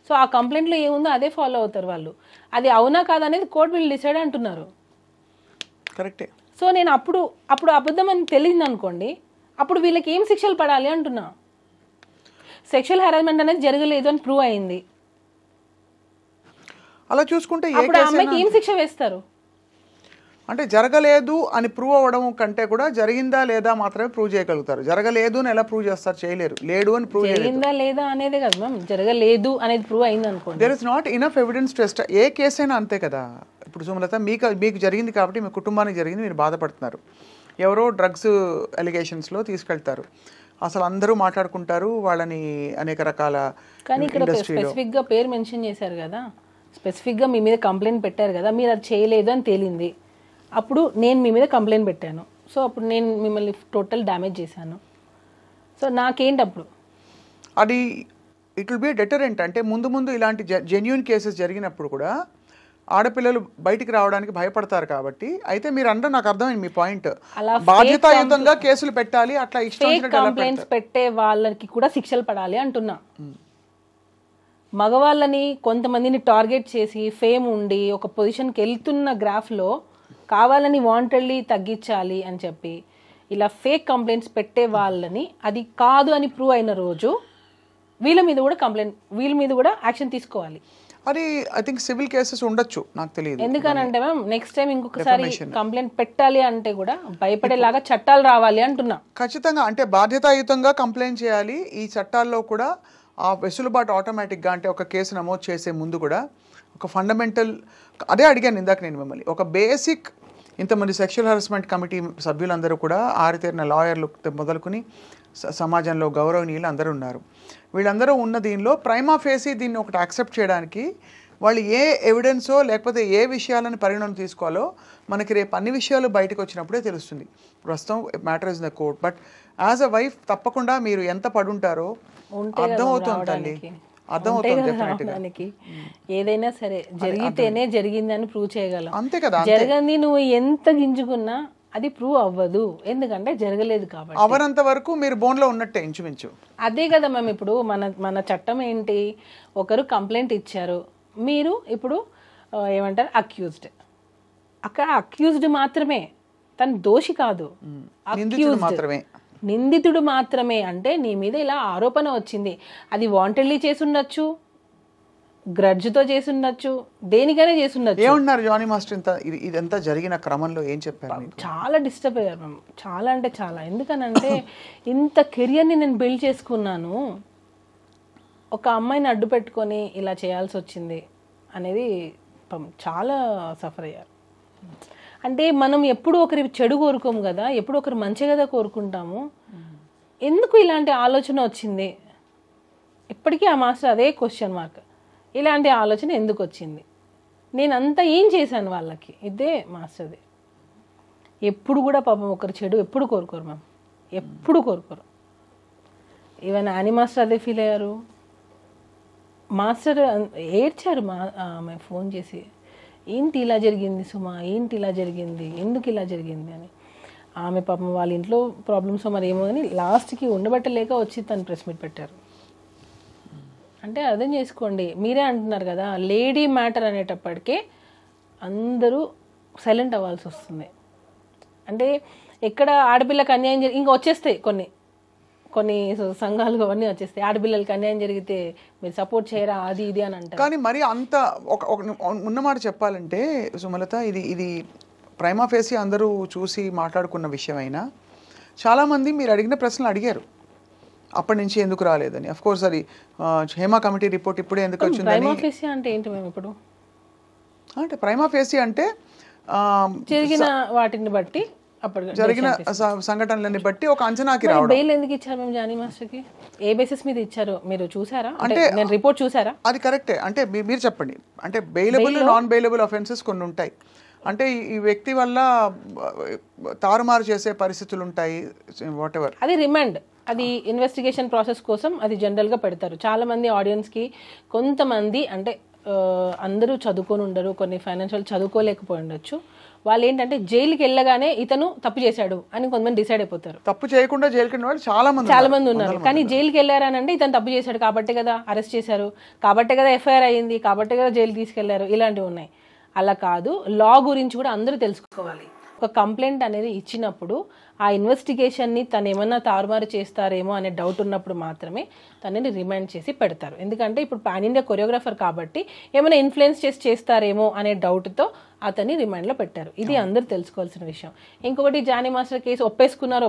సో ఆ కంప్లైంట్లో ఏముందో అదే ఫాలో అవుతారు వాళ్ళు. అది అవునా కాదనేది కోర్టు వీళ్ళు డిసైడ్ అంటున్నారు. కరెక్టే. సో నేను అప్పుడు అబద్ధం అని తెలియదు అనుకోండి, అప్పుడు వీళ్ళకి ఏం శిక్షలు పడాలి అంటున్నా. సెక్షువల్ హెరాస్మెంట్ అనేది జరగలేదు అని ప్రూవ్ అయింది, అలా చూసుకుంటే అప్పుడు ఆ అమ్మాయికి ఏం శిక్ష వేస్తారు? అంటే జరగలేదు అని ప్రూవ్ అవ్వడం కంటే కూడా జరిగిందా లేదా మాత్రమే ప్రూవ్ చేయగలుగుతారు. జరగలేదు అని ఎలా ప్రూవ్ చేస్తారు? చేయలేరు. లేడు అని ప్రూవ్ జరిగిందా లేదా అనేది కదా మ్యామ్, జరగలేదు అనేది ప్రూవ్ అయింది అనుకోండి. There is not enough evidence test. ఏ కేసు అయినా అంతే కదా. ఇప్పుడు సుమలత, మీకు జరిగింది కాబట్టి మీ కుటుంబానికి జరిగింది, మీరు బాధపడుతున్నారు. ఎవరో డ్రగ్స్ అలిగేషన్స్లో తీసుకెళ్తారు, అసలు అందరూ మాట్లాడుకుంటారు వాళ్ళని అనేక రకాల. కానీ ఇక్కడ స్పెసిఫిక్గా పేరు మెన్షన్ చేశారు కదా, స్పెసిఫిక్గా మీ మీద కంప్లైంట్ పెట్టారు కదా, మీరు అది చేయలేదు అని తేలింది. అప్పుడు నేను మీ మీద కంప్లైంట్ పెట్టాను, సో అప్పుడు నేను మిమ్మల్ని టోటల్ డ్యామేజ్ చేశాను. సో నాకేంటి అప్పుడు? అది ఇట్ విల్ బి డెటరెంట్. అంటే ముందు ఇలాంటి జెన్యూన్ కేసెస్ జరిగినప్పుడు కూడా ఆడపిల్లలు బయటికి రావడానికి భయపడతారు కాబట్టి. అయితే మీరు అంటే నాకు అర్థమైంది మీ పాయింట్, బాధ్యతాయుతంగా కేసులు పెట్టాలి, అట్లా ఇష్టం కంప్లైంట్స్ పెట్టే వాళ్ళకి కూడా శిక్షలు పడాలి అంటున్నా. మగవాళ్ళని కొంతమందిని టార్గెట్ చేసి ఫేమ్ ఉండి ఒక పొజిషన్కి వెళ్తున్న గ్రాఫ్లో కావాలని వాంటెడ్లీ తగ్గించాలి అని చెప్పి ఇలా ఫేక్ కంప్లైంట్స్ పెట్టే వాళ్ళని అది కాదు అని ప్రూవ్ అయిన రోజు వీళ్ళ మీద కూడా యాక్షన్ తీసుకోవాలి. అది ఐ థింక్ సివిల్ కేసెస్ ఉండొచ్చు, నాకు తెలియదు. ఎందుకనంటే మ్యామ్ నెక్స్ట్ టైం ఇంకొకసారి కంప్లైంట్ పెట్టాలి అంటే కూడా భయపడేలాగా చట్టాలు రావాలి అంటున్నా. ఖచ్చితంగా, అంటే బాధ్యతాయుతంగా కంప్లైంట్ చేయాలి. ఈ చట్టాల్లో కూడా ఆ వెసులుబాటు ఆటోమేటిక్గా, అంటే ఒక కేసు నమోదు చేసే ముందు కూడా ఒక ఫండమెంటల్, అదే అడిగాను ఇందాక నేను మిమ్మల్ని, ఒక బేసిక్ ఇంతమంది సెక్షువల్ హరాస్మెంట్ కమిటీ సభ్యులందరూ కూడా ఆరితేరిన లాయర్లు మొదలుకొని సమాజంలో గౌరవనీయులు అందరూ ఉన్నారు. వీళ్ళందరూ ఉన్న దీనిలో ప్రైమా ఫేసి దీన్ని ఒకటి యాక్సెప్ట్ చేయడానికి వాళ్ళు ఏ ఎవిడెన్సో లేకపోతే ఏ విషయాలను పరిగణన తీసుకోవాలో మనకి రేపు అన్ని విషయాలు బయటకు వచ్చినప్పుడే తెలుస్తుంది. ప్రస్తుతం matter is the court. But as a wife తప్పకుండా మీరు ఎంత పడుంటారో అర్థమవుతుంది తల్లి, అర్థమవుతుంది. ఏదైనా సరే జరిగితేనే జరిగిందని ప్రూవ్ చేయగలం. అంతే కదా. జరగని నువ్వు ఎంత గింజుకున్నా అది ప్రూవ్ అవ్వదు, ఎందుకంటే జరగలేదు కాబట్టి. అవనంత వరకు మీరు బోన్లో ఉన్నట్టే ఇంచుమించు. అదే కదా మ్యామ్. ఇప్పుడు మన చట్టం ఏంటి, ఒకరు కంప్లైంట్ ఇచ్చారు, మీరు ఇప్పుడు ఏమంటారు అక్యూజ్డ్, అక్కడ అక్యూజ్డ్ మాత్రమే, తను దోషి కాదు, నిందితుడు మాత్రమే. అంటే నీ మీద ఇలా ఆరోపణ వచ్చింది, అది వాంటెడ్లీ చేసి ఉండొచ్చు, గ్రడ్జ్తో చేసి ఉండొచ్చు, దేనికైనా చేసి ఉండొచ్చు. ఏమన్నారు జానీ మాస్టర్ ఇదంతా జరిగిన క్రమంలో ఏం చెప్పారు? చాలా డిస్టర్బ్ అయ్యారు మ్యామ్, చాలా అంటే చాలా. ఎందుకనంటే ఇంత కెరియర్ని నేను బిల్డ్ చేసుకున్నాను, ఒక అమ్మాయిని అడ్డు పెట్టుకొని ఇలా చేయాల్సి వచ్చింది అనేది చాలా సఫర్ అయ్యారు. అంటే మనం ఎప్పుడు ఒకరి చెడు కోరుకోము కదా, ఎప్పుడు ఒకరు మంచి కదా కోరుకుంటాము. ఎందుకు ఇలాంటి ఆలోచన వచ్చింది, ఇప్పటికీ ఆ మాస్టర్ అదే క్వశ్చన్ మార్క్, ఇలాంటి ఆలోచన ఎందుకు వచ్చింది, నేను అంతా ఏం చేశాను వాళ్ళకి, ఇదే మాస్టర్ది. ఎప్పుడు కూడా పాపం ఒకరి చెడు ఎప్పుడు కోరుకోరు మ్యామ్, ఎప్పుడు కోరుకోరు. ఈవెన్ యానీ మాస్టర్ అదే ఫీల్ అయ్యారు. మాస్టర్ ఏడ్చారు ఆమె ఫోన్ చేసి, ఏంటి ఇలా జరిగింది సుమా, ఏంటి ఇలా జరిగింది, ఎందుకు ఇలా జరిగింది అని. ఆమె పాపం వాళ్ళ ఇంట్లో ప్రాబ్లమ్స్ మరి ఏమో అని లాస్ట్కి ఉండబట్టలేక వచ్చి తను ప్రెస్ మీట్ పెట్టారు. అంటే అర్థం చేసుకోండి, మీరే అంటున్నారు కదా లేడీ మ్యాటర్ అనేటప్పటికే అందరూ సైలెంట్ అవ్వాల్సి వస్తుంది. అంటే ఎక్కడ ఆడపిల్లకి అన్యాయం ఇంకా వచ్చేస్తాయి కొన్ని సంఘాలు అవన్నీ వచ్చేస్తాయి, ఆడపిల్లలకి అన్యాయం జరిగితే మీరు సపోర్ట్ చేయరా అది ఇది అని అంటారు. కానీ మరి అంత ఉన్నమాట చెప్పాలంటే సుమలత, ఇది ప్రైమా ఫేసి అందరూ చూసి మాట్లాడుకున్న విషయం అయినా చాలామంది మీరు అడిగిన ప్రశ్నలు అడిగారు, అప్పటి నుంచి ఎందుకు రాలేదని. అఫ్ కోర్స్ అది హేమా కమిటీ రిపోర్ట్ ఇప్పుడే ఎందుకు వచ్చింది. ప్రైమా ఫేసి అంటే ఏంటి మేము ఇప్పుడు అంటే ప్రైమా ఫేసి అంటే జరిగిన వాటిని బట్టి, జరిగిన సంఘటనలని బట్టి ఒక అంచనాకి రావడం. బెయిల్ ఎందుకు ఇచ్చారు మేము జానీ మాస్టర్కి, ఏ బేసిస్ మీద ఇచ్చారు మీరు చూసారా? అంటే నేను రిపోర్ట్ చూసారా? అది కరెక్టే. అంటే మీరు చెప్పండి, అంటే బెయిలబుల్ నాన్ బెయిలబుల్ అఫెన్సెస్ కొన్ని ఉంటాయి. అంటే ఈ వ్యక్తి వల్ల తారుమారు చేసే పరిస్థితులు ఉంటాయి, వాట్ ఎవర్. అది రిమాండ్, అది ఇన్వెస్టిగేషన్ ప్రాసెస్ కోసం అది జనరల్గా పెడతారు. చాలా మంది ఆడియన్స్కి కొంతమంది అంటే అందరూ చదువుకొని ఉండరు, కొన్ని ఫైనాన్షియల్ చదువుకోలేకపోయి ఉండొచ్చు, వాళ్ళు ఏంటంటే జైలుకి వెళ్ళగానే ఇతను తప్పు చేశాడు అని కొంతమంది డిసైడ్ అయిపోతారు. తప్పు చేయకుండా జైలుకి వెళ్ళిన వాళ్ళు చాలా మంది ఉన్నారు. కానీ జైలుకి వెళ్ళారని అంటే ఇతను తప్పు చేశాడు కాబట్టే కదా అరెస్ట్ చేశారు, కాబట్టే కదా ఎఫ్ఐఆర్ అయ్యింది, కాబట్టే కదా జైలు తీసుకెళ్లారు, ఇలాంటివి ఉన్నాయి. అలా కాదు, లా గురించి కూడా అందరూ తెలుసుకోవాలి. ఒక కంప్లైంట్ అనేది ఇచ్చినప్పుడు ఆ ఇన్వెస్టిగేషన్ని తను ఏమన్నా తారుమారు చేస్తారేమో అనే డౌట్ ఉన్నప్పుడు మాత్రమే తనని రిమాండ్ చేసి పెడతారు. ఎందుకంటే ఇప్పుడు పాన్ ఇండియా కొరియోగ్రాఫర్ కాబట్టి ఏమైనా ఇన్ఫ్లుయెన్స్ చేస్తారేమో అనే డౌట్తో అతన్ని రిమాండ్లో పెట్టారు. ఇది అందరూ తెలుసుకోవాల్సిన విషయం. ఇంకొకటి జానీ మాస్టర్ కేసు ఒప్పేసుకున్నారు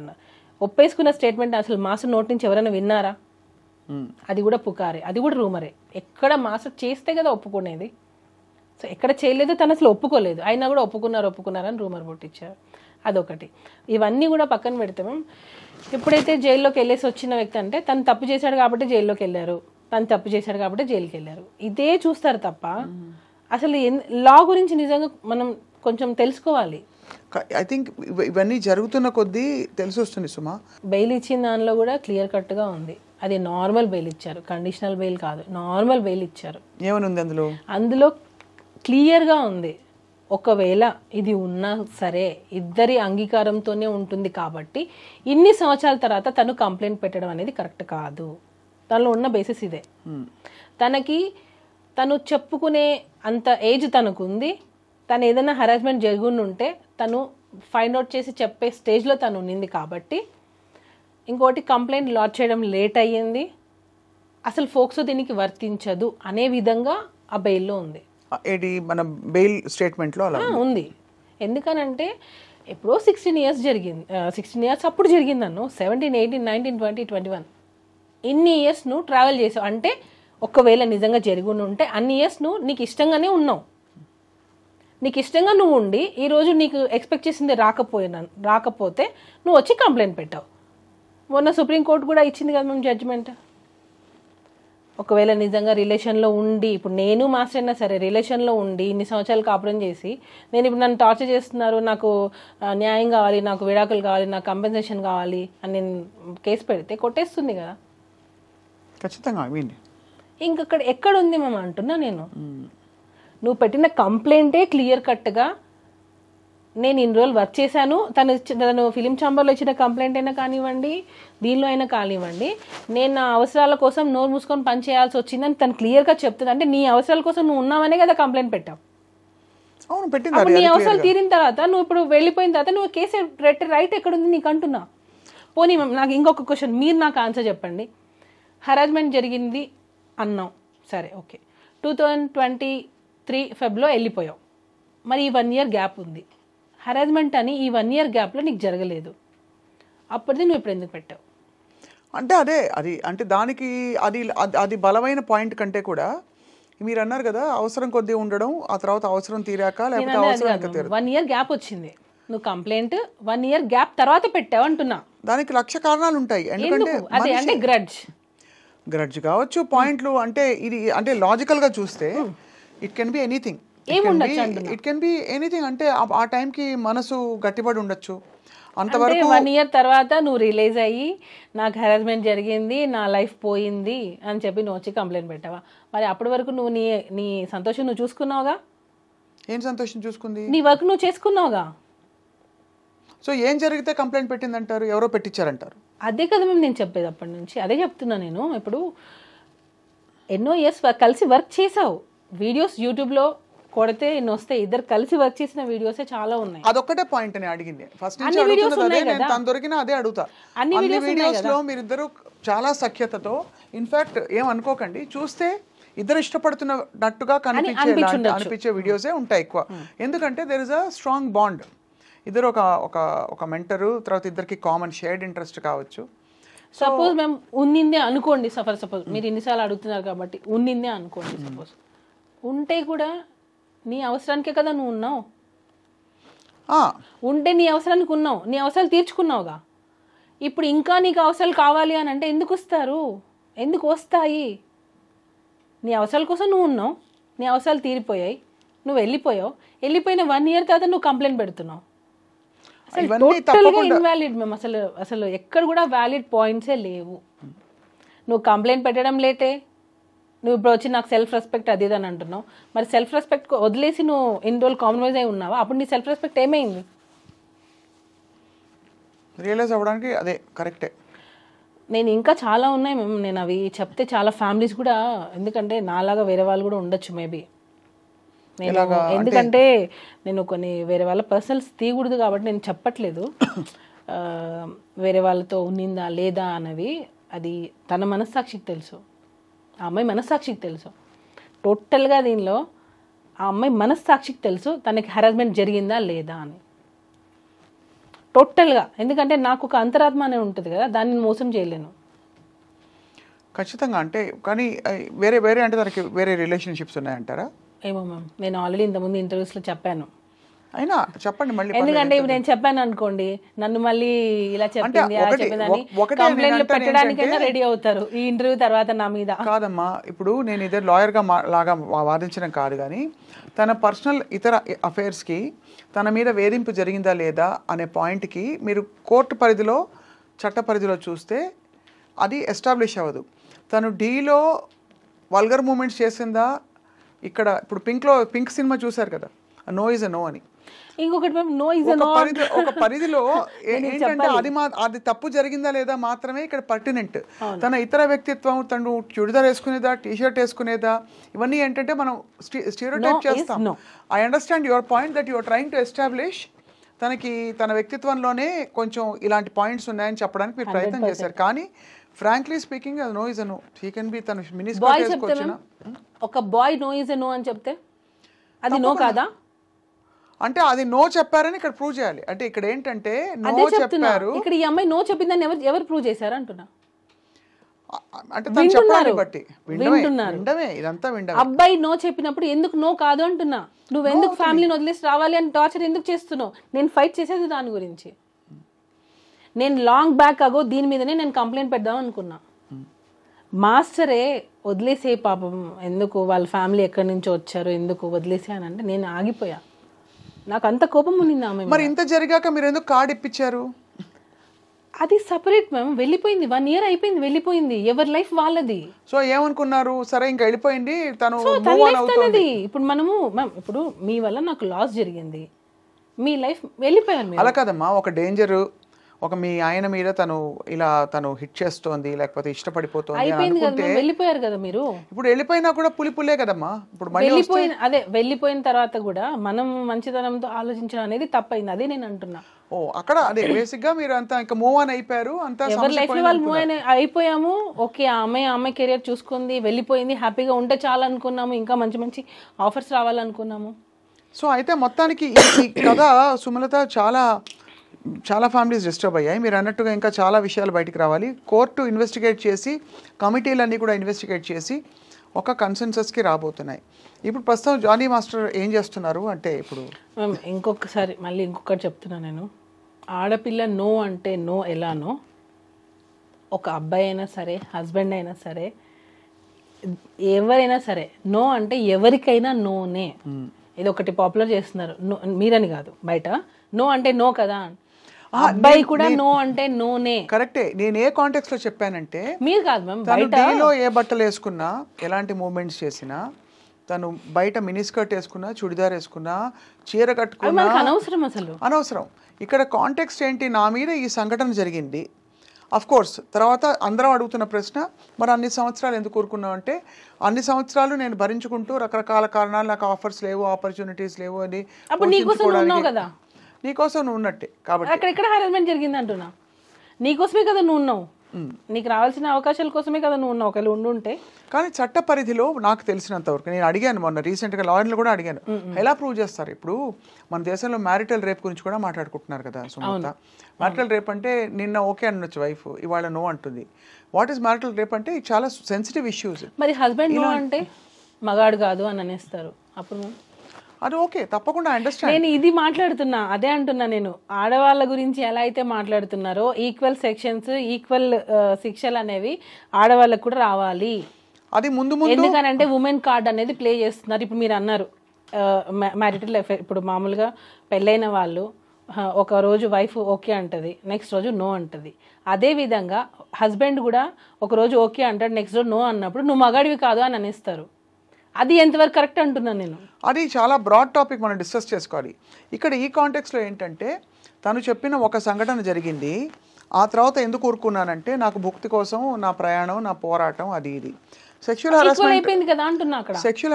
అన్న ఒప్పేసుకున్న స్టేట్మెంట్ అసలు మాస్టర్ నోటి నుంచి ఎవరైనా విన్నారా? అది కూడా పుకారే, అది కూడా రూమరే. ఎక్కడ మాస్టర్ చేస్తే కదా ఒప్పుకునేది, సో ఎక్కడ చేయలేదు, తను అసలు ఒప్పుకోలేదు, అయినా కూడా ఒప్పుకున్నారని రూమర్ పుట్టించారు. అదొకటి. ఇవన్నీ కూడా పక్కన పెడితే ఎప్పుడైతే జైల్లోకి వెళ్ళేసి వచ్చిన వ్యక్తి అంటే తను తప్పు చేశాడు కాబట్టి జైల్లోకి వెళ్ళారు, తను తప్పు చేశాడు కాబట్టి జైలుకి వెళ్ళారు, ఇదే చూస్తారు తప్ప అసలు లా గురించి నిజంగా మనం కొంచెం తెలుసుకోవాలి. ఐ థింక్ ఇవన్నీ జరుగుతున్న కొద్దీ తెలిసి వస్తుంది సుమా. బెయిల్ ఇచ్చిన దానిలో కూడా క్లియర్ కట్గా ఉంది, అది నార్మల్ బెయిల్ ఇచ్చారు, కండిషనల్ బెయిల్ కాదు, నార్మల్ బెయిల్ ఇచ్చారు. ఏమని ఉంది అందులో క్లియర్గా ఉంది, ఒకవేళ ఇది ఉన్నా సరే ఇద్దరి అంగీకారంతోనే ఉంటుంది కాబట్టి ఇన్ని సంవత్సరాల తర్వాత తను కంప్లైంట్ పెట్టడం అనేది కరెక్ట్ కాదు. దానిలో ఉన్న బేసిస్ ఇదే. తను చెప్పుకునే అంత ఏజ్ తనకు ఉంది, తను ఏదైనా హరాస్మెంట్ జరిగి ఉంటే తను ఫైండ్ అవుట్ చేసి చెప్పే స్టేజ్లో తను ఉన్నింది కాబట్టి. ఇంకోటి కంప్లైంట్ లాడ్జ్ చేయడం లేట్ అయ్యింది, అసలు ఫోక్సో దీనికి వర్తించదు అనే విధంగా ఆ బెయిల్లో ఉంది. ఏది మన బెయిల్ స్టేట్మెంట్లో అలా ఉంది. ఎందుకనంటే ఎప్పుడో 16 years జరిగింది, 16 years అప్పుడు జరిగిందన్ను, 17, 18, 19, 20, 21 ఇన్ని ఇయర్స్ నువ్వు ట్రావెల్ చేసావు అంటే ఒకవేళ నిజంగా జరిగి ఉంటే అన్ని ఇయర్స్ నువ్వు నీకు ఇష్టంగానే ఉన్నావు, నీకు ఇష్టంగా నువ్వు ఉండి ఈరోజు నీకు ఎక్స్పెక్ట్ చేసింది రాకపోతే నువ్వు వచ్చి కంప్లైంట్ పెట్టావు. మొన్న సుప్రీంకోర్టు కూడా ఇచ్చింది కదా మేము జడ్జిమెంట్. ఒకవేళ నిజంగా రిలేషన్లో ఉండి, ఇప్పుడు నేను మాస్టర్ అయినా సరే రిలేషన్లో ఉండి ఇన్ని సంవత్సరాలు కాపురం చేసి నేను ఇప్పుడు నన్ను టార్చర్ చేస్తున్నారు, నాకు న్యాయం కావాలి, నాకు విడాకులు కావాలి, నాకు కంపెన్సేషన్ కావాలి అని నేను కేసు పెడితే కొట్టేస్తుంది కదా ఖచ్చితంగా. ఇంకక్కడ ఎక్కడుంది మేము అంటున్నా నేను. నువ్వు పెట్టిన కంప్లైంటే క్లియర్ కట్గా నేను ఇన్ని రోజులు వర్క్ చేశాను, తను ఫిలిం ఛాంబర్లో ఇచ్చిన కంప్లైంట్ అయినా కానివ్వండి, దీనిలో అయినా కానివ్వండి, నేను నా అవసరాల కోసం నోరు మూసుకొని పని చేయాల్సి వచ్చిందని తను క్లియర్గా చెప్తుంది. అంటే నీ అవసరాల కోసం నువ్వు ఉన్నావనే కదా కంప్లైంట్ పెట్టావు. అప్పుడు నీ అవసరాలు తీరిన తర్వాత నువ్వు ఇప్పుడు వెళ్ళిపోయిన తర్వాత నువ్వు కేసు రైట్ ఎక్కడుంది నీకు అంటున్నా. పోనీ నాకు ఇంకొక క్వశ్చన్, మీరు నాకు ఆన్సర్ చెప్పండి. హరాస్మెంట్ జరిగింది అన్నావు, సరే ఓకే, 2023 ఫెబ్లో వెళ్ళిపోయావు, మరి ఈ 1 year గ్యాప్ ఉంది. హరాస్మెంట్ అని ఈ 1 year గ్యాప్లో నీకు జరగలేదు, అప్పటిది నువ్వు ఇప్పుడు ఎందుకు పెట్టావు? అంటే అది అంటే దానికి అది బలమైన పాయింట్ కంటే కూడా మీరు అన్నారు కదా అవసరం కొద్దీ ఉండడం, ఆ తర్వాత అవసరం తీరాక లేకపోతే అవసరం 1 year గ్యాప్ వచ్చింది, నువ్వు కంప్లైంట్ 1 year గ్యాప్ తర్వాత పెట్టావు అంటున్నా. దానికి 1,00,000 కారణాలు ఉంటాయి. అంటే గ్రడ్జ్ కావచ్చు, పాయింట్లు అంటే ఇది అంటే లాజికల్గా చూస్తే it can be anything, it can be anything. అంటే ఆ టైంకి మనసు గట్టిపడి ఉండొచ్చు. అంతవరకు 1 year తర్వాత నువ్వు రిలీజ్ అయ్యి నాకు హెరాస్మెంట్ జరిగింది, నా లైఫ్ పోయింది అని చెప్పి నువ్వు వచ్చి కంప్లైంట్ పెట్టావా? మరి అప్పటి వరకు నువ్వు నీ సంతోషం నువ్వు చూసుకున్నావుగా. ఏం సంతోషం చూసుకుంది? నీ వర్క్ నువ్వు చేసుకున్నావుగా. సో ఏం జరిగితే కంప్లైంట్ పెట్టిందంటారు? ఎవరో పెట్టించారంటారు. అదే కదా మేము నేను చెప్పేది అప్పటి నుంచి, అదే చెప్తున్నా నేను. ఇప్పుడు ఎన్నో ఇయర్స్ కలిసి వర్క్ చేసావు, వీడియోస్ యూట్యూబ్లో కొడితే ఎన్ని వస్తాయి, ఇద్దరు కలిసి వర్క్ చేసిన వీడియోసే చాలా ఉన్నాయి. అదొక్కటే పాయింట్ అని అడిగింది ఫస్ట్ నుంచి అడుగుతున్నది. నేను తను దొరికినా అదే అడుగుతా. అన్ని వీడియోస్ లో మీరిద్దరు చాలా సఖ్యతతో, ఇన్ఫాక్ట్ ఏమనుకోకండి, చూస్తే ఇద్దరు ఇష్టపడుతున్నట్టుగా అనిపించే వీడియోసే ఉంటాయి ఎక్కువ. ఎందుకంటే there is a strong bond. ఇద్దరు ఒక మెంటరు, తర్వాత ఇద్దరికి కామన్ షేర్డ్ ఇంట్రెస్ట్ కావచ్చు. సపోజ్ మేము ఉన్నిందే అనుకోండి, సపోజ్ మీరు ఇన్నిసార్లు అడుగుతున్నారు కాబట్టి ఉన్నిందే అనుకోండి, సపోజ్ ఉంటే కూడా నీ అవసరానికే కదా నువ్వు ఉన్నావు. ఉంటే నీ అవసరానికి ఉన్నావు, నీ అవసరాలు తీర్చుకున్నావుగా. ఇప్పుడు ఇంకా నీకు అవసరాలు కావాలి అని అంటే ఎందుకు వస్తారు, ఎందుకు వస్తాయి? నీ అవసరాల కోసం నువ్వు ఉన్నావు, నీ అవసరాలు తీరిపోయాయి, నువ్వు వెళ్ళిపోయిన 1 year తర్వాత నువ్వు కంప్లైంట్ పెడుతున్నావు. అసలు టోటల్గా ఇన్వాలిడ్. మేము అసలు ఎక్కడ కూడా వ్యాలిడ్ పాయింట్సే లేవు. నువ్వు కంప్లైంట్ పెట్టడం లేటే, నువ్వు ఇప్పుడు వచ్చి నాకు సెల్ఫ్ రెస్పెక్ట్ అది అని అంటున్నావు. మరి సెల్ఫ్ రెస్పెక్ట్ వదిలేసి నువ్వు ఇన్ని రోజులు కాంప్రమైజ్ అయి ఉన్నావా? అప్పుడు నీ సెల్ఫ్ రెస్పెక్ట్ ఏమైంది? రియలైజ్ అవ్వడానికి అదే కరెక్టే. నేను ఇంకా చాలా ఉన్నాయి మేము, నేను అవి చెప్తే చాలా ఫ్యామిలీస్ కూడా, ఎందుకంటే నాలాగా వేరే వాళ్ళు కూడా ఉండొచ్చు మేబీ. నేను ఎందుకంటే నేను కొన్ని వేరే వాళ్ళ పర్సనల్స్ తీయకూడదు కాబట్టి నేను చెప్పట్లేదు. వేరే వాళ్ళతో ఉన్నిందా లేదా అన్నవి అది తన మనస్సాక్షికి తెలుసు, ఆ అమ్మాయి మనస్సాక్షికి తెలుసు. టోటల్గా దీనిలో ఆ అమ్మాయి మనస్సాక్షికి తెలుసు తనకి హెరాస్మెంట్ జరిగిందా లేదా అని టోటల్గా. ఎందుకంటే నాకు ఒక అంతరాత్మ అనే ఉంటుంది కదా, దాన్ని మోసం చేయలేను ఖచ్చితంగా. అంటే కానీ వేరే అంటే దానికి వేరే రిలేషన్షిప్స్ ఉన్నాయంటారా? ఏమో మ్యామ్, నేను ఆల్రెడీ ఇంతకుముందు ఇంటర్వ్యూస్లో చెప్పాను. అయినా చెప్పండి మళ్ళీ. ఎందుకంటే ఇప్పుడు నేను చెప్పాను అనుకోండి, నన్ను మళ్ళీ ఇలా చెప్పింది అలా చెప్పిందని కంప్లైంట్లు పెట్టడానికైనా రెడీ అవుతారు ఈ ఇంటర్వ్యూ తర్వాత నా మీద. కాదమ్మా, ఇప్పుడు నేను ఇదే లాయర్గా లాగా వాదించడం కాదు, కానీ తన పర్సనల్ ఇతర అఫైర్స్కి తన మీద వేధింపు జరిగిందా లేదా అనే పాయింట్కి మీరు కోర్టు పరిధిలో, చట్ట పరిధిలో చూస్తే అది ఎస్టాబ్లిష్ అవ్వదు. తను డీలో వల్గర్ మూమెంట్స్ చేసిందా, ఇక్కడ ఇప్పుడు పింక్ సినిమా చూశారు కదా, నో ఇస్ ఎ నో అని. ఇంకొకటి నో ఇస్ ఎ నో ఒక పరిధిలో ఏంటంటే అది తప్పు జరిగిందా లేదా మాత్రమే ఇక్కడ పర్టినెంట్. తన ఇతర వ్యక్తిత్వం, తను చుడిదార్ వేసుకునేదా, టీషర్ట్ వేసుకునేదా, ఇవన్నీ ఏంటంటే మనం స్టీరియోటైప్ చేస్తాం. I understand your point that your trying to establish తనకి తన వ్యక్తిత్వంలోనే కొంచెం ఇలాంటి పాయింట్స్ ఉన్నాయని చెప్పడానికి మీరు ప్రయత్నం చేశారు. కానీ ఫ్రాంక్లీ స్పీకింగ్ అది no is a no. He can be తన మినిస్టర్ వేసుకొచ్చిన ఒక boy no is a no అని చెప్తే అది నో కాదా? అంటే అది నో చెప్పారని ఇక్కడ ప్రూవ్ చేయాలి. అంటే ఇక్కడ ఏంటంటే నో చెప్పారు, ఇక్కడ ఈ అమ్మాయి నో చెప్పిందని ఎవరు ప్రూవ్ చేశారు అంటున్నా. అంటే తను చెప్పడాన్ని బట్టి విండమే ఇదంతా విండమే. అబ్బాయి నో చెప్పినప్పుడు ఎందుకు నో కాదు అంటున్నా, నువ్వు ఎందుకు ఫ్యామిలీని వదిలేసి రావాలి అని టార్చర్ ఎందుకు చేస్తున్నావు? నేను ఫైట్ చేసేది దాని గురించి. నేను లాంగ్ బ్యాక్ అగో దీని మీదనే నేను కంప్లైంట్ పెడదాం అనుకున్నా. మాస్టరే వదిలేసే పాపం, ఎందుకు వాళ్ళ ఫ్యామిలీ ఎక్కడి నుంచో వచ్చారు, ఎందుకు వదిలేసే అని అంటే నేను ఆగిపోయా. నాకు అంత కోపం ఉన్నింది ఆమె. మరి ఇంత జరిగాక మీరు ఎందుకు కార్డు ఇప్పించారు? అది సపరేట్ మ్యామ్, వెళ్ళిపోయింది, 1 year అయిపోయింది, వెళ్ళిపోయింది, ఎవరి లైఫ్ వాళ్ళది. సో ఏమనుకున్నారు, సరే ఇంకా వెళ్ళిపోయింది తను. ఇప్పుడు మనము మ్యామ్, ఇప్పుడు మీ వల్ల నాకు లాస్ జరిగింది, మీ లైఫ్ వెళ్ళిపోయారు. అలా కదమ్మా, ఒక డేంజర్, ఒక మీ ఆయన మీద తను హిట్ చేస్తోంది, లేకపోతే ఇష్టపడిపోతుంది అయిపోయింది కదా, వెళ్ళిపోయారు కదా మీరు. ఇప్పుడు వెళ్ళిపోయినా కూడా పులిపులే కదమ్మా. ఇప్పుడు వెళ్ళిపోయిన తర్వాత కూడా మనం మంచితనంతో ఆలోచించడం అనేది తప్పైంది, అదే నేను అంటున్నా. అక్కడ అదే బేసిక్ గా మీరు అంతా ఇంకా మూవ్ ఆన్ అయిపోయారు, అంతా ఎవరి లైఫ్ లో వాళ్ళు మూవ్ ఆన్ అయిపోయాము. ఓకే, ఆమె కెరియర్ చూసుకుంది, వెళ్ళిపోయింది, హ్యాపీగా ఉంటే చాలా అనుకున్నాము, ఇంకా మంచి మంచి ఆఫర్స్ రావాలనుకున్నాము. సో అయితే మొత్తానికి ఈ కథ సుమలత చాలా ఫ్యామిలీస్ డిస్టర్బ్ అయ్యాయి. మీరు అన్నట్టుగా ఇంకా చాలా విషయాలు బయటికి రావాలి. కోర్టు ఇన్వెస్టిగేట్ చేసి, కమిటీలన్నీ కూడా ఇన్వెస్టిగేట్ చేసి ఒక కన్సెన్సస్కి రాబోతున్నాయి. ఇప్పుడు ప్రస్తుతం జానీ మాస్టర్ ఏం చేస్తున్నారు అంటే, ఇప్పుడు ఇంకొకటి చెప్తున్నా నేను, ఆడపిల్ల నో అంటే నో ఎలానో, ఒక అబ్బాయి అయినా సరే, హస్బెండ్ అయినా సరే, ఎవరైనా సరే నో అంటే ఎవరికైనా నోనే. ఇది ఒకటి పాపులర్ చేస్తున్నారు, మీరని కాదు, బయట నో అంటే నో కదా, అబ్బాయి కూడా నో అంటే నోనే. కరెక్టే. నేను ఏ కాంటెక్స్ట్ లో చెప్పానంటే, మీరు కాదు మ్యామ్, డేలో ఏ బట్టలు వేసుకున్నా, ఎలాంటి మూవ్మెంట్స్ చేసినా, తను బయట మినీ స్కర్ట్ వేసుకున్నా, చుడిదార్ వేసుకున్నా, చీర కట్టుకున్నా అనవసరం, అసలు అనవసరం. ఇక్కడ కాంటెక్స్ట్ ఏంటి, నా మీద ఈ సంఘటన జరిగింది. అఫ్ కోర్స్ తర్వాత అందరం అడుగుతున్న ప్రశ్న, మరి అన్ని సంవత్సరాలు ఎందుకు కోరుకున్నావు అంటే, అన్ని సంవత్సరాలు నేను భరించుకుంటూ రకరకాల కారణాలు, నాకు ఆఫర్స్ లేవు, ఆపర్చునిటీస్ లేవు అని, నీకోసం నువ్వు ఉన్నట్టే. కాబట్టి అక్కడ హరాస్మెంట్ జరిగింది అంటున్నా, నీకోసమే కదా నువ్వు ఉన్నావు, నీకు రావాల్సిన అవకాశాల కోసమే కదా నువ్వు ఉన్నావు, ఒకవేళ ఉండుంటే. కానీ చట్ట పరిధిలో నాకు తెలిసినంత వరకు, నేను అడిగాను మొన్న రీసెంట్గా లాయర్లు కూడా అడిగాను, ఎలా ప్రూవ్ చేస్తారు? ఇప్పుడు మన దేశంలో మ్యారిటల్ రేప్ గురించి కూడా మాట్లాడుకుంటున్నారు కదా సుమలత. మ్యారిటల్ రేప్ అంటే నిన్న ఓకే అనొచ్చు వైఫ్, ఇవాళ నో అంటుంది. వాట్ ఈస్ మ్యారిటల్ రేప్ అంటే చాలా సెన్సిటివ్ ఇష్యూస్. మరి హస్బెండ్ నో అంటే మగాడు కాదు అని అనేస్తారు, అప్పుడు అది ఓకే, తప్పకుండా అండర్స్టాండ్. నేను ఇది మాట్లాడుతున్నా, అదే అంటున్నా నేను, ఆడవాళ్ళ గురించి ఎలా అయితే మాట్లాడుతున్నారో, ఈక్వల్ సెక్షన్స్, ఈక్వల్ శిక్షలు అనేవి ఆడవాళ్ళకు కూడా రావాలి. అది ముందు ఎందుకనంటే ఉమెన్ కార్డ్ అనేది ప్లే చేస్తున్నారు. ఇప్పుడు మీరు అన్నారు మ్యారిటల్ లైఫ్, ఇప్పుడు మామూలుగా పెళ్ళైన వాళ్ళు ఒక రోజు వైఫ్ ఓకే అంటది, నెక్స్ట్ రోజు నో అంటది. అదే విధంగా హస్బెండ్ కూడా ఒక రోజు ఓకే అంటాడు, నెక్స్ట్ రోజు నో అన్నప్పుడు నువ్వు మగాడివి కాదు అని అనేస్తారు. అది ఎంతవరకు కరెక్ట్ అంటున్నాను నేను. అది చాలా బ్రాడ్ టాపిక్, మనం డిస్కస్ చేసుకోవాలి. ఇక్కడ ఈ కాంటెక్స్లో ఏంటంటే, తను చెప్పిన ఒక సంఘటన జరిగింది, ఆ తర్వాత ఎందుకు ఊరుకున్నానంటే, నాకు భుక్తి కోసం నా ప్రయాణం, నా పోరాటం, అది ఇది. సెక్షువల్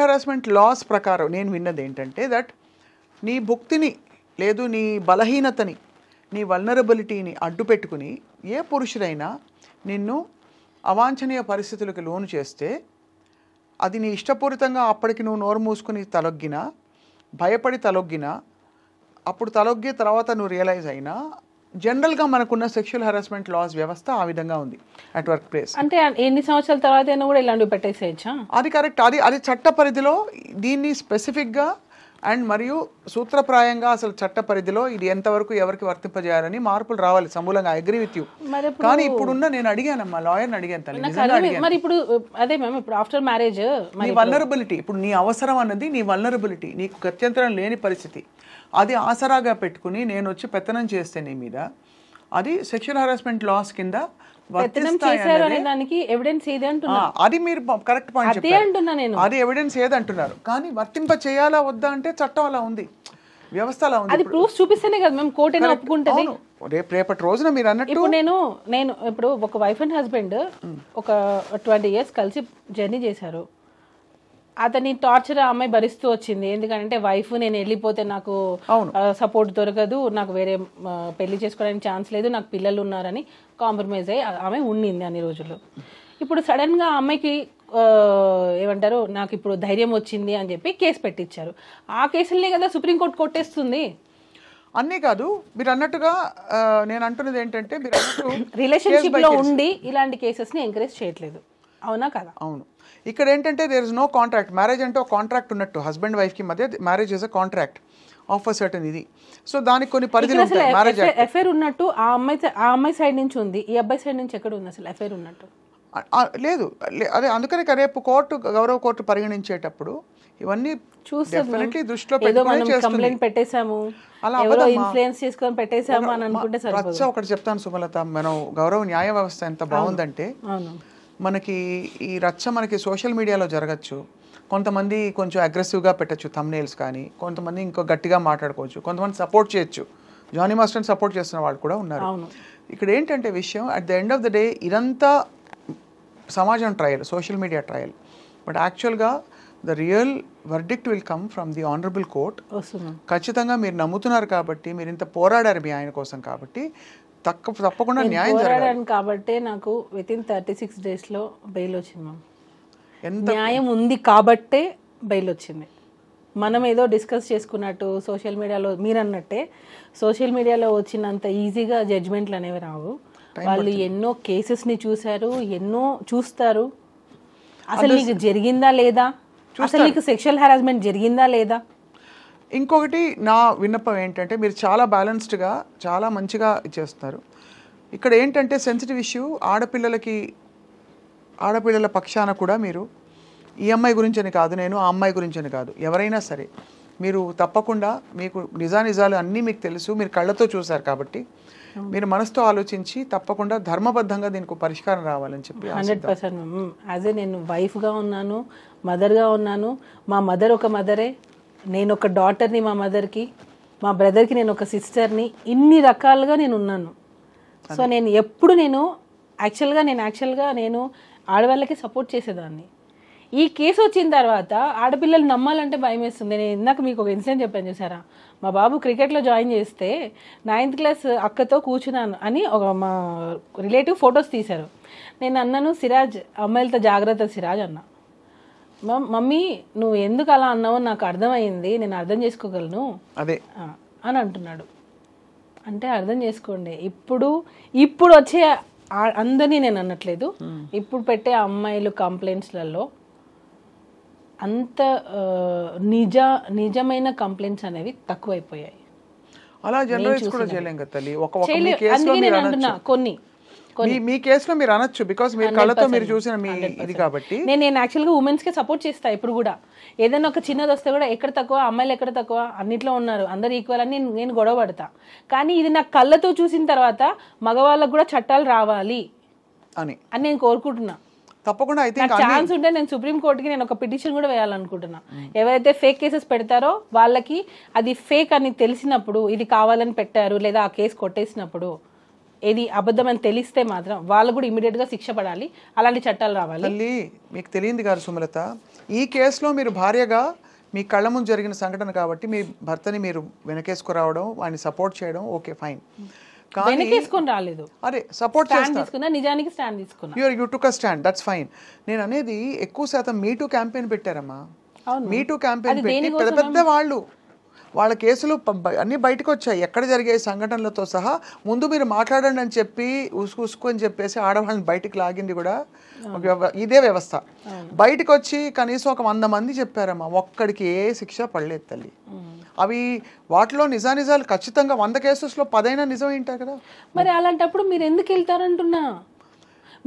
హెరాస్మెంట్ లాస్ ప్రకారం నేను విన్నది ఏంటంటే, దట్ నీ భుక్తిని లేదు, నీ బలహీనతని, నీ వల్నరబిలిటీని అడ్డు పెట్టుకుని ఏ పురుషుడైనా నిన్ను అవాంఛనీయ పరిస్థితులకు లోను చేస్తే, అది నీ ఇష్టపూరితంగా అప్పటికి నువ్వు నోరు మూసుకుని తలొగ్గినా, భయపడి తలొగ్గినా, అప్పుడు తలొగ్గి తర్వాత నువ్వు రియలైజ్ అయినా, జనరల్గా మనకున్న సెక్షువల్ హెరాస్మెంట్ లాస్ వ్యవస్థ ఆ విధంగా ఉంది అట్ వర్క్ ప్లేస్. అంటే ఎన్ని సంవత్సరాల తర్వాత అయినా కూడా ఇలాంటివి పెట్టేసేయచ్చా? అది కరెక్ట్. అది చట్ట పరిధిలో దీన్ని స్పెసిఫిక్గా అండ్ మరియు సూత్రప్రాయంగా అసలు చట్ట పరిధిలో ఇది ఎంతవరకు ఎవరికి వర్తింపజేయాలని మార్పులు రావాలి సమూలంగా. Agree with you. కానీ ఇప్పుడున్న నేను అడిగానమ్మా, లాయర్ని అడిగాను తల్లి. మరి ఇప్పుడు అదే మ్యామ్, ఇప్పుడు ఆఫ్టర్ మ్యారేజ్ నీ వల్నరబిలిటీ, ఇప్పుడు నీ అవసరం అన్నది నీ వల్నరబిలిటీ, నీకు గత్యంతరం లేని పరిస్థితి, అది ఆసరాగా పెట్టుకుని నేను వచ్చి పెత్తనం చేస్తే నీ మీద, అది సెక్షువల్ హెరాస్మెంట్ లాస్ కింద అది మీరు కరెక్ట్ పాయింట్ చెప్పారు. అది ఎవిడెన్స్ ఏదంటున్నారు, కానీ వర్తింప చేయాలా వద్దా అంటే చట్టం అలా ఉంది, వ్యవస్థ అలా ఉంది. అది ప్రూఫ్ చూపిస్తేనే కదా మేము కోర్టు ఒప్పుకుంటది. రేపటి రోజున మీరు అన్నట్టు ఇప్పుడు నేను ఇప్పుడు ఒక వైఫ్ అండ్ హస్బెండ్ ఒక 20 years కలిసి జర్నీ చేశారు. అతని టార్చర్ ఆ అమ్మాయి భరిస్తూ వచ్చింది, ఎందుకంటే వైఫ్ నేను వెళ్ళిపోతే నాకు సపోర్ట్ దొరకదు, నాకు వేరే పెళ్లి చేసుకోవడానికి ఛాన్స్ లేదు, నాకు పిల్లలు ఉన్నారని కాంప్రమైజ్ అయ్యి ఆమె ఉండింది అన్ని రోజులు. ఇప్పుడు సడన్ గా ఆ అమ్మాయికి ఏమంటారు, నాకు ఇప్పుడు ధైర్యం వచ్చింది అని చెప్పి కేసు పెట్టించారు. ఆ కేసులనే కదా సుప్రీంకోర్టు కొట్టేస్తుంది. అన్నీ కాదు, మీరు అన్నట్టుగా నేను అంటున్నది ఏంటంటే మీరు అన్నట్టు రిలేషన్షిప్ లో ఉండి ఇలాంటి కేసెస్ ని ఎంకరేజ్ చేయట్లేదు, అవునా కదా? అవును. ఇక్కడ ఏంటంటే there is no contract. Marriage అంటే ఒక కాంట్రాక్ట్ ఉన్నట్టు, హస్బెండ్ వైఫ్కి మధ్య marriage is a contract of a certain ఇది. సో దానికి కొన్ని పరిధులు ఉంటాయి. మ్యారేజ్ ఎఫైర్ ఉన్నట్టు ఆ అమ్మాయి సైడ్ నుంచి ఉంది, ఈ అబ్బాయి సైడ్ నుంచి ఎక్కడ ఉంది అసలు ఎఫైర్ ఉన్నట్టు? లేదు. అదే అందుకనే రేపు గౌరవ కోర్టు పరిగణించేటప్పుడు ఇవన్నీ డెఫినెట్లీ దృష్టిలో పెట్టుకొని కంప్లైంట్ పెట్టేశాము, ఎవరో ఇన్ఫ్లుయెన్స్ చేసుకొని పెట్టేశాము అని అనుకుంటే రచ్చ. ఒకటి చెప్తాను సుమలత, మనం గౌరవ న్యాయ వ్యవస్థ ఎంత బాగుందంటే మనకి ఈ రచ్చ మనకి సోషల్ మీడియాలో జరగచ్చు. కొంతమంది కొంచెం అగ్రెసివ్గా పెట్టచ్చు థంబ్నెయిల్స్, కానీ కొంతమంది ఇంకో గట్టిగా మాట్లాడుకోవచ్చు, కొంతమంది సపోర్ట్ చేయొచ్చు. జానీ మాస్టర్ని సపోర్ట్ చేస్తున్న వాళ్ళు కూడా ఉన్నారు. ఇక్కడ ఏంటంటే విషయం, at the end of the day ఇదంతా సమాజం trial, social media trial. But యాక్చువల్గా the real verdict will come from the honourable court. ఖచ్చితంగా మీరు నమ్ముతున్నారు కాబట్టి, మీరు ఇంత పోరాడారు మీ ఆయన కోసం కాబట్టి తప్పకుండా న్యాయం జరగాలి. కాబట్టి నాకు వితిన్ 36 days బెయిల్ వచ్చింది మ్యామ్. న్యాయం ఉంది కాబట్టే బెయిల్ వచ్చింది. మనం ఏదో డిస్కస్ చేసుకున్నట్టు సోషల్ మీడియాలో మీరు అన్నట్టే సోషల్ మీడియాలో వచ్చినంత ఈజీగా జడ్జ్మెంట్లు అనేవి రావు. వాళ్ళు ఎన్నో కేసెస్ని చూశారు, ఎన్నో చూస్తారు. అసలు నీకు జరిగిందా లేదా, అసలు నీకు సెక్షువల్ హెరాస్మెంట్ జరిగిందా లేదా. ఇంకొకటి నా విన్నపం ఏంటంటే, మీరు చాలా బ్యాలెన్స్డ్గా చాలా మంచిగా ఇచ్చేస్తారు. ఇక్కడ ఏంటంటే సెన్సిటివ్ ఇష్యూ, ఆడపిల్లల పక్షాన కూడా మీరు ఈ అమ్మాయి గురించని కాదు, నేను ఆ అమ్మాయి గురించని కాదు, ఎవరైనా సరే మీరు తప్పకుండా మీకు నిజాలు అన్నీ మీకు తెలుసు, మీరు కళ్ళతో చూశారు కాబట్టి మీరు మనసుతో ఆలోచించి తప్పకుండా ధర్మబద్ధంగా దీనికి పరిష్కారం రావాలని చెప్పి 100%. యాజ్ ఏ నేను వైఫ్గా ఉన్నాను, మదర్గా ఉన్నాను. మా మదర్ ఒక మదరే, నేను ఒక డాటర్ని మా మదర్కి, మా బ్రదర్కి నేను ఒక సిస్టర్ని, ఇన్ని రకాలుగా నేను ఉన్నాను. సో నేను ఎప్పుడు యాక్చువల్గా నేను ఆడవాళ్ళకి సపోర్ట్ చేసేదాన్ని. ఈ కేసు వచ్చిన తర్వాత ఆడపిల్లలు నమ్మాలంటే భయం వేస్తుంది. నేను ఇందాక మీకు ఒక ఇన్సిడెంట్ చెప్పాను చూసారా, మా బాబు క్రికెట్లో జాయిన్ చేస్తే 9th class అక్కతో కూర్చున్నాను అని మా రిలేటివ్ ఫొటోస్ తీశారు. నేను అన్నాను, సిరాజ్ అమ్మాయిలతో జాగ్రత్త సిరాజ్ అన్నా. మమ్మీ నువ్వు ఎందుకు అలా అన్నావో నాకు అర్థమైంది, నేను అర్థం చేసుకోగలను అదే అని అంటున్నాడు. అంటే అర్థం చేసుకోండి, ఇప్పుడు వచ్చే అందరినీ నేను అనట్లేదు, ఇప్పుడు పెట్టే అమ్మాయిలు కంప్లైంట్స్లలో అంత నిజమైన కంప్లైంట్స్ అనేవి తక్కువైపోయాయి. అలా జనరలైజ్ కూడా చేయలేం కదా తల్లి. కొన్ని మీ కేసులో మీరు అనొచ్చు, బికాస్ మీరు కళ్ళతో మీరు చూసిన మీ ఇది కాబట్టి. నేను యాక్చువల్గా ఉమెన్స్ కి సపోర్ట్ చేస్తా. ఇప్పుడు కూడా ఏదైనా ఒక చిన్నది వస్తే కూడా ఎక్కడ తక్కువ, అమ్మాయిలు ఎక్కడ తక్కువ, అన్నిట్లో ఉన్నారు, అందరు ఈక్వల్ అని నేను గొడవ పడతా. కానీ ఇది నాకు కళ్ళతో చూసిన తర్వాత మగవాళ్ళకు కూడా చట్టాలు రావాలి అని నేను కోరుకుంటున్నా. తప్పకుండా అయితే ఛాన్స్ ఉంటే నేను సుప్రీం కోర్టుకి నేను ఒక పిటిషన్ కూడా వేయాలనుకుంటున్నా. ఎవరైతే ఫేక్ కేసెస్ పెడతారో వాళ్ళకి అది ఫేక్ అని తెలిసినప్పుడు, ఇది కావాలని పెట్టారు లేదా ఆ కేసు కొట్టేసినప్పుడు ఏది అబద్ధం అని తెలిస్తే మాత్రం వాళ్ళు కూడా ఇమీడియట్ గా శిక్ష పడాలి, అలాంటి చట్టాలు రావాలి. తల్లి మీకు తెలియంది కాదు సుమలత, ఈ కేసులో మీరు భార్యగా మీ కళ్ళ ముందు జరిగిన సంఘటన కాబట్టి మీ భర్తని మీరు వెనకేసుకురావడం, వాడిని సపోర్ట్ చేయడం ఓకే ఫైన్. వెనకేసుకొని రాలేదు, అరే సపోర్ట్ తీసుకున్నా, నిజానికి స్టాండ్ తీసుకున్నా. You took a stand, that's fine. నేను అనేది ఎక్కువ శాతం మీటూ క్యాంపెయిన్ పెట్టారమ్మా. మీటూ క్యాంపెయిన్ పెట్టి పెద్ద వాళ్ళ కేసులు అన్నీ బయటకు వచ్చాయి, ఎక్కడ జరిగే సంఘటనలతో సహా. ముందు మీరు మాట్లాడండి అని చెప్పి ఉసుకు అని చెప్పేసి ఆడవాళ్ళని బయటికి లాగింది కూడా ఇదే వ్యవస్థ. బయటకు వచ్చి కనీసం ఒక 100 మంది చెప్పారమ్మా, ఒక్కడికి ఏ శిక్ష పడలేదు తల్లి. అవి వాటిలో నిజాలు ఖచ్చితంగా 100 కేసెస్లో 10 నిజం ఏంటారు కదా. మరి అలాంటప్పుడు మీరు ఎందుకు వెళ్తారంటున్నా?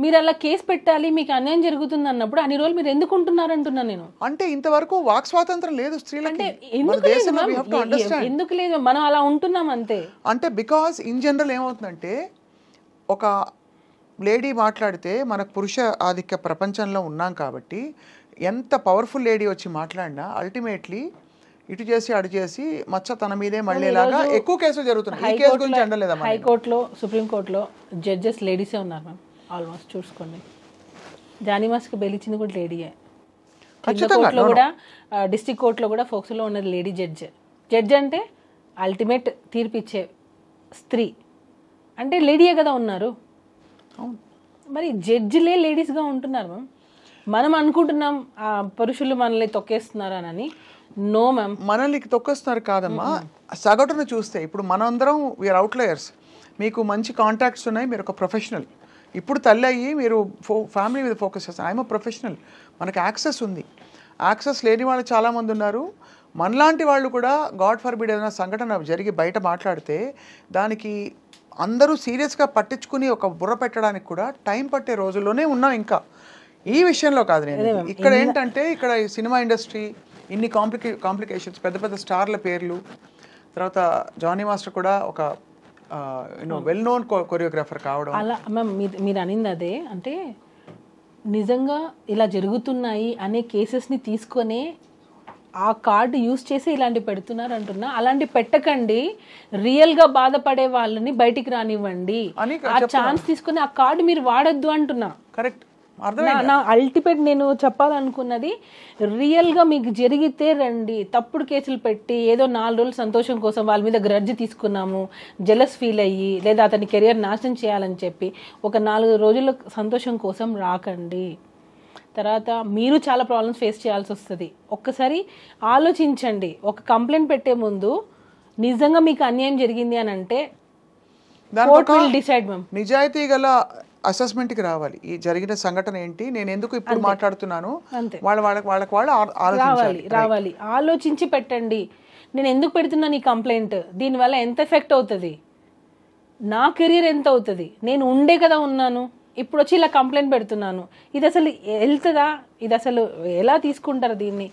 మీరు అలా కేసు పెట్టాలి, మీకు అన్యాయం జరుగుతుంది అన్నప్పుడు అన్ని రోజులు మీరు ఎందుకు ఉంటున్నారంటున్నా నేను. అంటే ఇంతవరకు వాక్ స్వాతంత్రం లేదు స్త్రీలకి. ఎందుకు లేదు, మనం అలా ఉంటున్నాం అంతే. అంటే బికాస్ ఇన్ జనరల్ ఏమవుతుందంటే, ఒక లేడీ మాట్లాడితే మనకు పురుష ఆధిక్య ప్రపంచంలో ఉన్నాం కాబట్టి ఎంత పవర్ఫుల్ లేడీ వచ్చి మాట్లాడినా అల్టిమేట్లీ ఇటు చేసి అటు చేసి మచ్చ తన మీదే మళ్ళీలాగా ఎక్కువ కేసులు జరుగుతున్నాయి. ఈ కేసు గురించి అండలేదమ్మా. హైకోర్టులో, సుప్రీంకోర్టులో జడ్జెస్ లేడీసే ఉన్నారు మ్యామ్, ఆల్మోస్ట్ చూసుకోండి. జానీ మాస్కి బెయిల్ ఇచ్చింది కూడా లేడీయే. కోర్టులో కూడా, డిస్ట్రిక్ట్ కోర్టులో కూడా ఫోక్స్లో ఉన్నది లేడీ జడ్జ్ అంటే అల్టిమేట్ తీర్పిచ్చే స్త్రీ అంటే లేడీయే కదా ఉన్నారు. మరి జడ్జిలే లేడీస్గా ఉంటున్నారు మ్యామ్. మనం అనుకుంటున్నాం పురుషులు మనల్ని తొక్కేస్తున్నారు అని. నో మ్యామ్, మనల్ని తొక్కేస్తున్నారు కాదమ్మా. సగటున చూస్తే ఇప్పుడు మనందరం వీఆర్ అవుట్లయర్స్. మీకు మంచి కాంటాక్ట్స్ ఉన్నాయి, మీరు ఒక ప్రొఫెషనల్. ఇప్పుడు తల్లి అయ్యి మీరు ఫ్యామిలీ మీద ఫోకస్ చేస్తారు. ఐఎమ్ ప్రొఫెషనల్, మనకు యాక్సెస్ ఉంది. యాక్సెస్ లేని వాళ్ళు చాలామంది ఉన్నారు. మనలాంటి వాళ్ళు కూడా గాడ్ ఫర్బిడ్ ఏదైనా సంఘటన జరిగి బయట మాట్లాడితే దానికి అందరూ సీరియస్గా పట్టించుకుని ఒక బుర్ర పెట్టడానికి కూడా టైం పట్టే రోజుల్లోనే ఉన్నాం. ఇంకా ఈ విషయంలో కాదు నేను. ఇక్కడ ఏంటంటే ఇక్కడ సినిమా ఇండస్ట్రీ ఇన్ని కాంప్లికేషన్స్, పెద్ద పెద్ద స్టార్ల పేర్లు, తర్వాత జానీ మాస్టర్ కూడా ఒక వెల్ నోన్ కొరియోగ్రాఫర్ కావడం. అలా మ్యామ్ మీరు అనింది అదే. అంటే నిజంగా ఇలా జరుగుతున్నాయి అనే కేసెస్ని తీసుకొని ఆ కార్డు యూజ్ చేసి ఇలాంటి పెడుతున్నారు అంటున్నా. అలాంటి పెట్టకండి, రియల్గా బాధపడే వాళ్ళని బయటికి రానివ్వండి. ఆ ఛాన్స్ తీసుకొని ఆ కార్డు మీరు వాడద్దు అంటున్నా. కరెక్ట్. నా అల్టిమేట్ నేను చెప్పాలనుకున్నది, రియల్గా మీకు జరిగితే రండి. తప్పుడు కేసులు పెట్టి ఏదో 4 రోజులు సంతోషం కోసం వాళ్ళ మీద గ్రడ్జ్ తీసుకున్నాము, జెలస్ ఫీల్ అయ్యి, లేదా అతని కెరియర్ నాశనం చేయాలని చెప్పి ఒక 4 రోజుల సంతోషం కోసం రాకండి. తర్వాత మీరు చాలా ప్రాబ్లమ్స్ ఫేస్ చేయాల్సి వస్తుంది. ఒక్కసారి ఆలోచించండి. ఒక కంప్లైంట్ పెట్టే ముందు నిజంగా మీకు అన్యాయం జరిగింది అని అంటే కోర్ట్ విల్ డిసైడ్. మ్యామ్ నిజాయితీ గల అసెస్మెంట్కి రావాలి. ఈ జరిగిన సంఘటన ఏంటి, నేను ఎందుకు ఇప్పుడు మాట్లాడుతున్నాను, రావాలి ఆలోచించి పెట్టండి. నేను ఎందుకు పెడుతున్నాను ఈ కంప్లైంట్, దీనివల్ల ఎంత ఎఫెక్ట్ అవుతుంది, నా కెరీర్ ఎంత అవుతుంది, నేను ఉండే కదా ఉన్నాను, ఇప్పుడు వచ్చి ఇలా కంప్లైంట్ పెడుతున్నాను, ఇది అసలు వెళ్తుందా, ఇది అసలు ఎలా తీసుకుంటారు దీన్ని,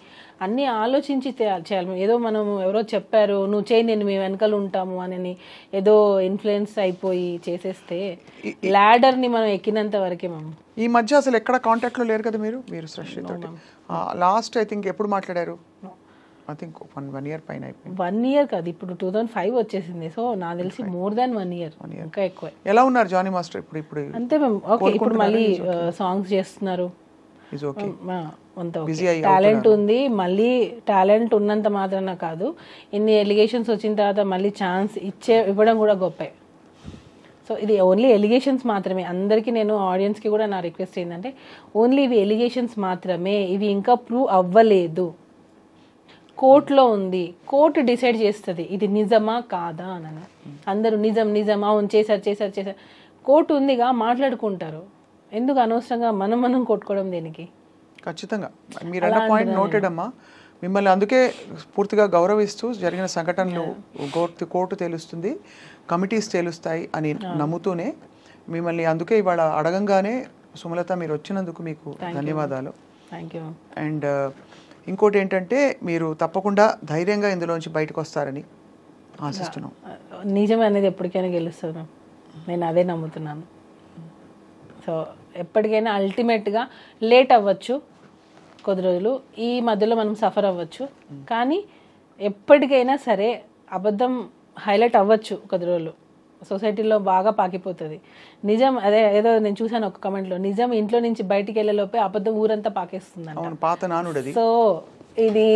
అన్నీ ఆలోచించి చేయాలి. ఏదో మనం ఎవరో చెప్పారు నువ్వు చేయి నేను మీ వెనకాల ఉంటాము అని ఏదో ఇన్ఫ్లుయెన్స్ అయిపోయి చేసేస్తే ల్యాడర్ని మనం ఎక్కినంత వరకే. మనం ఈ మధ్య అసలు ఎక్కడ కాంటాక్ట్లో లేరు కదా మీరు సృష్టితో? లాస్ట్ ఐ థింక్ ఎప్పుడు మాట్లాడారు? ఐ థింక్ 1 year పైన అయిపోయింది. 1 year కాదు, ఇప్పుడు 2005 వచ్చేసింది. సో నాకు తెలిసి మోర్ దాన్ 1 year, ఇంకా ఎక్కువ. ఎలా ఉన్నారు జానీ మాస్టర్ ఇప్పుడు? అంతే మ్యామ్. ఓకే, ఇప్పుడు మళ్ళీ సాంగ్స్ చేస్తున్నారు. టాలెంట్ ఉంది, మళ్ళీ టాలెంట్ ఉన్నంత మాత్రాన కాదు, ఇన్ని ఎలిగేషన్స్ వచ్చిన తర్వాత మళ్ళీ ఛాన్స్ ఇవ్వడం కూడా గొప్పే. సో ఇది ఓన్లీ ఎలిగేషన్స్ మాత్రమే. అందరికీ నేను ఆడియన్స్కి కూడా నా రిక్వెస్ట్ ఏంటంటే ఓన్లీ ఇవి ఎలిగేషన్స్ మాత్రమే, ఇవి ఇంకా ప్రూవ్ అవ్వలేదు. కోర్టులో ఉంది, కోర్టు డిసైడ్ చేస్తుంది ఇది నిజమా కాదా అని. అందరూ నిజం అవును చేశారు. కోర్టు ఉందిగా, మాట్లాడుకుంటారు. ఎందుకు అనవసరంగా మనం కొట్టుకోవడం దేనికి? ఖచ్చితంగా మీరు అన్న పాయింట్ నోటెడ్ అమ్మా. మిమ్మల్ని అందుకే పూర్తిగా గౌరవిస్తూ జరిగిన సంఘటనలు కోర్టు తేలుస్తుంది, కమిటీస్ తేలుస్తాయి అని నమ్ముతూనే మిమ్మల్ని అందుకే ఇవాళ అడగంగానే సుమలత మీరు వచ్చినందుకు మీకు ధన్యవాదాలు. Thank you. అండ్ ఇంకోటి ఏంటంటే మీరు తప్పకుండా ధైర్యంగా ఇందులోంచి బయటకు వస్తారని ఆశిస్తున్నాం. నిజం అనేది ఎప్పటికైనా గెలుస్తాను, నేను అదే నమ్ముతున్నాను. సో ఎప్పటికైనా అల్టిమేట్గా లేట్ అవ్వచ్చు కొద్ది రోజులు, ఈ మధ్యలో మనం సఫర్ అవ్వచ్చు, కానీ ఎప్పటికైనా సరే అబద్ధం హైలైట్ అవ్వచ్చు కొద్ది రోజులు, సొసైటీలో బాగా పాకిపోతుంది. నిజం అదే ఏదో నేను చూసాను ఒక కమెంట్లో, నిజం ఇంట్లో నుంచి బయటికి వెళ్ళే లోపే అబద్ధం ఊరంతా పాకేస్తుంది. సో ఇది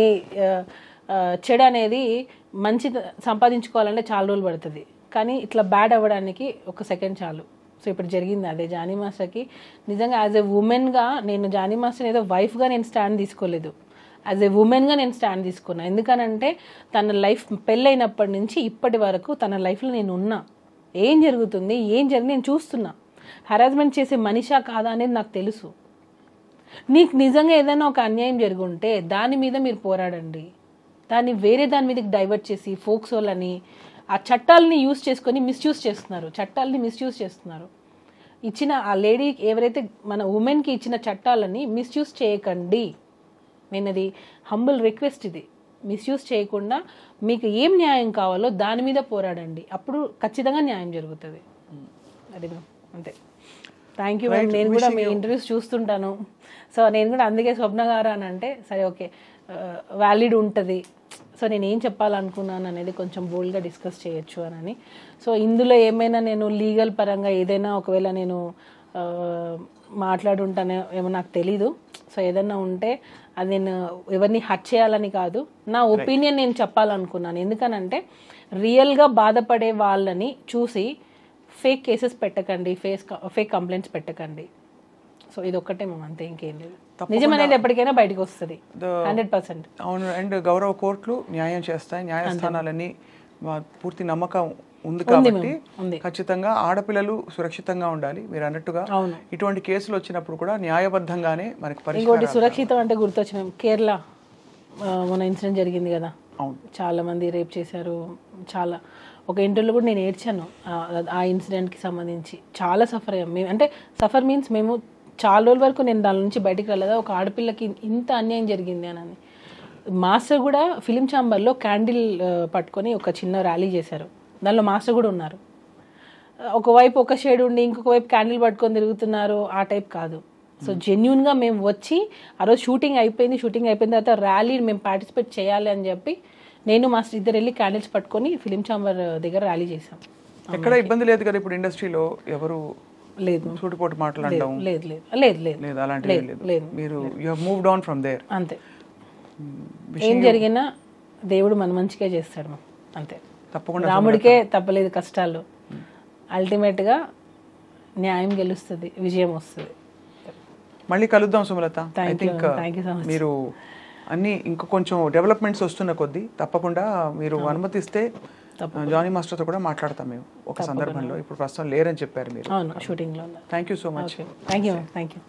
చెడు అనేది మంచి సంపాదించుకోవాలంటే చాలా రోజులు పడుతుంది, కానీ ఇట్లా బ్యాడ్ అవ్వడానికి 1 సెకండ్ చాలు. సో ఇప్పుడు జరిగింది అదే జానీ మాస్టర్కి. నిజంగా యాజ్ ఎ ఉమెన్గా నేను జానీ మాస్టర్ ఏదో వైఫ్గా నేను స్టాండ్ తీసుకోలేదు, యాజ్ ఎ ఉమెన్గా నేను స్టాండ్ తీసుకున్నాను. ఎందుకనంటే తన లైఫ్ పెళ్ళైనప్పటి నుంచి ఇప్పటి వరకు తన లైఫ్లో నేను ఉన్నా, ఏం జరుగుతుంది నేను చూస్తున్నా. హరాస్మెంట్ చేసే మనిషా కాదా అనేది నాకు తెలుసు. నీకు నిజంగా ఏదైనా ఒక అన్యాయం జరుగుంటే దాని మీద మీరు పోరాడండి, దాన్ని వేరే దాని మీదకి డైవర్ట్ చేసి ఫోక్ సోల్ అని ఆ చట్టాలని యూజ్ చేసుకొని మిస్యూజ్ చేస్తున్నారు, చట్టాలని మిస్యూజ్ చేస్తున్నారు. ఇచ్చిన ఆ లేడీ ఎవరైతే మన ఉమెన్కి ఇచ్చిన చట్టాలని మిస్యూజ్ చేయకండి. నేను అది హంబుల్ రిక్వెస్ట్, ఇది మిస్యూజ్ చేయకుండా మీకు ఏం న్యాయం కావాలో దాని మీద పోరాడండి, అప్పుడు ఖచ్చితంగా న్యాయం జరుగుతుంది. అది అంతే. Thank you ma'am. నేను కూడా మీ ఇంటర్వ్యూస్ చూస్తుంటాను. సో నేను కూడా అందుకే స్వప్న గారు అని అంటే సరే ఓకే వ్యాలిడ్ ఉంటుంది. సో నేను ఏం చెప్పాలనుకున్నాను అనేది కొంచెం బోల్డ్గా డిస్కస్ చేయొచ్చు అని. సో ఇందులో ఏమైనా నేను లీగల్ పరంగా ఏదైనా ఒకవేళ నేను మాట్లాడుంటానే ఏమో నాకు తెలీదు. సో ఏదన్నా ఉంటే అది నేను ఎవరిని హర్ట్ చేయాలని కాదు, నా ఒపీనియన్ నేను చెప్పాలనుకున్నాను. ఎందుకనంటే రియల్గా బాధపడే వాళ్ళని చూసి ఫేక్ కేసెస్ పెట్టకండి, ఫేక్ కంప్లైంట్స్ పెట్టకండి. సో ఇది ఒక్కటే మేము అంతే, ఇంకేం లేదు. నిజం అనేది ఎప్పటికైనా బయటకు వస్తుంది 100%. అవును. అండ్ గౌరవ కోర్టులు న్యాయం చేస్తాయి, న్యాయస్థానాలన్నీ పూర్తి నమ్మకం ఉంది కాబట్టి ఉంది. ఖచ్చితంగా ఆడపిల్లలు సురక్షితంగా ఉండాలి. మీరు అన్నట్టుగా అవును. ఇటువంటి కేసులు వచ్చినప్పుడు కూడా న్యాయబద్ధంగానే మనకి ఇంకోటి పరిష్కారం. సురక్షితం అంటే గుర్తొచ్చిన కేరళ మన ఇన్సిడెంట్ జరిగింది కదా, అవును. చాలా మంది రేప్ చేశారు. చాలా ఒక ఇంటర్వ్యూలో కూడా నేను ఏడ్చాను ఆ ఇన్సిడెంట్కి సంబంధించి. చాలా సఫర్ అయ్యాం మేము. అంటే సఫర్ మీన్స్ మేము చాలా రోజుల వరకు నేను దాని నుంచి బయటికి రాలేదా, ఒక ఆడపిల్లకి ఇంత అన్యాయం జరిగింది అని. మాస్టర్ కూడా ఫిలిం ఛాంబర్లో క్యాండిల్ పట్టుకొని ఒక చిన్న ర్యాలీ చేశారు. దానిలో మాస్టర్ కూడా ఉన్నారు. ఒకవైపు ఒక షేడ్ ఉండి ఇంకొక వైపు క్యాండిల్ పట్టుకొని తిరుగుతున్నారు, ఆ టైప్ కాదు. సో జెన్యున్గా మేము వచ్చి ఆ రోజు షూటింగ్ అయిపోయిన తర్వాత ర్యాలీ మేము పార్టిసిపేట్ చేయాలి అని చెప్పి నేను మాస్టర్ ఇద్దరు వెళ్ళి క్యాండిల్స్ పట్టుకొని ఫిలిం ఛాంబర్ దగ్గర ర్యాలీ చేశాం. ఎక్కడ ఇబ్బంది లేదు కదా ఇప్పుడు ఇండస్ట్రీలో ఎవరు లేదు సూటిపోటు మాట్లాడడం లేదు లేదు లేదు లేదు లేదు, అలాంటివి లేదు. మీరు you have moved on from there. అంతే. ఏం జరిగినా దేవుడు మన మంచిగా చేస్తాడు అంతే. తప్పకుండా రాముడికే తప్పలేదు కష్టాలు. అల్టిమేట్గా న్యాయం గెలుస్తుంది, విజయం వస్తుంది. మళ్ళీ కలుద్దాం Sumalatha. I think thank you so much. మీరు అన్ని ఇంకా కొంచెం డెవలప్మెంట్స్ వస్తున్న కొద్దీ తప్పకుండా మీరు అనుమతిస్తే జానీ మాస్టర్తో కూడా మాట్లాడతాం మేము ఒక సందర్భంలో. ఇప్పుడు ప్రస్తుతం లేరని చెప్పారు మీరు. అవును, షూటింగ్లో. Thank you so much. Thank you.